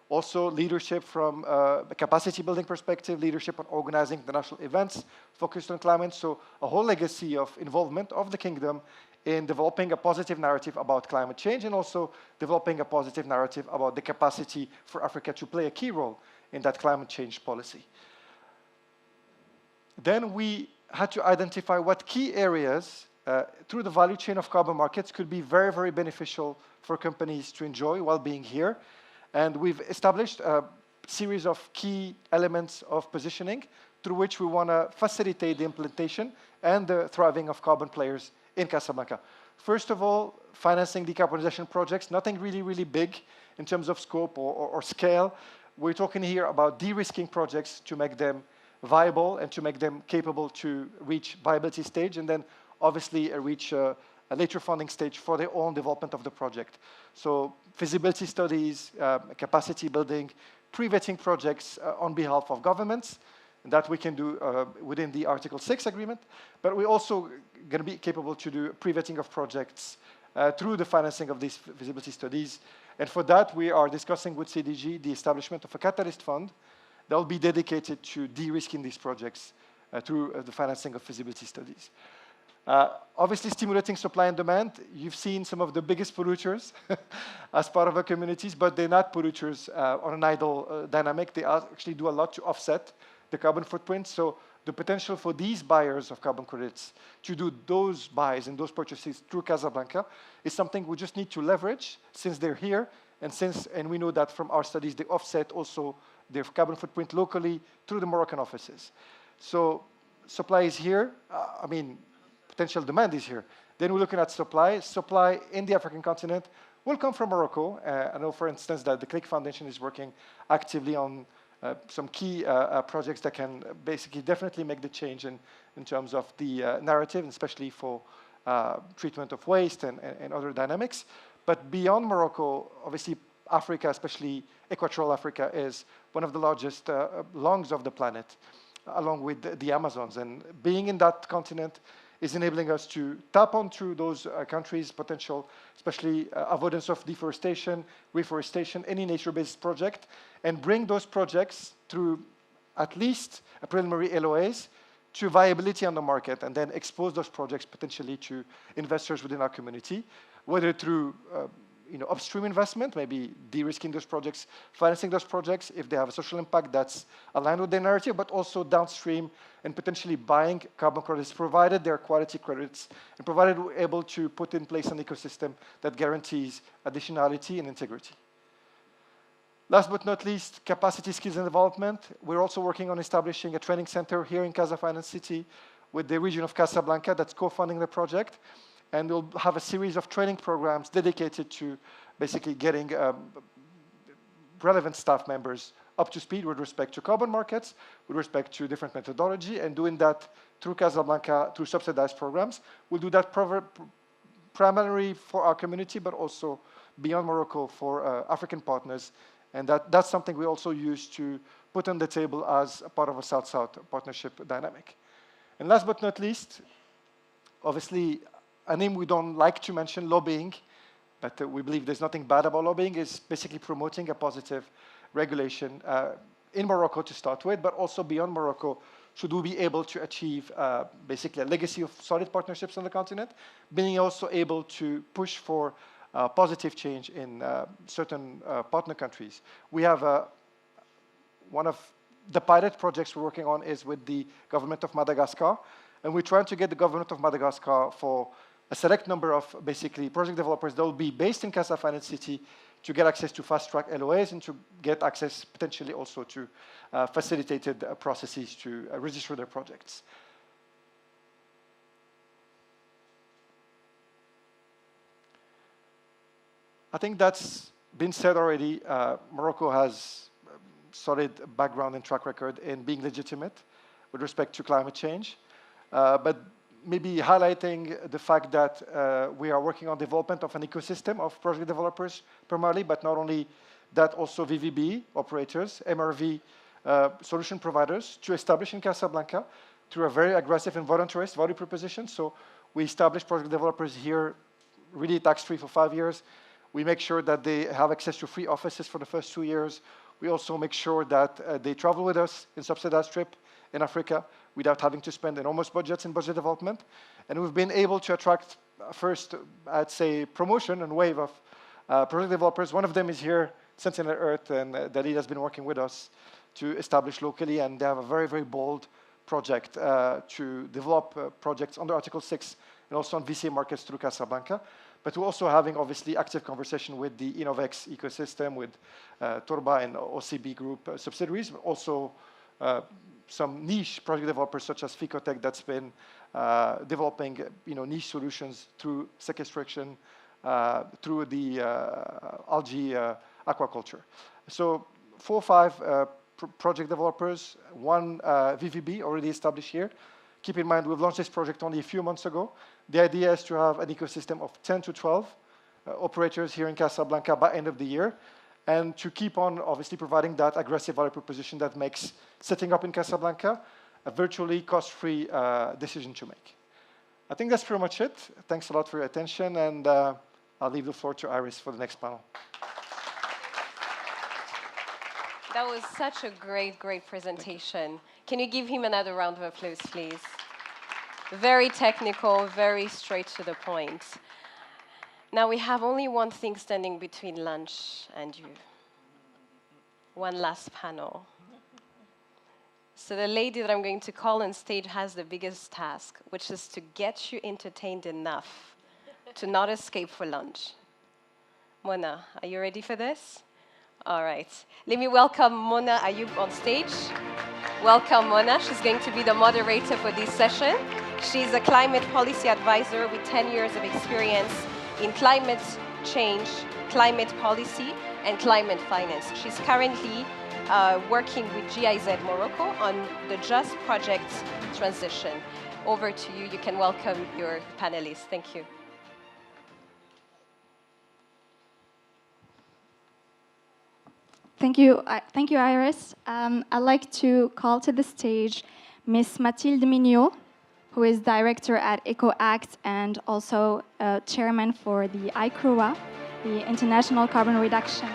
Also, leadership from a capacity building perspective, leadership on organizing the national events focused on climate. So a whole legacy of involvement of the kingdom in developing a positive narrative about climate change, and also developing a positive narrative about the capacity for Africa to play a key role in that climate change policy. Then we had to identify what key areas through the value chain of carbon markets could be very, very beneficial for companies to enjoy while being here. And we've established a series of key elements of positioning through which we want to facilitate the implementation and the thriving of carbon players in Casablanca. First of all, financing decarbonization projects, nothing really, really big in terms of scope or scale. We're talking here about de-risking projects to make them viable and to make them capable to reach viability stage, and then obviously reach a later funding stage for their own development of the project. So feasibility studies, capacity building, pre-vetting projects on behalf of governments, and that we can do within the Article 6 agreement. But we're also going to be capable to do pre-vetting of projects through the financing of these feasibility studies. And for that, we are discussing with CDG the establishment of a catalyst fund that will be dedicated to de-risking these projects through the financing of feasibility studies. Obviously, stimulating supply and demand. You've seen some of the biggest polluters as part of our communities, but they're not polluters on an idle dynamic. They actually do a lot to offset the carbon footprint. So the potential for these buyers of carbon credits to do those buys and those purchases through Casablanca is something we just need to leverage since they're here, and we know that from our studies they offset also their carbon footprint locally through the Moroccan offices. So supply is here. Potential demand is here. Then we're looking at supply. Supply in the African continent will come from Morocco. I know, for instance, that the Click Foundation is working actively on some key projects that can basically definitely make the change in terms of the narrative, especially for treatment of waste and other dynamics. But beyond Morocco, obviously, Africa, especially Equatorial Africa, is one of the largest lungs of the planet, along with the Amazons. And being in that continent is enabling us to tap onto those countries' potential, especially avoidance of deforestation, reforestation, any nature-based project, and bring those projects through at least a preliminary LOAs to viability on the market, and then expose those projects potentially to investors within our community, whether through upstream investment, maybe de-risking those projects, financing those projects if they have a social impact that's aligned with their narrative, but also downstream and potentially buying carbon credits, provided they're quality credits, and provided we're able to put in place an ecosystem that guarantees additionality and integrity. Last but not least, capacity, skills, and development. We're also working on establishing a training center here in Casa Finance City with the region of Casablanca that's co-funding the project. And we'll have a series of training programs dedicated to basically getting relevant staff members up to speed with respect to carbon markets, with respect to different methodology, and doing that through Casablanca, through subsidized programs. We'll do that primarily for our community, but also beyond Morocco for African partners. And that's something we also use to put on the table as a part of a South-South partnership dynamic. And last but not least, obviously, a name we don't like to mention, lobbying, but we believe there's nothing bad about lobbying, is basically promoting a positive regulation in Morocco to start with, but also beyond Morocco, should we be able to achieve basically a legacy of solid partnerships on the continent, being also able to push for positive change in certain partner countries. We have one of the pilot projects we're working on is with the government of Madagascar, and we're trying to get the government of Madagascar for a select number of basically project developers that will be based in Casa Finance City to get access to fast-track LOAs and to get access potentially also to facilitated processes to register their projects. I think that's been said already. Morocco has solid background and track record in being legitimate with respect to climate change. But maybe highlighting the fact that we are working on development of an ecosystem of project developers primarily, but not only that, also VVB operators, MRV solution providers to establish in Casablanca through a very aggressive and voluntarist value proposition. So we establish project developers here really tax-free for 5 years. We make sure that they have access to free offices for the first 2 years. We also make sure that they travel with us in subsidized trip in Africa without having to spend enormous budgets in budget development. And we've been able to attract first, I'd say, promotion and wave of project developers. One of them is here, Sentinel Earth, and Dalil has been working with us to establish locally, and they have a very, very bold project to develop projects under Article 6 and also on VCA markets through Casablanca. But we're also having, obviously, active conversation with the Innovex ecosystem, with Torba and OCB Group subsidiaries, but also some niche project developers such as Ficotech that's been developing niche solutions through sequestration, through the algae aquaculture. So 4 or 5 project developers, 1 VVB already established here. Keep in mind, we've launched this project only a few months ago. The idea is to have an ecosystem of 10 to 12 operators here in Casablanca by end of the year, and to keep on, obviously, providing that aggressive value proposition that makes setting up in Casablanca a virtually cost-free decision to make. I think that's pretty much it. Thanks a lot for your attention, and I'll leave the floor to Iris for the next panel. That was such a great, great presentation. Can you give him another round of applause, please? Very technical, very straight to the point. Now we have only one thing standing between lunch and you. One last panel. So the lady that I'm going to call on stage has the biggest task, which is to get you entertained enough to not escape for lunch. Mona, are you ready for this? All right. Let me welcome Mona Ayoub on stage. Welcome, Mona. She's going to be the moderator for this session. She's a climate policy advisor with 10 years of experience in climate change, climate policy, and climate finance. She's currently working with GIZ Morocco on the Just Project transition. Over to you. You can welcome your panelists. Thank you. Thank you, Iris. I'd like to call to the stage Ms. Mathilde Mignot, who is director at EcoAct and also chairman for the ICROA, the International Carbon Reduction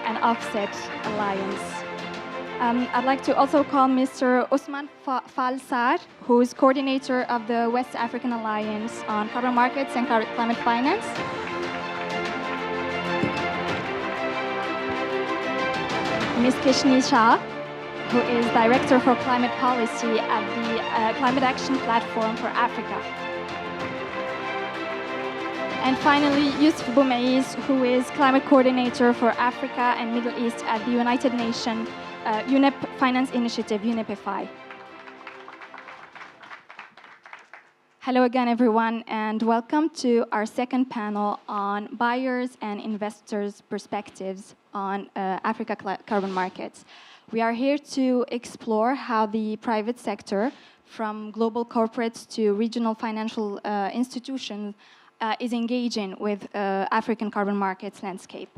and Offset Alliance. I'd like to also call Mr. Ousmane Fall Sarr, who is coordinator of the West African Alliance on Carbon Markets and Climate Finance. Ms. Keshni Shah, who is Director for Climate Policy at the Climate Action Platform for Africa. And finally, Yousef Boumaiz, who is Climate Coordinator for Africa and Middle East at the United Nations UNEP Finance Initiative, UNEP-FI. Hello again, everyone, and welcome to our second panel on buyers and investors' perspectives on Africa carbon markets. We are here to explore how the private sector, from global corporates to regional financial institutions, is engaging with African carbon markets landscape.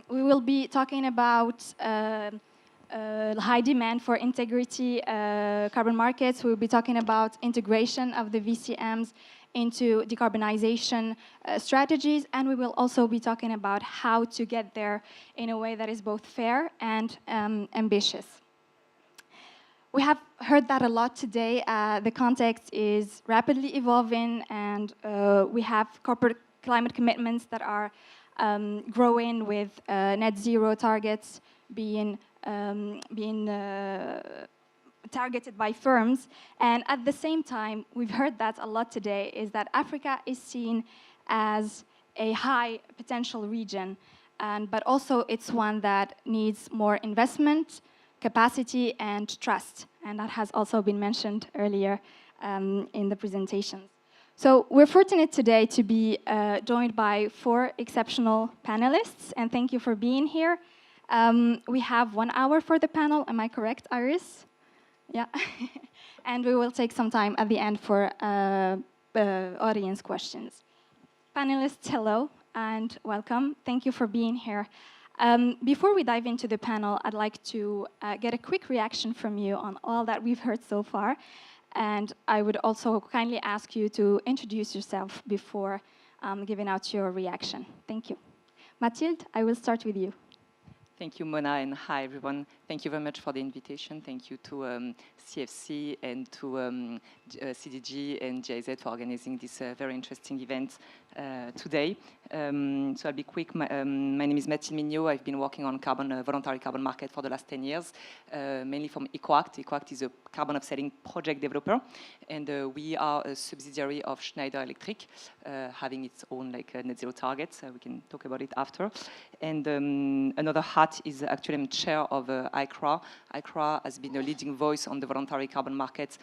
We will be talking about high demand for integrity carbon markets. We'll be talking about integration of the VCMs into decarbonization strategies, and we will also be talking about how to get there in a way that is both fair and ambitious. We have heard that a lot today. The context is rapidly evolving, and we have corporate climate commitments that are growing with net zero targets being targeted by firms. And at the same time, we've heard that a lot today, is that Africa is seen as a high potential region, but also it's one that needs more investment, capacity, and trust. And that has also been mentioned earlier in the presentations. So we're fortunate today to be joined by 4 exceptional panelists, and thank you for being here. We have 1 hour for the panel. Am I correct, Iris? Yeah. And we will take some time at the end for audience questions. Panelists, hello and welcome. Thank you for being here. Before we dive into the panel, I'd like to get a quick reaction from you on all that we've heard so far. And I would also kindly ask you to introduce yourself before giving out your reaction. Thank you. Mathilde, I will start with you. Thank you, Mona, and hi, everyone. Thank you very much for the invitation. Thank you to CFC and to CDG and GIZ for organizing this very interesting event today. So I'll be quick. My name is Mathilde Mignot. I've been working on voluntary carbon market for the last 10 years, mainly from EcoAct. EcoAct is a carbon offsetting project developer, and we are a subsidiary of Schneider Electric, having its own net zero targets. We can talk about it after. And another hat is actually I'm chair of ICRA. ICRA has been a leading voice on the voluntary carbon market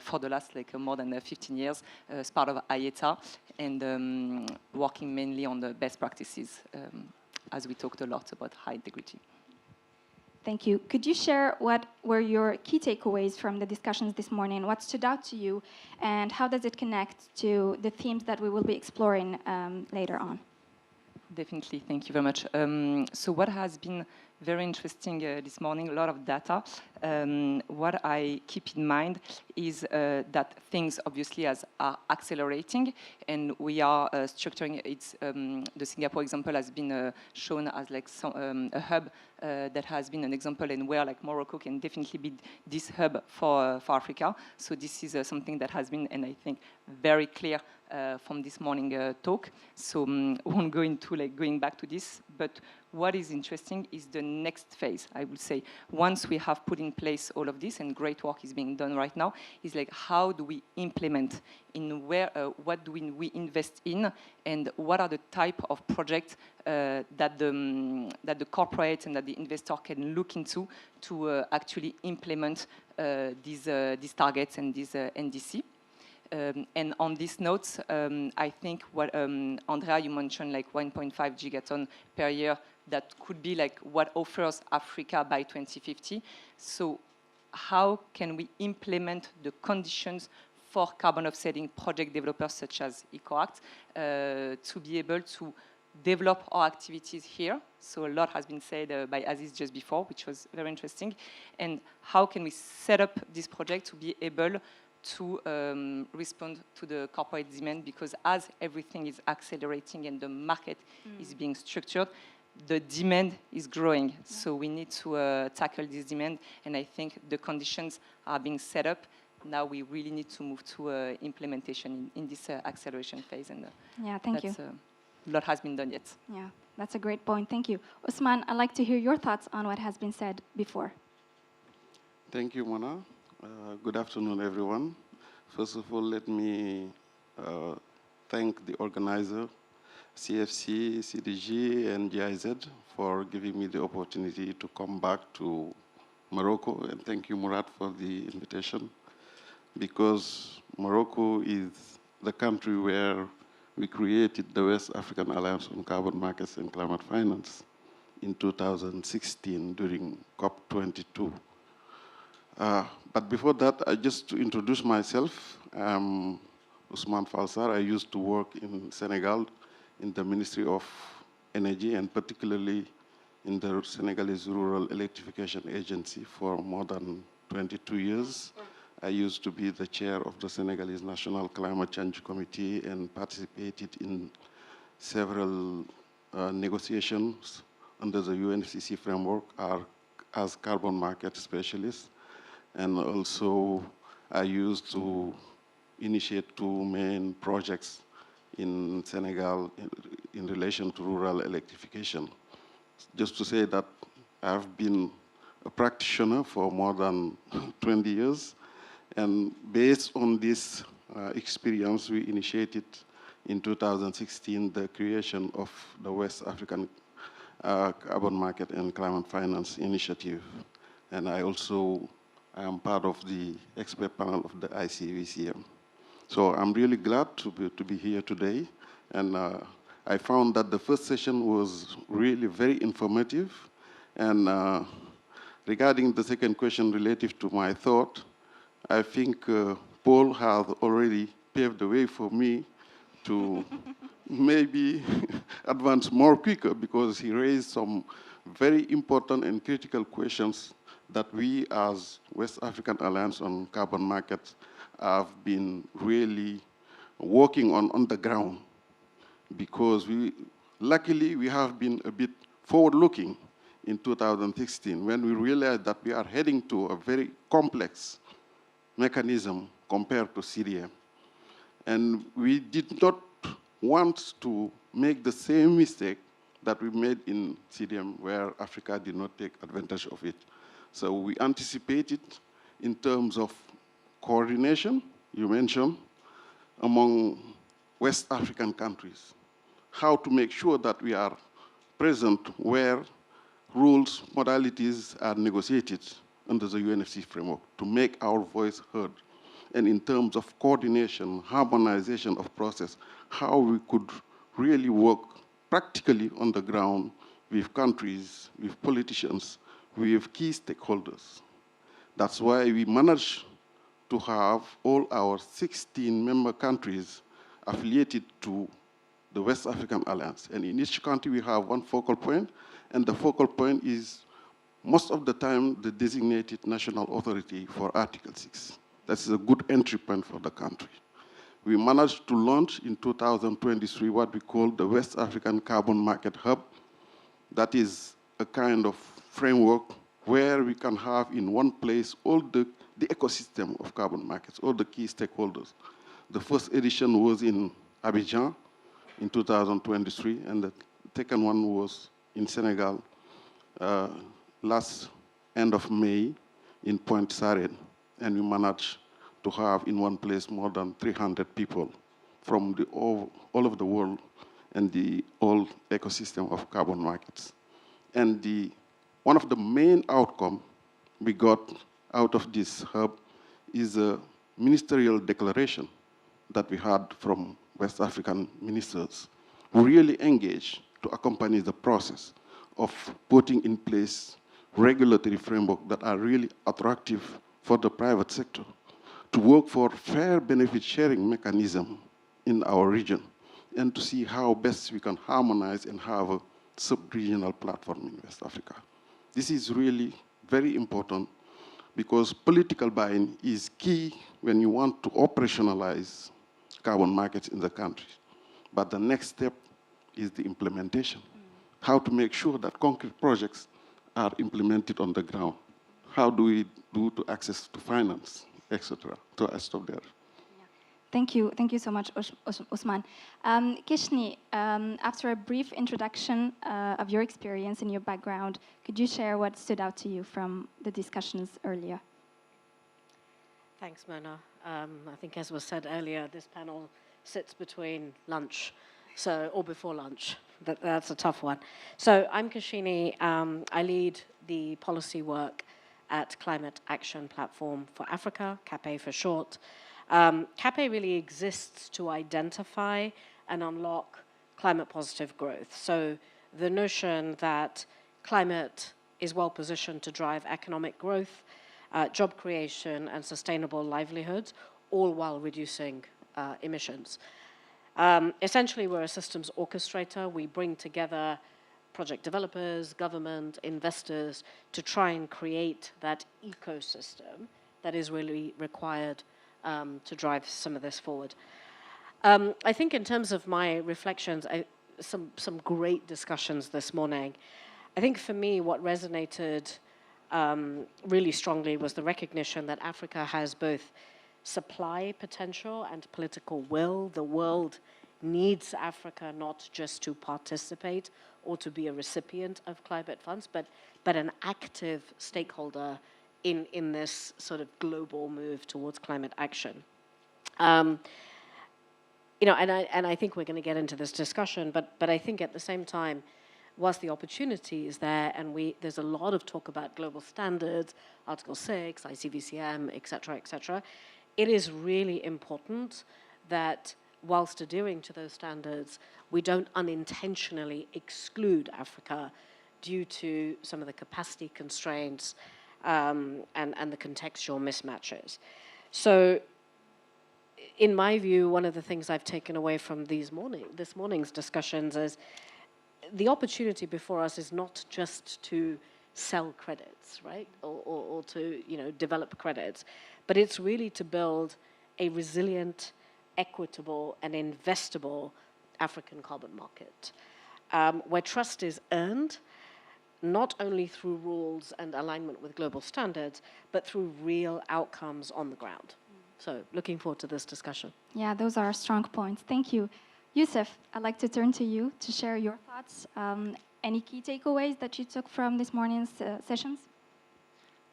for the last more than 15 years as part of IETA, and working mainly on the best practices, as we talked a lot about high integrity. Thank you. Could you share what were your key takeaways from the discussions this morning? What stood out to you, and how does it connect to the themes that we will be exploring later on? Definitely, thank you very much. So what has been very interesting this morning, a lot of data. What I keep in mind is that things obviously are accelerating, and we are structuring it. The Singapore example has been shown as a hub that has been an example, and where Morocco can definitely be this hub for Africa. So this is something that has been, and I think, very clear from this morning talk. So won't go into going back to this, but what is interesting is the next phase, I would say. Once we have put in place all of this, and great work is being done right now, is how do we implement, in where, what do we invest in, and what are the type of projects that the corporate and that the investor can look into to actually implement these targets and this NDC. And on this note, I think what Andrea, you mentioned like 1.5 gigaton per year. That could be like what offers Africa by 2050. So how can we implement the conditions for carbon offsetting project developers such as EcoAct to be able to develop our activities here? So a lot has been said by Aziz just before, which was very interesting. And how can we set up this project to be able to respond to the corporate demand? Because as everything is accelerating and the market is being structured, the demand is growing. So we need to tackle this demand. And I think the conditions are being set up. Now we really need to move to implementation in this acceleration phase. And yeah, thank you. A lot has been done yet. Yeah, that's a great point. Thank you. Ousmane, I'd like to hear your thoughts on what has been said before. Thank you, Mona. Good afternoon, everyone. First of all, let me thank the organizer, CFC, CDG, and GIZ for giving me the opportunity to come back to Morocco. And thank you, Murat, for the invitation, because Morocco is the country where we created the West African Alliance on Carbon Markets and Climate Finance in 2016 during COP22. But before that, just to introduce myself, I'm Ousmane Fall Sarr. I used to work in Senegal in the Ministry of Energy, and particularly in the Senegalese Rural Electrification Agency for more than 22 years. I used to be the chair of the Senegalese National Climate Change Committee and participated in several negotiations under the UNFCCC framework as carbon market specialist. And also, I used to initiate 2 main projects in Senegal in relation to rural electrification. Just to say that I've been a practitioner for more than 20 years. And based on this experience, we initiated in 2016 the creation of the West African Carbon Market and Climate Finance Initiative. And I am part of the expert panel of the ICVCM. So I'm really glad to be here today. And I found that the first session was really very informative. And regarding the second question relative to my thought, I think Paul has already paved the way for me to maybe advance more quicker, because he raised some very important and critical questions that we as West African Alliance on Carbon Markets have been really working on the ground, because luckily we have been a bit forward-looking in 2016 when we realized that we are heading to a very complex mechanism compared to CDM. And we did not want to make the same mistake that we made in CDM, where Africa did not take advantage of it. So we anticipated in terms of coordination, you mentioned, among West African countries, how to make sure that we are present where rules, modalities are negotiated under the UNFCCC framework to make our voice heard. And in terms of coordination, harmonization of process, how we could really work practically on the ground with countries, with politicians, with key stakeholders. That's why we managed to have all our 16 member countries affiliated to the West African Alliance. And in each country, we have one focal point, and the focal point is most of the time the designated national authority for Article 6. That's a good entry point for the country. We managed to launch in 2023 what we call the West African Carbon Market Hub. That is a kind of framework where we can have in one place all the ecosystem of carbon markets, all the key stakeholders. The first edition was in Abidjan in 2023, and the second one was in Senegal last end of May in Pointe Sarène. And we managed to have in one place more than 300 people from all over the world and the whole ecosystem of carbon markets. And one of the main outcomes we got out of this hub is a ministerial declaration that we had from West African ministers who really engaged to accompany the process of putting in place regulatory framework that are really attractive for the private sector to work for fair benefit sharing mechanism in our region and to see how best we can harmonize and have a sub-regional platform in West Africa. This is really very important because political buy-in is key when you want to operationalize carbon markets in the country. But the next step is the implementation. How to make sure that concrete projects are implemented on the ground. How do we do to access to finance, etc. So I stop there. Thank you so much, Ousmane. Kishni, after a brief introduction of your experience and your background, could you share what stood out to you from the discussions earlier? Thanks, Mona. I think, as was said earlier, this panel sits between lunch, or before lunch. That's a tough one. So I'm Kishini. I lead the policy work at Climate Action Platform for Africa, CAPE for short. CAPE really exists to identify and unlock climate-positive growth. So the notion that climate is well positioned to drive economic growth, job creation, and sustainable livelihoods, all while reducing emissions. Essentially, we're a systems orchestrator. We bring together project developers, government, investors to try and create that ecosystem that is really required to drive some of this forward. I think in terms of my reflections, some great discussions this morning. I think for me, what resonated really strongly was the recognition that Africa has both supply potential and political will. The world needs Africa not just to participate or to be a recipient of climate funds, but an active stakeholder in this sort of global move towards climate action. You know, and I think we're going to get into this discussion, but I think at the same time, whilst the opportunity is there, and there's a lot of talk about global standards, Article 6, ICVCM, et cetera, it is really important that whilst adhering to those standards, we don't unintentionally exclude Africa due to some of the capacity constraints and the contextual mismatches. So in my view, one of the things I've taken away from this morning's discussions is the opportunity before us is not just to sell credits, right, or to develop credits, but it's really to build a resilient, equitable, and investable African carbon market, where trust is earned not only through rules and alignment with global standards, but through real outcomes on the ground. So looking forward to this discussion. Yeah, those are strong points. Thank you. Youssef, I'd like to turn to you to share your thoughts. Any key takeaways that you took from this morning's sessions?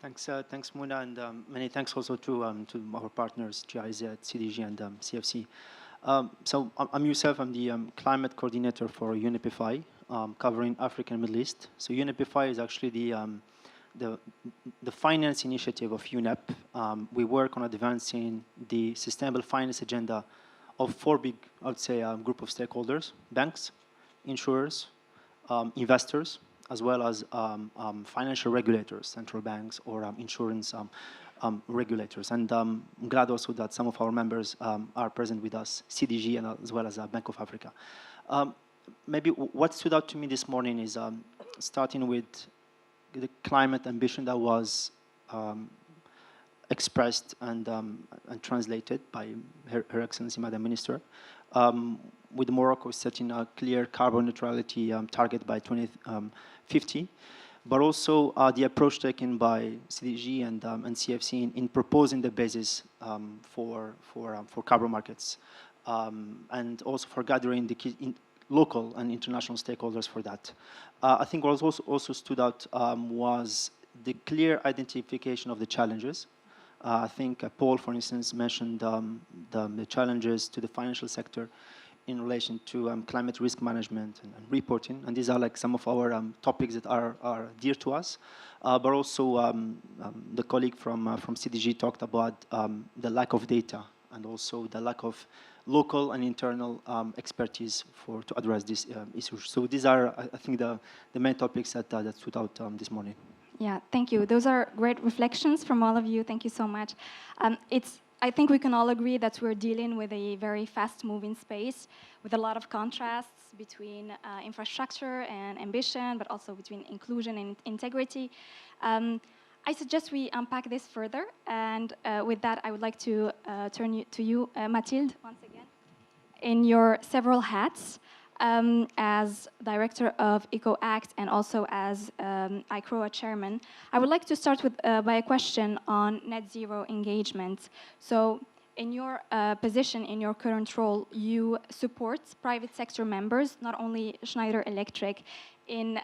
Thanks, Mona, and many thanks also to our partners, GIZ, CDG, and CFC. So I'm Youssef. I'm the climate coordinator for UNEP-FI, covering Africa and Middle East. So UNEP-FI is actually the finance initiative of UNEP. We work on advancing the sustainable finance agenda of four big, I would say, group of stakeholders: banks, insurers, investors, as well as financial regulators, central banks or insurance regulators. And I'm glad also that some of our members are present with us, CDG and as well as Bank of Africa. Maybe what stood out to me this morning is starting with the climate ambition that was expressed and translated by Her Excellency, Madam Minister, with Morocco setting a clear carbon neutrality target by 2050, but also the approach taken by CDG and CFC in proposing the basis for carbon markets, and also for gathering the key local and international stakeholders for that. I think what also stood out was the clear identification of the challenges. I think Paul, for instance, mentioned the challenges to the financial sector in relation to climate risk management and reporting, and these are like some of our topics that are dear to us. But also the colleague from CDG talked about the lack of data and also the lack of local and internal expertise to address these issues. So these are, I think, the main topics that stood out this morning. Yeah, thank you. Those are great reflections from all of you. Thank you so much. I think we can all agree that we're dealing with a very fast-moving space with a lot of contrasts between infrastructure and ambition, but also between inclusion and integrity. I suggest we unpack this further, and with that, I would like to turn to you, Mathilde, once again. In your several hats, as director of EcoAct and also as ICROA chairman, I would like to start with by a question on net zero engagement. So, in your position, in your current role, you support private sector members, not only Schneider Electric, in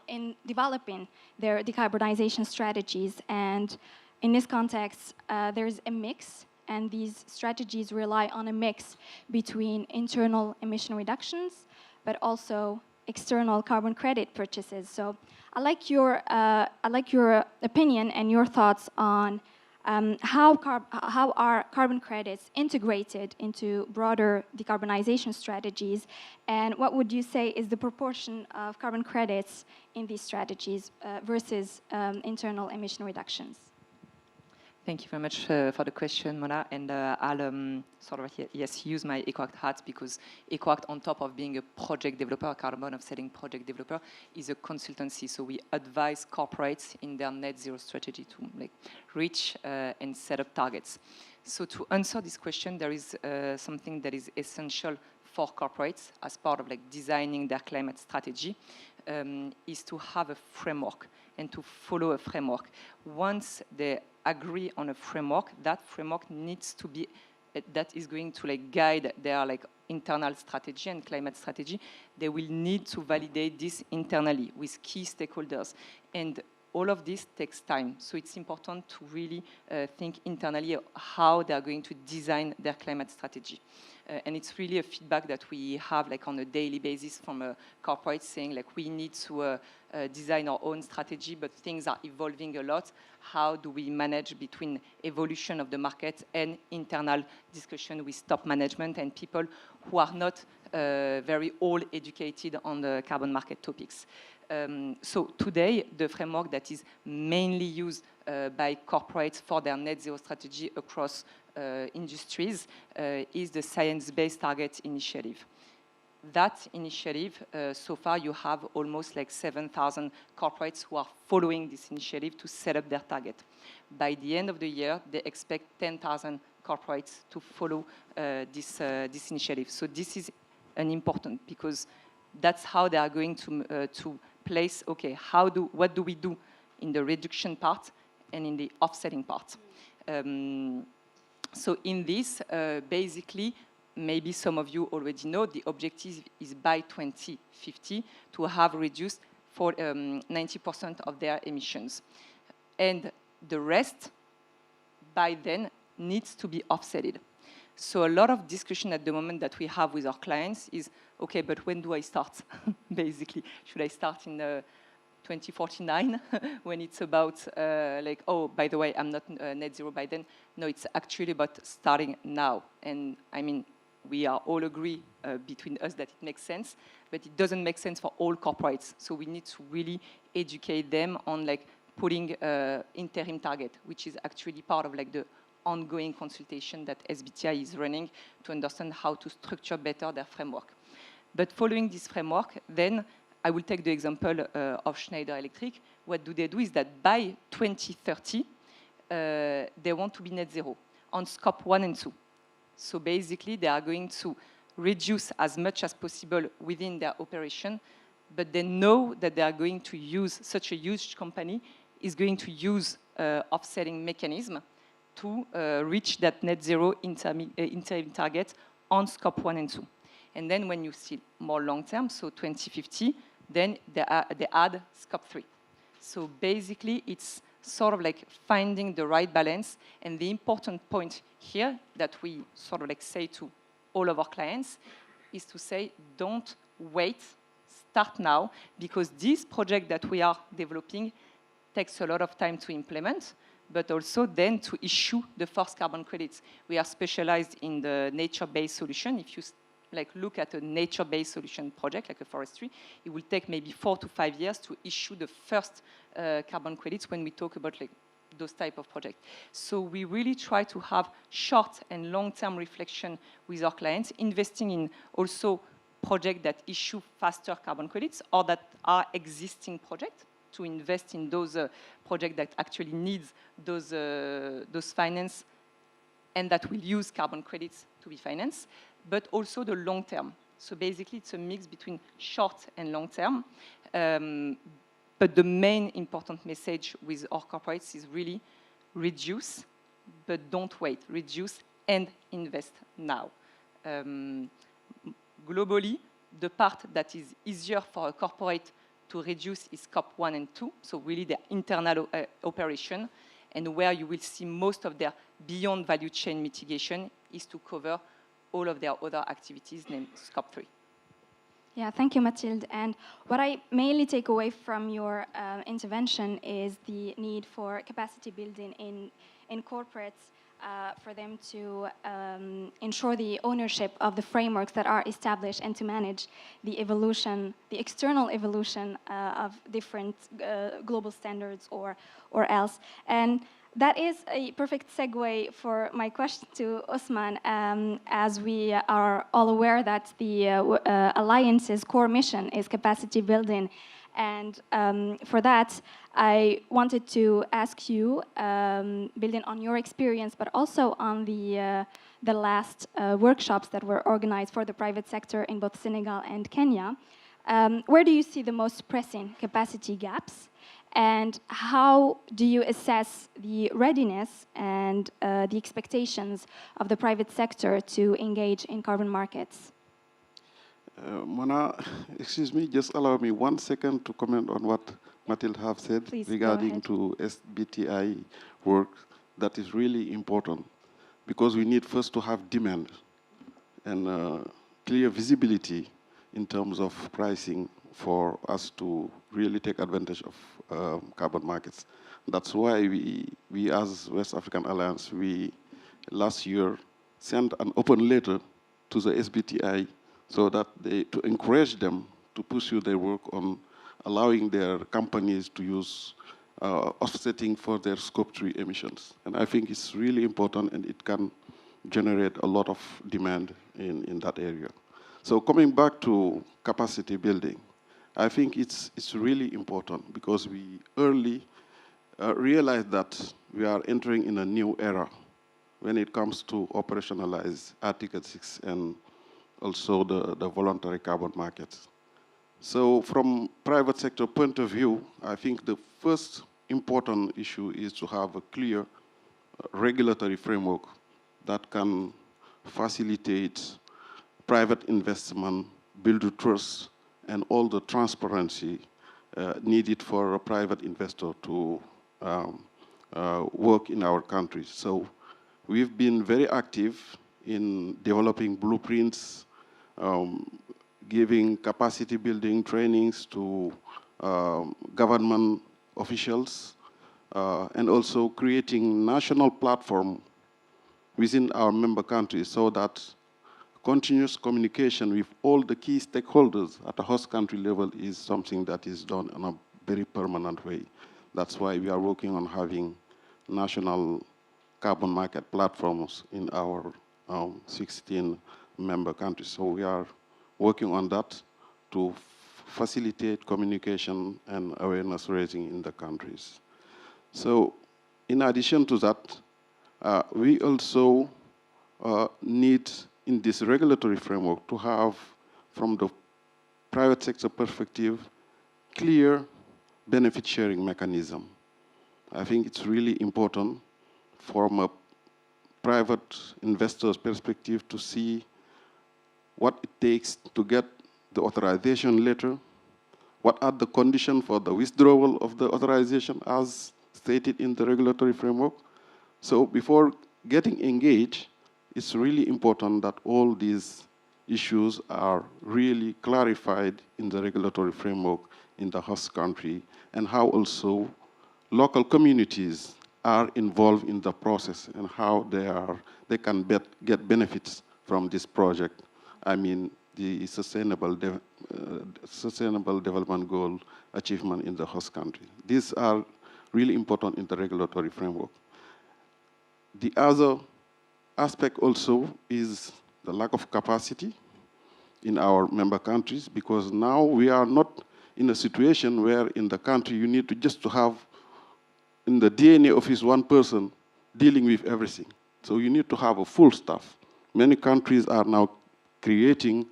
in developing their decarbonization strategies. And in this context, there's a mix, and these strategies rely on a mix between internal emission reductions, but also external carbon credit purchases. So I like your opinion and your thoughts on how are carbon credits integrated into broader decarbonization strategies, and what would you say is the proportion of carbon credits in these strategies versus internal emission reductions? Thank you very much for the question, Mona. And I'll use my EcoAct hat, because EcoAct, on top of being a project developer, a carbon offsetting project developer, is a consultancy. So we advise corporates in their net zero strategy to reach and set up targets. So to answer this question, there is something that is essential for corporates as part of designing their climate strategy, is to have a framework and to follow a framework. Once they agree on a framework, that framework needs to be, that is going to guide their internal strategy and climate strategy. They will need to validate this internally with key stakeholders. And all of this takes time. So it's important to really think internally how they are going to design their climate strategy. And it's really a feedback that we have on a daily basis from corporates saying we need to design our own strategy, but things are evolving a lot. How do we manage between evolution of the market and internal discussion with top management and people who are not very all educated on the carbon market topics? So today, the framework that is mainly used by corporates for their net zero strategy across industries is the Science-Based Target Initiative. That initiative, so far you have almost 7,000 corporates who are following this initiative to set up their target. By the end of the year, they expect 10,000 corporates to follow this initiative. So this is an important, because that's how they are going to place, okay, what do we do in the reduction part and in the offsetting part? So in this, basically, maybe some of you already know, the objective is by 2050 to have reduced for 90% of their emissions. And the rest, by then, needs to be offsetted. So a lot of discussion at the moment that we have with our clients is, okay, but when do I start, basically? Should I start in 2049 when it's about oh, by the way, I'm not net zero by then? No, it's actually about starting now. And I mean, we are all agree between us that it makes sense, but it doesn't make sense for all corporates. So we need to really educate them on putting interim target, which is actually part of the ongoing consultation that SBTi is running to understand how to structure better their framework. But following this framework, then I will take the example of Schneider Electric. What do? Is that by 2030, they want to be net zero on scope 1 and 2. So basically, they are going to reduce as much as possible within their operation, but they know that they are going to use, such a huge company is going to use offsetting mechanism to reach that net zero interim target on scope 1 and 2. And then when you see more long term, so 2050, then they add scope 3. So basically, it's sort of finding the right balance. And the important point here that we sort of say to all of our clients is to say, don't wait, start now, because this project that we are developing takes a lot of time to implement, but also then to issue the first carbon credits. We are specialized in the nature-based solution. If you look at a nature-based solution project, like a forestry, it will take maybe 4 to 5 years to issue the first carbon credits when we talk about those type of projects. So we really try to have short and long-term reflection with our clients, investing in also projects that issue faster carbon credits or that are existing projects, to invest in those projects that actually needs those finance and that will use carbon credits to be financed, but also the long term. So basically, it's a mix between short and long term. But the main important message with our corporates is really reduce, but don't wait. Reduce and invest now. Globally, the part that is easier for a corporate to reduce is Scope 1 and 2, so really their internal operation, and where you will see most of their beyond value chain mitigation is to cover all of their other activities, named Scope 3. Yeah, thank you, Mathilde. And what I mainly take away from your intervention is the need for capacity building in corporates for them to ensure the ownership of the frameworks that are established and to manage the evolution, the external evolution of different global standards or else. And that is a perfect segue for my question to Osman, as we are all aware that the Alliance's core mission is capacity building. And for that, I wanted to ask you, building on your experience, but also on the last workshops that were organized for the private sector in both Senegal and Kenya, where do you see the most pressing capacity gaps? And how do you assess the readiness and the expectations of the private sector to engage in carbon markets? Mona, excuse me, just allow me 1 second to comment on what Mathilde have said. Please, regarding to SBTI work. That is really important because we need first to have demand and clear visibility in terms of pricing for us to really take advantage of carbon markets. That's why we as West African Alliance, we last year sent an open letter to the SBTI so that to encourage them to pursue their work on allowing their companies to use offsetting for their Scope 3 emissions. And I think it's really important and it can generate a lot of demand in that area. So coming back to capacity building, I think it's really important because we early realized that we are entering in a new era when it comes to operationalize Article 6 and also the voluntary carbon markets. So from private sector point of view, I think the first important issue is to have a clear regulatory framework that can facilitate private investment, build trust, and all the transparency needed for a private investor to work in our country. So we've been very active in developing blueprints, giving capacity building trainings to government officials, and also creating national platform within our member countries so that continuous communication with all the key stakeholders at the host country level is something that is done in a very permanent way. That's why we are working on having national carbon market platforms in our 16 member countries. So we are working on that to facilitate communication and awareness raising in the countries. So in addition to that, we also need in this regulatory framework to have, from the private sector perspective, clear benefit sharing mechanism. I think it's really important from a private investor's perspective to see what it takes to get the authorization letter, what are the conditions for the withdrawal of the authorization as stated in the regulatory framework. So before getting engaged, it's really important that all these issues are really clarified in the regulatory framework in the host country, and how also local communities are involved in the process and how they can get benefits from this project. I mean, the sustainable development goal achievement in the host country. These are really important in the regulatory framework. The other aspect also is the lack of capacity in our member countries, because now we are not in a situation where in the country you need to just to have in the DNA office one person dealing with everything. So you need to have a full staff. Many countries are now creating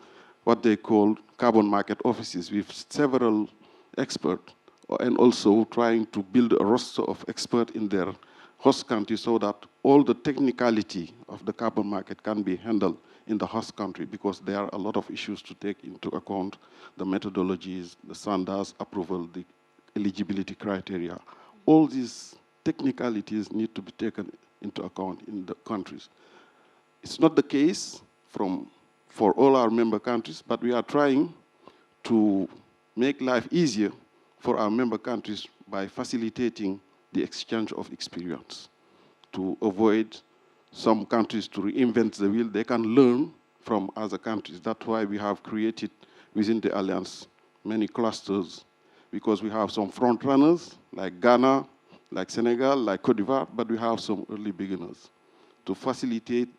what they call carbon market offices with several experts, and also trying to build a roster of experts in their host country so that all the technicality of the carbon market can be handled in the host country, because there are a lot of issues to take into account: the methodologies, the standards, approval, the eligibility criteria. All these technicalities need to be taken into account in the countries. It's not the case for all our member countries, but we are trying to make life easier for our member countries by facilitating the exchange of experience to avoid some countries to reinvent the wheel. They can learn from other countries. That's why we have created within the Alliance many clusters, because we have some front runners like Ghana, like Senegal, like Cote d'Ivoire, but we have some early beginners. To facilitate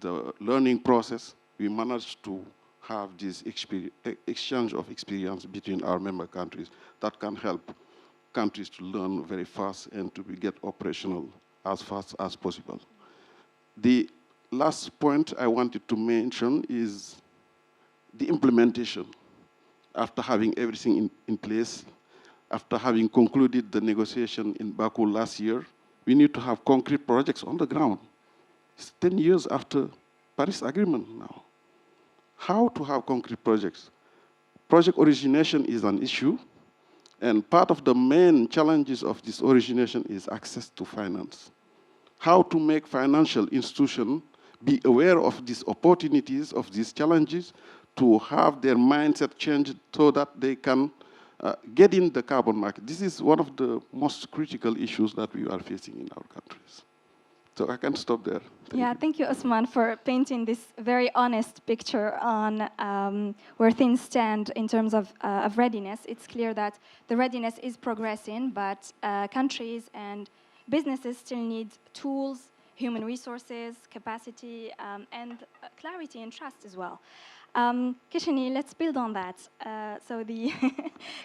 the learning process, we managed to have this exchange of experience between our member countries that can help countries to learn very fast and to get operational as fast as possible. The last point I wanted to mention is the implementation. After having everything in place, after having concluded the negotiation in Baku last year, we need to have concrete projects on the ground. It's 10 years after Paris Agreement now. How to have concrete projects? Project origination is an issue, and part of the main challenges of this origination is access to finance. How to make financial institutions be aware of these opportunities, of these challenges, to have their mindset changed so that they can get in the carbon market. This is one of the most critical issues that we are facing in our countries. So I can stop there. Thank you, Osman, for painting this very honest picture on where things stand in terms of readiness. It's clear that the readiness is progressing, but countries and businesses still need tools, human resources, capacity, and clarity and trust as well. Kishini, let's build on that. So the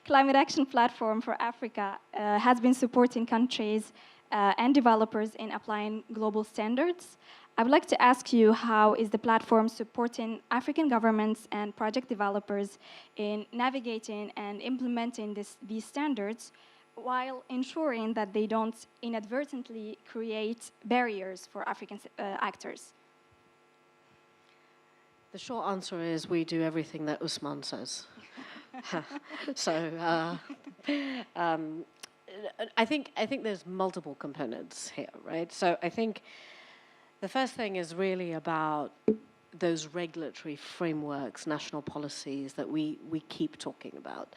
Climate Action Platform for Africa has been supporting countries and developers in applying global standards. I would like to ask you, how is the platform supporting African governments and project developers in navigating and implementing these standards while ensuring that they don't inadvertently create barriers for African actors? The short answer is we do everything that Usman says. So I think there's multiple components here, right? So I think the first thing is really about those regulatory frameworks, national policies that we keep talking about.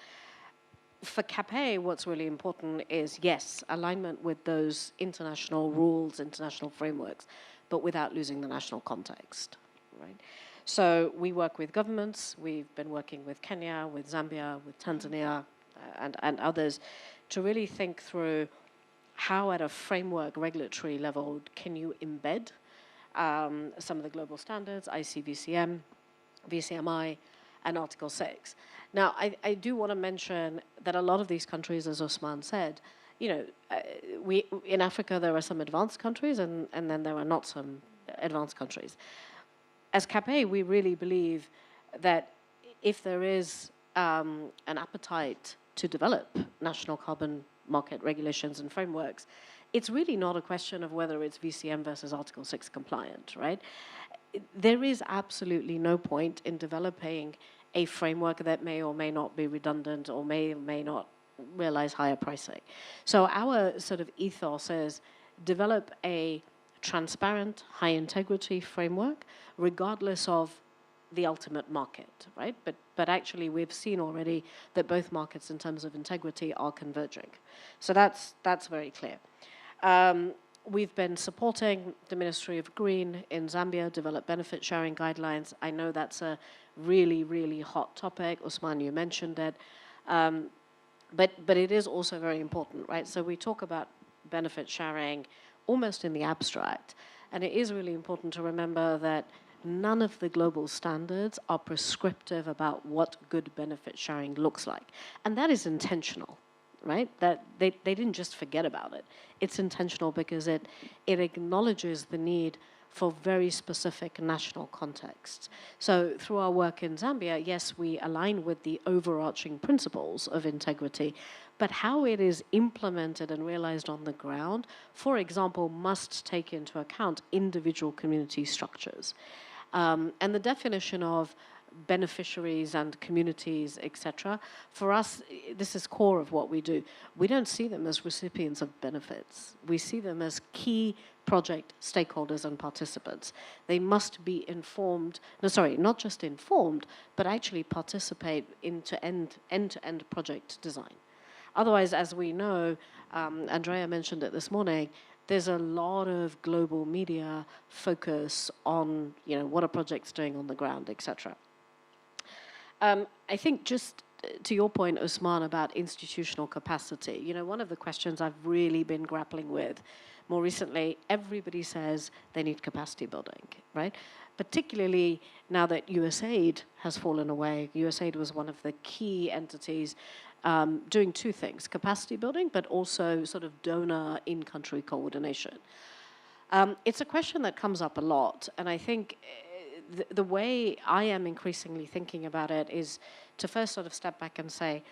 For CAPE, what's really important is, yes, alignment with those international rules, international frameworks, but without losing the national context, right? So we work with governments. We've been working with Kenya, with Zambia, with Tanzania, and others to really think through how at a framework regulatory level can you embed some of the global standards, ICVCM, VCMI, and Article 6. Now, I do want to mention that a lot of these countries, as Osman said, you know, in Africa there are some advanced countries and then there are not some advanced countries. As CAPE, we really believe that if there is an appetite to develop national carbon market regulations and frameworks, it's really not a question of whether it's VCM versus Article 6 compliant, right? There is absolutely no point in developing a framework that may or may not be redundant or may not realize higher pricing. So our sort of ethos is develop a transparent, high integrity framework, regardless of the ultimate market, right? But actually we've seen already that both markets in terms of integrity are converging. So that's very clear. we've been supporting the Ministry of Green in Zambia develop benefit sharing guidelines. I know that's a really, really hot topic. Usman, you mentioned it. But it is also very important, right? So we talk about benefit sharing almost in the abstract. And it is really important to remember that none of the global standards are prescriptive about what good benefit sharing looks like. And that is intentional, right? That they didn't just forget about it. It's intentional because it acknowledges the need for very specific national contexts. So through our work in Zambia, yes, we align with the overarching principles of integrity, but how it is implemented and realized on the ground, for example, must take into account individual community structures. And the definition of beneficiaries and communities, etc., for us, this is core of what we do. We don't see them as recipients of benefits. We see them as key project stakeholders and participants. They must be informed, not just informed, but actually participate into end-to-end project design. Otherwise, as we know, Andrea mentioned it this morning, there's a lot of global media focus on, what a project's doing on the ground, etc. I think just to your point, Usman, about institutional capacity, one of the questions I've really been grappling with more recently, everybody says they need capacity building, right? Particularly now that USAID has fallen away. USAID was one of the key entities doing two things, capacity building, but also sort of donor in-country coordination. It's a question that comes up a lot, and I think the way I am increasingly thinking about it is to first sort of step back and say,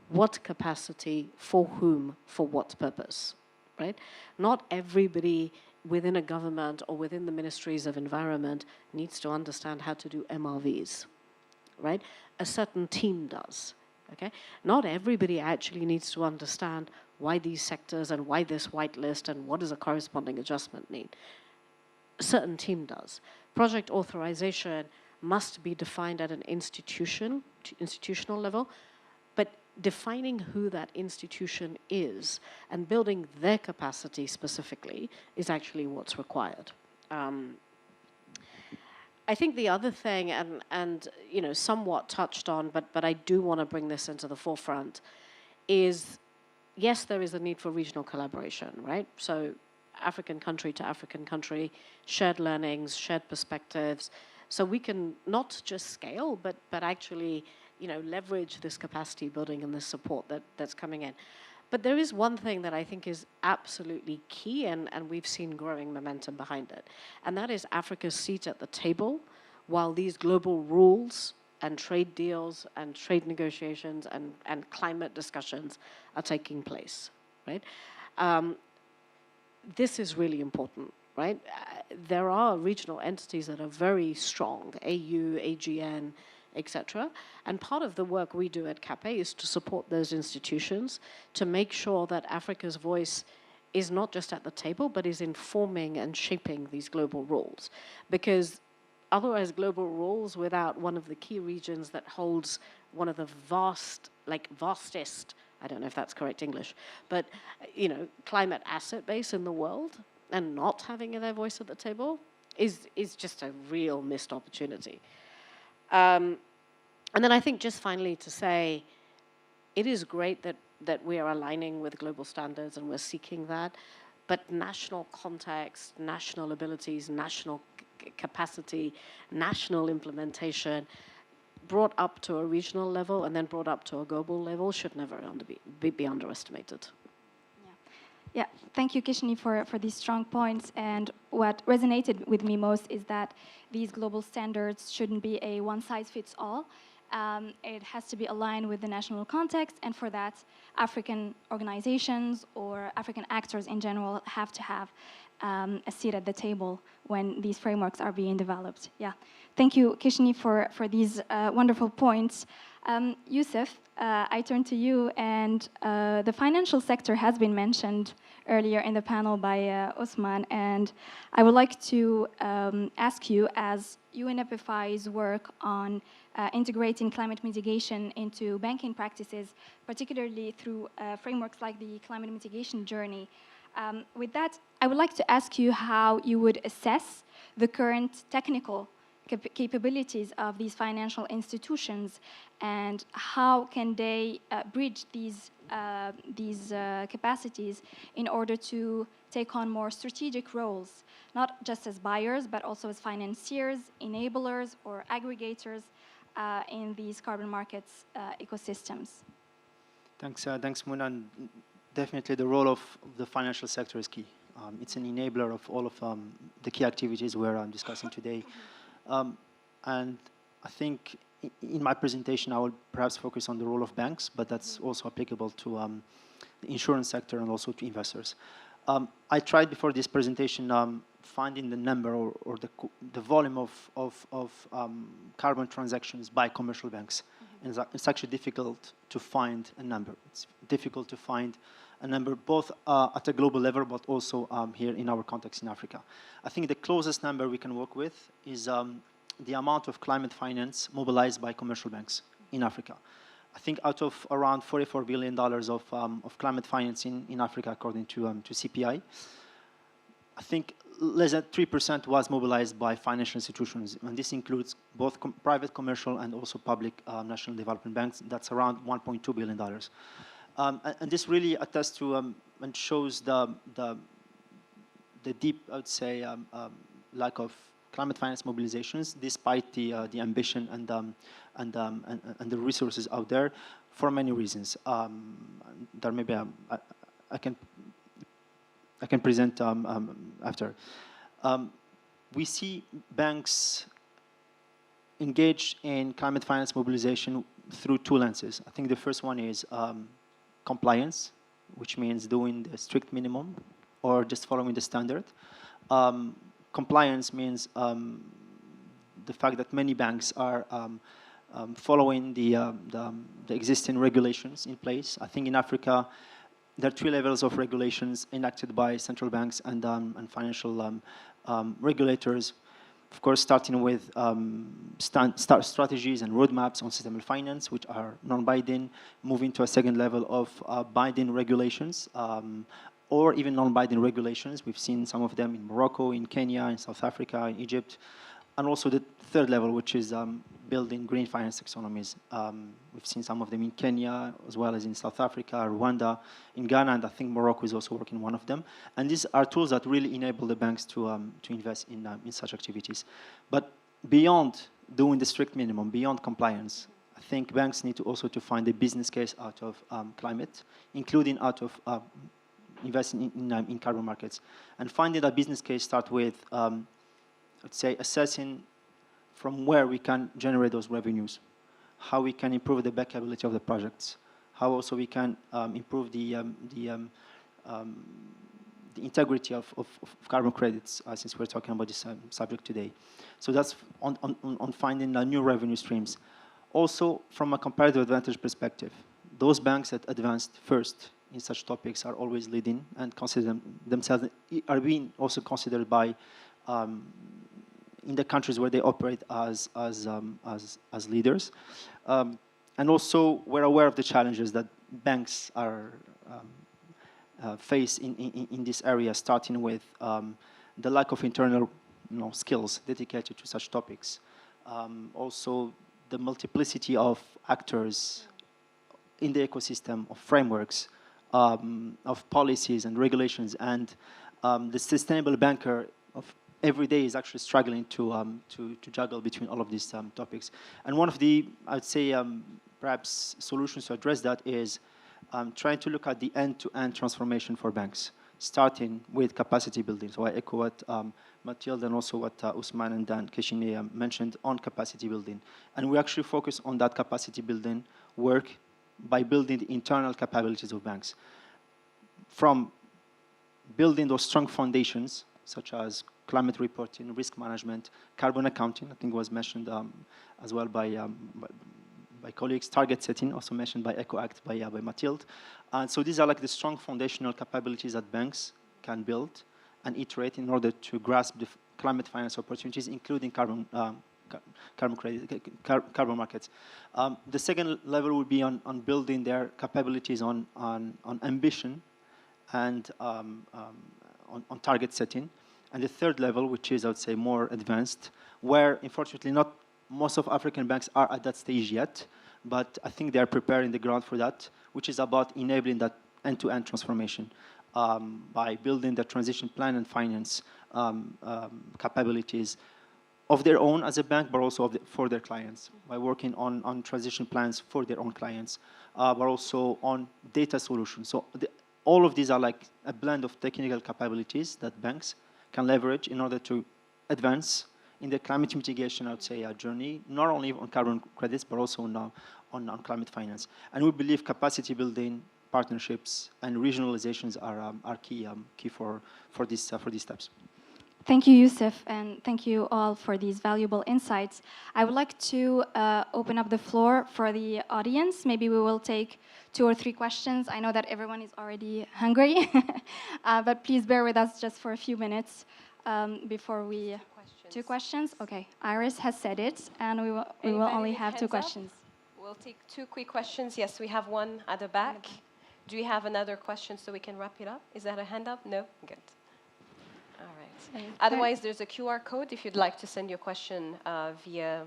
what capacity, for whom, for what purpose, right? Not everybody within a government or within the ministries of environment needs to understand how to do MRVs, right? A certain team does, okay? Not everybody actually needs to understand why these sectors and why this whitelist and what does a corresponding adjustment mean. A certain team does. Project authorization must be defined at an institutional level, but defining who that institution is and building their capacity specifically is actually what's required. I think the other thing, and somewhat touched on, but I do want to bring this into the forefront, is yes, there is a need for regional collaboration, right? So African country to African country, shared learnings, shared perspectives, so we can not just scale, but actually, leverage this capacity building and this support that's coming in. But there is one thing that I think is absolutely key, and we've seen growing momentum behind it, and that is Africa's seat at the table while these global rules and trade deals and trade negotiations and climate discussions are taking place, right? This is really important, right? There are regional entities that are very strong, AU, AGN, etc. And part of the work we do at CAPE is to support those institutions to make sure that Africa's voice is not just at the table, but is informing and shaping these global rules. Because otherwise, global rules without one of the key regions that holds one of the vastest, I don't know if that's correct English, but, climate asset base in the world and not having their voice at the table is just a real missed opportunity. And then I think just finally to say, it is great that we are aligning with global standards and we're seeking that, but national context, national abilities, national capacity, national implementation, brought up to a regional level and then brought up to a global level should never be underestimated. Yeah, thank you, Kishni, for these strong points. And what resonated with me most is that these global standards shouldn't be a one-size-fits-all. It has to be aligned with the national context, and for that, African organizations or African actors in general have to have a seat at the table when these frameworks are being developed. Yeah, thank you, Kishni, for these wonderful points. Youssef, I turn to you, and the financial sector has been mentioned earlier in the panel by Osman, and I would like to ask you, as UNFFI's work on integrating climate mitigation into banking practices, particularly through frameworks like the Climate Mitigation Journey, with that, I would like to ask you how you would assess the current technical capabilities of these financial institutions, and how can they bridge these capacities in order to take on more strategic roles, not just as buyers, but also as financiers, enablers, or aggregators in these carbon markets ecosystems. Thanks, Mona. And definitely the role of the financial sector is key. It's an enabler of all of the key activities we're discussing today. And I think in my presentation, I will perhaps focus on the role of banks, but that's also applicable to the insurance sector and also to investors. I tried before this presentation finding the number or the volume of carbon transactions by commercial banks. And it's actually difficult to find a number. It's difficult to find a number both at a global level, but also here in our context in Africa. I think the closest number we can work with is the amount of climate finance mobilized by commercial banks in Africa. I think out of around $44 billion of climate financing in Africa, according to CPI, I think less than 3% was mobilized by financial institutions, and this includes both private commercial and also public national development banks. That's around $1.2 billion. And this really attests to and shows the deep, I would say, lack of climate finance mobilizations, despite the ambition and the resources out there, for many reasons. There maybe I can present after. We see banks engaged in climate finance mobilization through two lenses. I think the first one is compliance, which means doing the strict minimum or just following the standard. Compliance means the fact that many banks are following the existing regulations in place. I think in Africa, there are three levels of regulations enacted by central banks and financial regulators. Of course, starting with strategies and roadmaps on sustainable finance, which are non-binding, moving to a second level of binding regulations, or even non-binding regulations. We've seen some of them in Morocco, in Kenya, in South Africa, in Egypt, and also the third level, which is building green finance taxonomies. We've seen some of them in Kenya, as well as in South Africa, Rwanda, in Ghana, and I think Morocco is also working one of them. And these are tools that really enable the banks to invest in such activities. But beyond doing the strict minimum, beyond compliance, I think banks need to also to find a business case out of climate, including out of investing in carbon markets. And finding that business case start with, let's say, assessing from where we can generate those revenues, how we can improve the bankability of the projects, how also we can improve the integrity of carbon credits, since we're talking about this subject today. So that's on finding new revenue streams. Also, from a comparative advantage perspective, those banks that advanced first in such topics are always leading and consider themselves, are being also considered by in the countries where they operate as leaders. And also, we're aware of the challenges that banks are face in this area, starting with the lack of internal skills dedicated to such topics. Also, the multiplicity of actors in the ecosystem, of frameworks, of policies and regulations, and the sustainable banker of every day is actually struggling to juggle between all of these topics. And one of the, I'd say, perhaps solutions to address that is trying to look at the end-to-end transformation for banks, starting with capacity building. So I echo what Mathilde and also what Usman and Dan Keshine mentioned on capacity building. And we actually focus on that capacity building work by building the internal capabilities of banks. From building those strong foundations, such as climate reporting, risk management, carbon accounting, I think was mentioned as well by colleagues, target setting, also mentioned by EcoAct, by Mathilde. And so these are like the strong foundational capabilities that banks can build and iterate in order to grasp the climate finance opportunities, including carbon credit, carbon markets. The second level would be on building their capabilities on ambition and on target setting. And the third level, which is, I would say, more advanced, where, unfortunately, not most of African banks are at that stage yet, but I think they are preparing the ground for that, which is about enabling that end-to-end transformation by building the transition plan and finance capabilities of their own as a bank, but also for their clients, by working on transition plans for their own clients, but also on data solutions. So all of these are like a blend of technical capabilities that banks can leverage in order to advance in the climate mitigation, I would say, journey, not only on carbon credits, but also on climate finance. And we believe capacity building, partnerships, and regionalizations are key for these steps. Thank you, Youssef, and thank you all for these valuable insights. I would like to open up the floor for the audience. Maybe we will take 2 or 3 questions. I know that everyone is already hungry, but please bear with us just for a few minutes before we... 2 questions? Okay, Iris has said it, and we will only have 2 questions. We'll take 2 quick questions. Yes, we have one at the back. Do you have another question so we can wrap it up? Is that a hand up? No? Good. All right. Otherwise, there's a QR code if you'd like to send your question via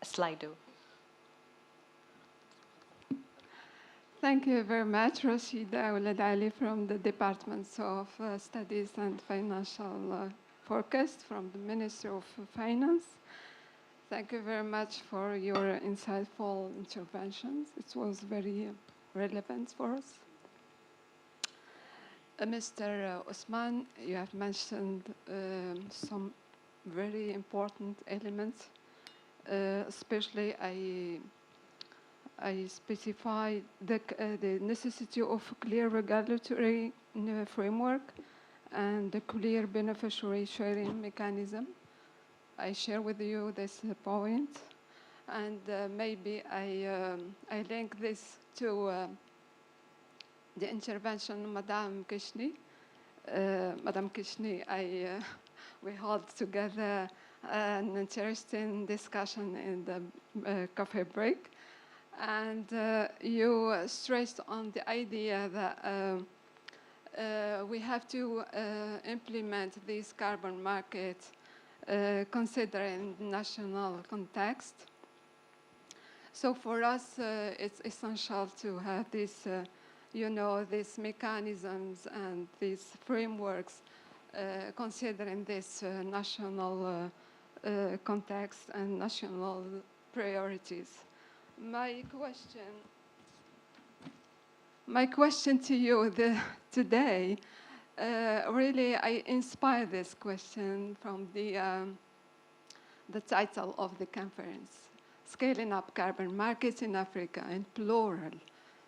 Slido. Thank you very much, Rashida Ouled Ali from the Departments of Studies and Financial Forecast from the Ministry of Finance. Thank you very much for your insightful interventions. It was very relevant for us. Mr. Osman, you have mentioned some very important elements, especially I specify the necessity of clear regulatory framework and the clear beneficiary sharing mechanism. I share with you this point, and maybe I link this to the intervention of Madame Kishni. Madame Kishni, we held together an interesting discussion in the cafe break, and you stressed on the idea that we have to implement this carbon market considering national context. So for us, it's essential to have this, these mechanisms and these frameworks considering this national context and national priorities. My question to you today, really I inspired this question from the title of the conference, Scaling Up Carbon Markets in Africa in plural.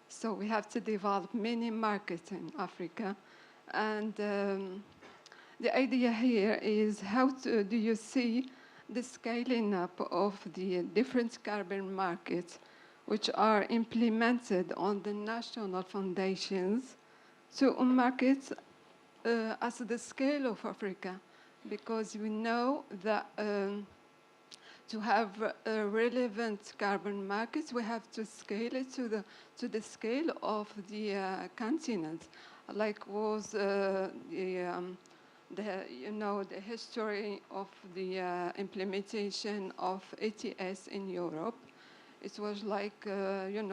So we have to develop many markets in Africa. And the idea here is how do you see the scaling up of the different carbon markets which are implemented on the national foundations to markets as the scale of Africa, because we know that to have relevant carbon markets, we have to scale it to the scale of the continent, like was the history of the implementation of ETS in Europe. It was like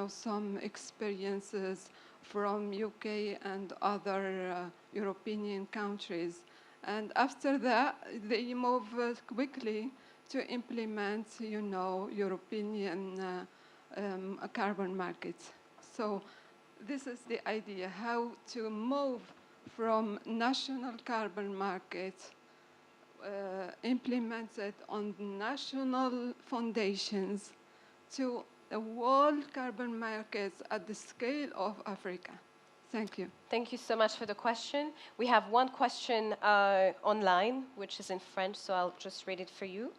some experiences from UK and other European countries, and after that they move quickly to implement, European carbon markets. So this is the idea, how to move from national carbon markets implemented on national foundations to the world carbon markets at the scale of Africa. Thank you. Thank you so much for the question. We have one question online, which is in French, so I'll just read it for you.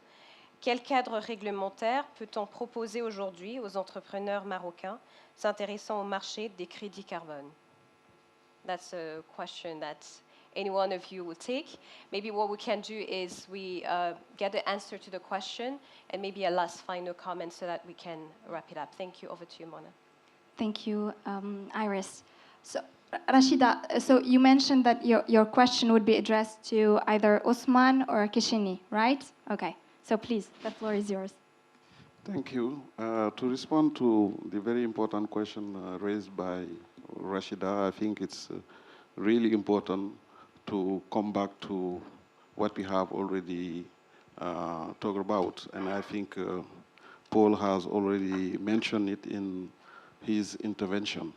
Quel cadre réglementaire peut-on proposer aujourd'hui aux entrepreneurs marocains s'intéressant au marché des crédits carbone? That's a question that any one of you will take. Maybe what we can do is we get the answer to the question and maybe a last final comment so that we can wrap it up. Thank you. Over to you, Mona. Thank you, Iris. So Rashida, so you mentioned that your question would be addressed to either Osman or Keshini, right? Okay, so please, the floor is yours. Thank you. To respond to the very important question raised by Rashida, I think it's really important to come back to what we have already talked about. And I think Paul has already mentioned it in his intervention.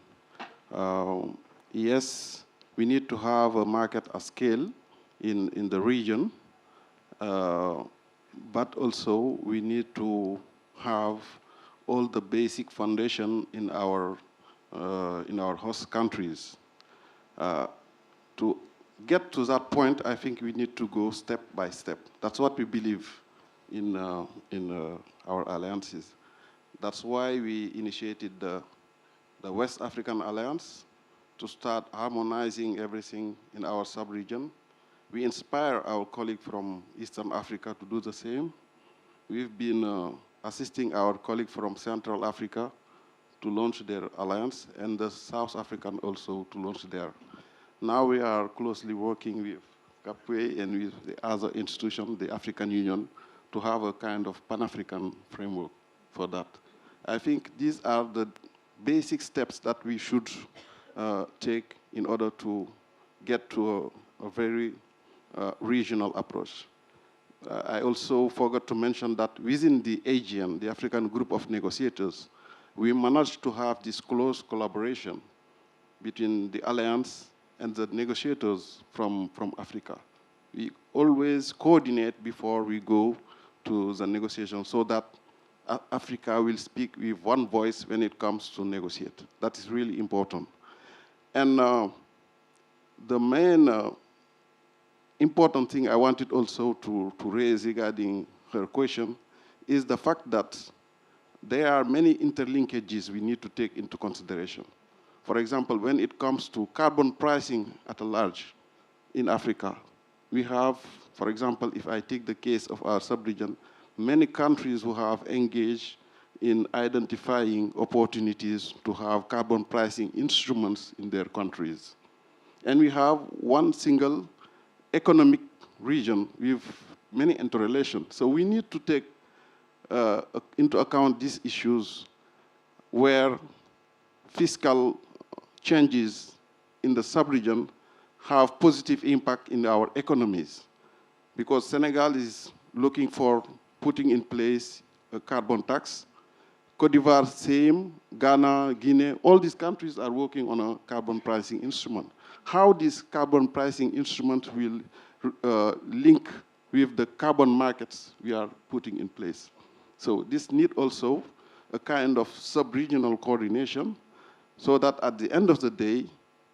Yes, we need to have a market at scale in the region, but also we need to have all the basic foundation in our host countries. To get to that point, I think we need to go step by step. That's what we believe in our alliances. That's why we initiated the West African Alliance to start harmonizing everything in our sub-region. We inspire our colleague from Eastern Africa to do the same. We've been assisting our colleague from Central Africa to launch their alliance, and the South African also to launch their. Now we are closely working with CAPWE and with the other institutions, the African Union, to have a kind of Pan-African framework for that. I think these are the basic steps that we should take in order to get to a very regional approach. I also forgot to mention that within the AGN, the African Group of Negotiators, we managed to have this close collaboration between the alliance and the negotiators from Africa. We always coordinate before we go to the negotiation so that Africa will speak with one voice when it comes to negotiate. That is really important. And the main important thing I wanted also to raise regarding her question is the fact that there are many interlinkages we need to take into consideration. For example, when it comes to carbon pricing at large in Africa, we have, for example, if I take the case of our sub-region, many countries who have engaged in identifying opportunities to have carbon pricing instruments in their countries. And we have one single economic region with many interrelations. So we need to take into account these issues where fiscal changes in the sub-region have positive impact in our economies. Because Senegal is looking for putting in place a carbon tax. Cote d'Ivoire, same, Ghana, Guinea, all these countries are working on a carbon pricing instrument. How this carbon pricing instrument will link with the carbon markets we are putting in place. So this need also a kind of sub-regional coordination so that at the end of the day,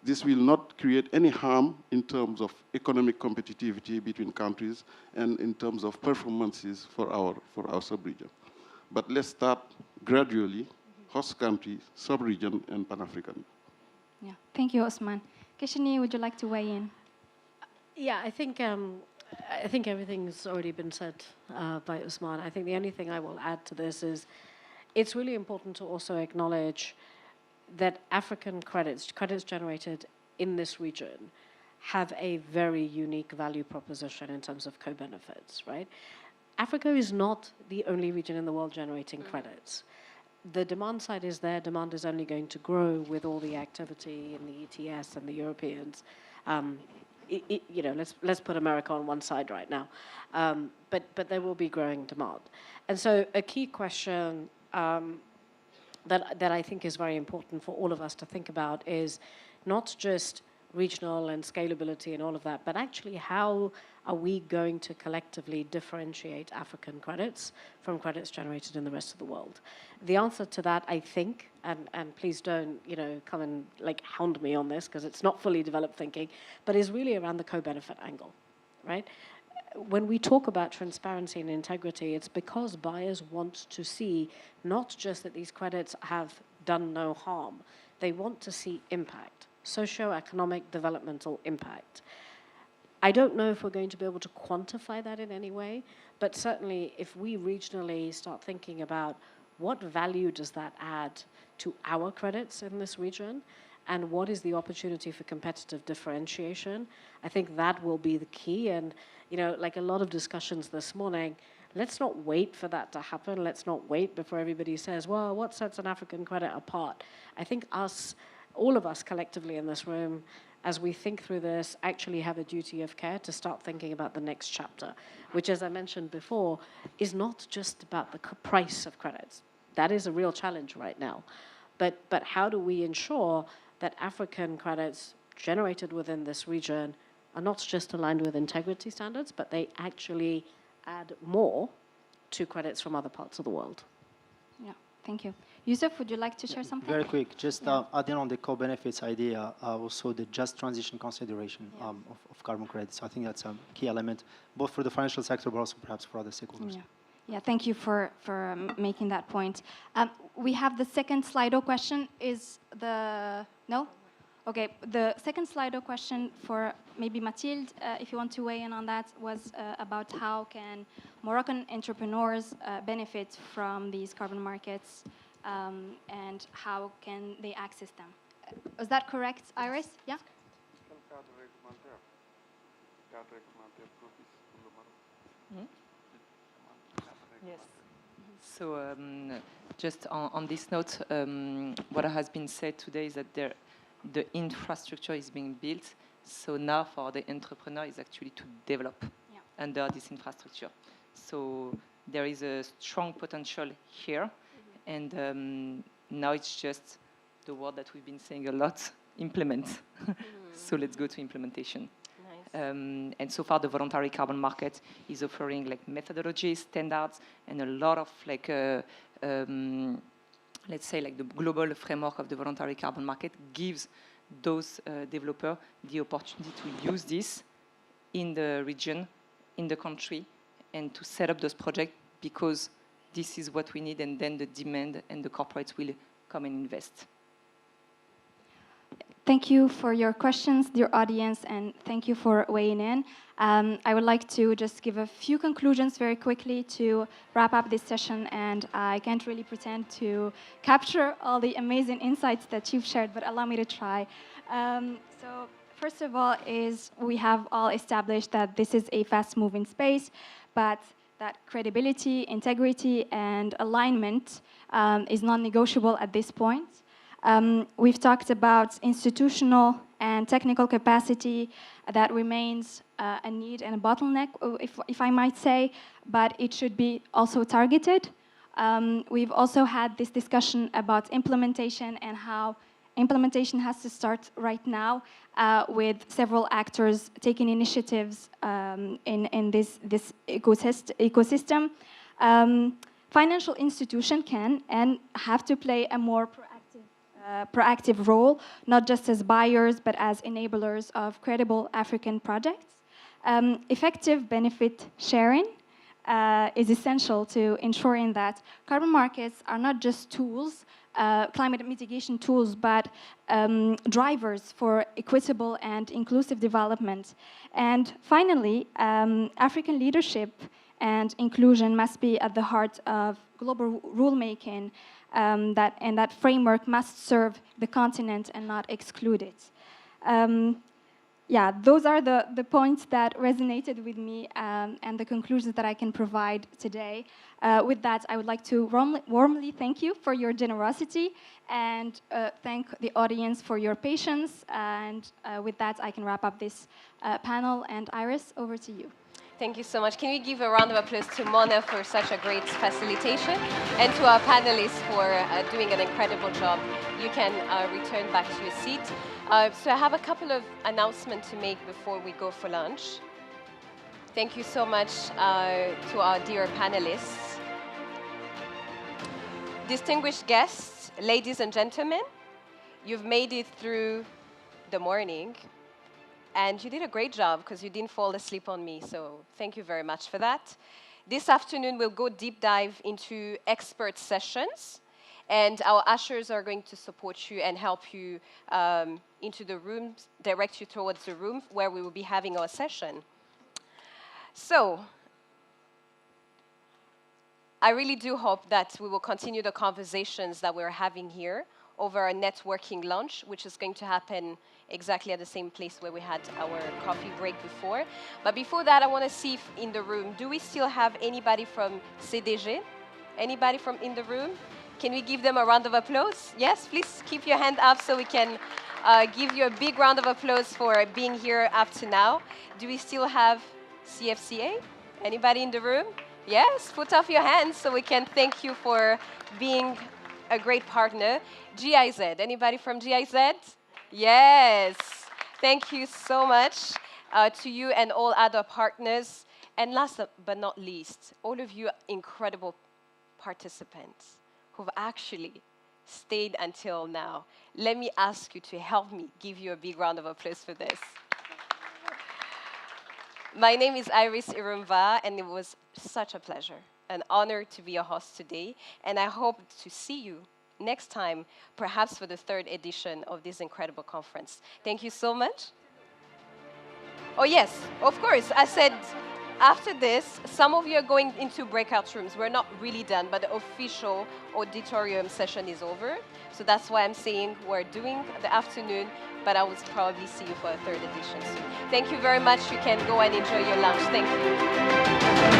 this will not create any harm in terms of economic competitivity between countries and in terms of performances for our sub-region. But let's start gradually, host country, sub-region, and Pan-African. Yeah, thank you, Osman. Keshini, would you like to weigh in? Yeah, I think everything's already been said by Osman. I think the only thing I will add to this is it's really important to also acknowledge that African credits generated in this region, have a very unique value proposition in terms of co-benefits, right? Africa is not the only region in the world generating credits. The demand side is there. Demand is only going to grow with all the activity in the ETS and the Europeans. You know, let's put America on one side right now, but there will be growing demand, and so a key question that I think is very important for all of us to think about is not just regional and scalability and all of that, but actually how are we going to collectively differentiate African credits from credits generated in the rest of the world? The answer to that, I think, and please don't, you know, come and like hound me on this because it's not fully developed thinking, but is really around the co-benefit angle, right? When we talk about transparency and integrity, it's because buyers want to see not just that these credits have done no harm, they want to see impact, socio-economic developmental impact. I don't know if we're going to be able to quantify that in any way, but certainly if we regionally start thinking about what value does that add to our credits in this region, and what is the opportunity for competitive differentiation. I think that will be the key. And, you know, like a lot of discussions this morning, let's not wait for that to happen. Let's not wait before everybody says, well, what sets an African credit apart? I think all of us collectively in this room, as we think through this, actually have a duty of care to start thinking about the next chapter, which, as I mentioned before, is not just about the price of credits. That is a real challenge right now. But how do we ensure that African credits generated within this region are not just aligned with integrity standards, but they actually add more to credits from other parts of the world? Yeah, thank you. Yusuf, would you like to share something? Very quick, just adding on the co-benefits idea, also the just transition consideration of carbon credits. I think that's a key element, both for the financial sector, but also perhaps for other stakeholders. Yeah. Yeah, thank you for making that point. We have the second Slido question. No? Okay, the second Slido question for maybe Mathilde, if you want to weigh in on that, was about how can Moroccan entrepreneurs benefit from these carbon markets and how can they access them. Is that correct, Iris? Yeah? Yes. So just on this note, what has been said today is that the infrastructure is being built. So now for the entrepreneur is actually to develop under this infrastructure. So there is a strong potential here. And now it's just the word that we've been saying a lot, implement. So let's go to implementation. And so far, the voluntary carbon market is offering like methodologies, standards, and a lot of like, let's say like the global framework of the voluntary carbon market gives those developers the opportunity to use this in the region, in the country, and to set up those projects because this is what we need, and then the demand and the corporates will come and invest. Thank you for your questions, dear audience, and thank you for weighing in. I would like to just give a few conclusions very quickly to wrap up this session, and I can't really pretend to capture all the amazing insights that you've shared, but allow me to try. So first of all is we have all established that this is a fast-moving space, but that credibility, integrity, and alignment is non-negotiable at this point. We've talked about institutional and technical capacity that remains a need and a bottleneck, if I might say, but it should be also targeted. We've also had this discussion about implementation and how implementation has to start right now with several actors taking initiatives in this ecosystem. Financial institutions can and have to play a more proactive role, not just as buyers, but as enablers of credible African projects. Effective benefit sharing is essential to ensuring that carbon markets are not just tools, climate mitigation tools, but drivers for equitable and inclusive development. And finally, African leadership and inclusion must be at the heart of global rulemaking, and that framework must serve the continent and not exclude it. Yeah, those are the points that resonated with me and the conclusions that I can provide today. With that, I would like to warmly thank you for your generosity and thank the audience for your patience. And with that, I can wrap up this panel. And Iris, over to you. Thank you so much. Can we give a round of applause to Mona for such a great facilitation and to our panelists for doing an incredible job. You can return back to your seat. So I have a couple of announcements to make before we go for lunch. Thank you so much to our dear panelists. Distinguished guests, ladies and gentlemen, you've made it through the morning. And you did a great job because you didn't fall asleep on me. So thank you very much for that. This afternoon, we'll go deep dive into expert sessions. And our ushers are going to support you and help you into the room, direct you towards the room where we will be having our session. So I really do hope that we will continue the conversations that we're having here over a networking lunch, which is going to happen exactly at the same place where we had our coffee break before. But before that, I want to see if in the room, do we still have anybody from CDG? Anybody from in the room? Can we give them a round of applause? Yes, please keep your hand up so we can give you a big round of applause for being here up to now. Do we still have CFCA? Anybody in the room? Yes, put up your hands so we can thank you for being a great partner. GIZ, anybody from GIZ? Yes, thank you so much to you and all other partners. And last but not least, all of you incredible participants who've actually stayed until now. Let me ask you to help me give you a big round of applause for this. My name is Iris Irumva, and it was such a pleasure, an honor to be a host today, and I hope to see you next time, perhaps for the 3rd edition of this incredible conference. Thank you so much. Oh yes, of course, I said after this, some of you are going into breakout rooms. We're not really done, but the official auditorium session is over. So that's why I'm saying we're doing the afternoon, but I will probably see you for a 3rd edition soon. Thank you very much. You can go and enjoy your lunch. Thank you.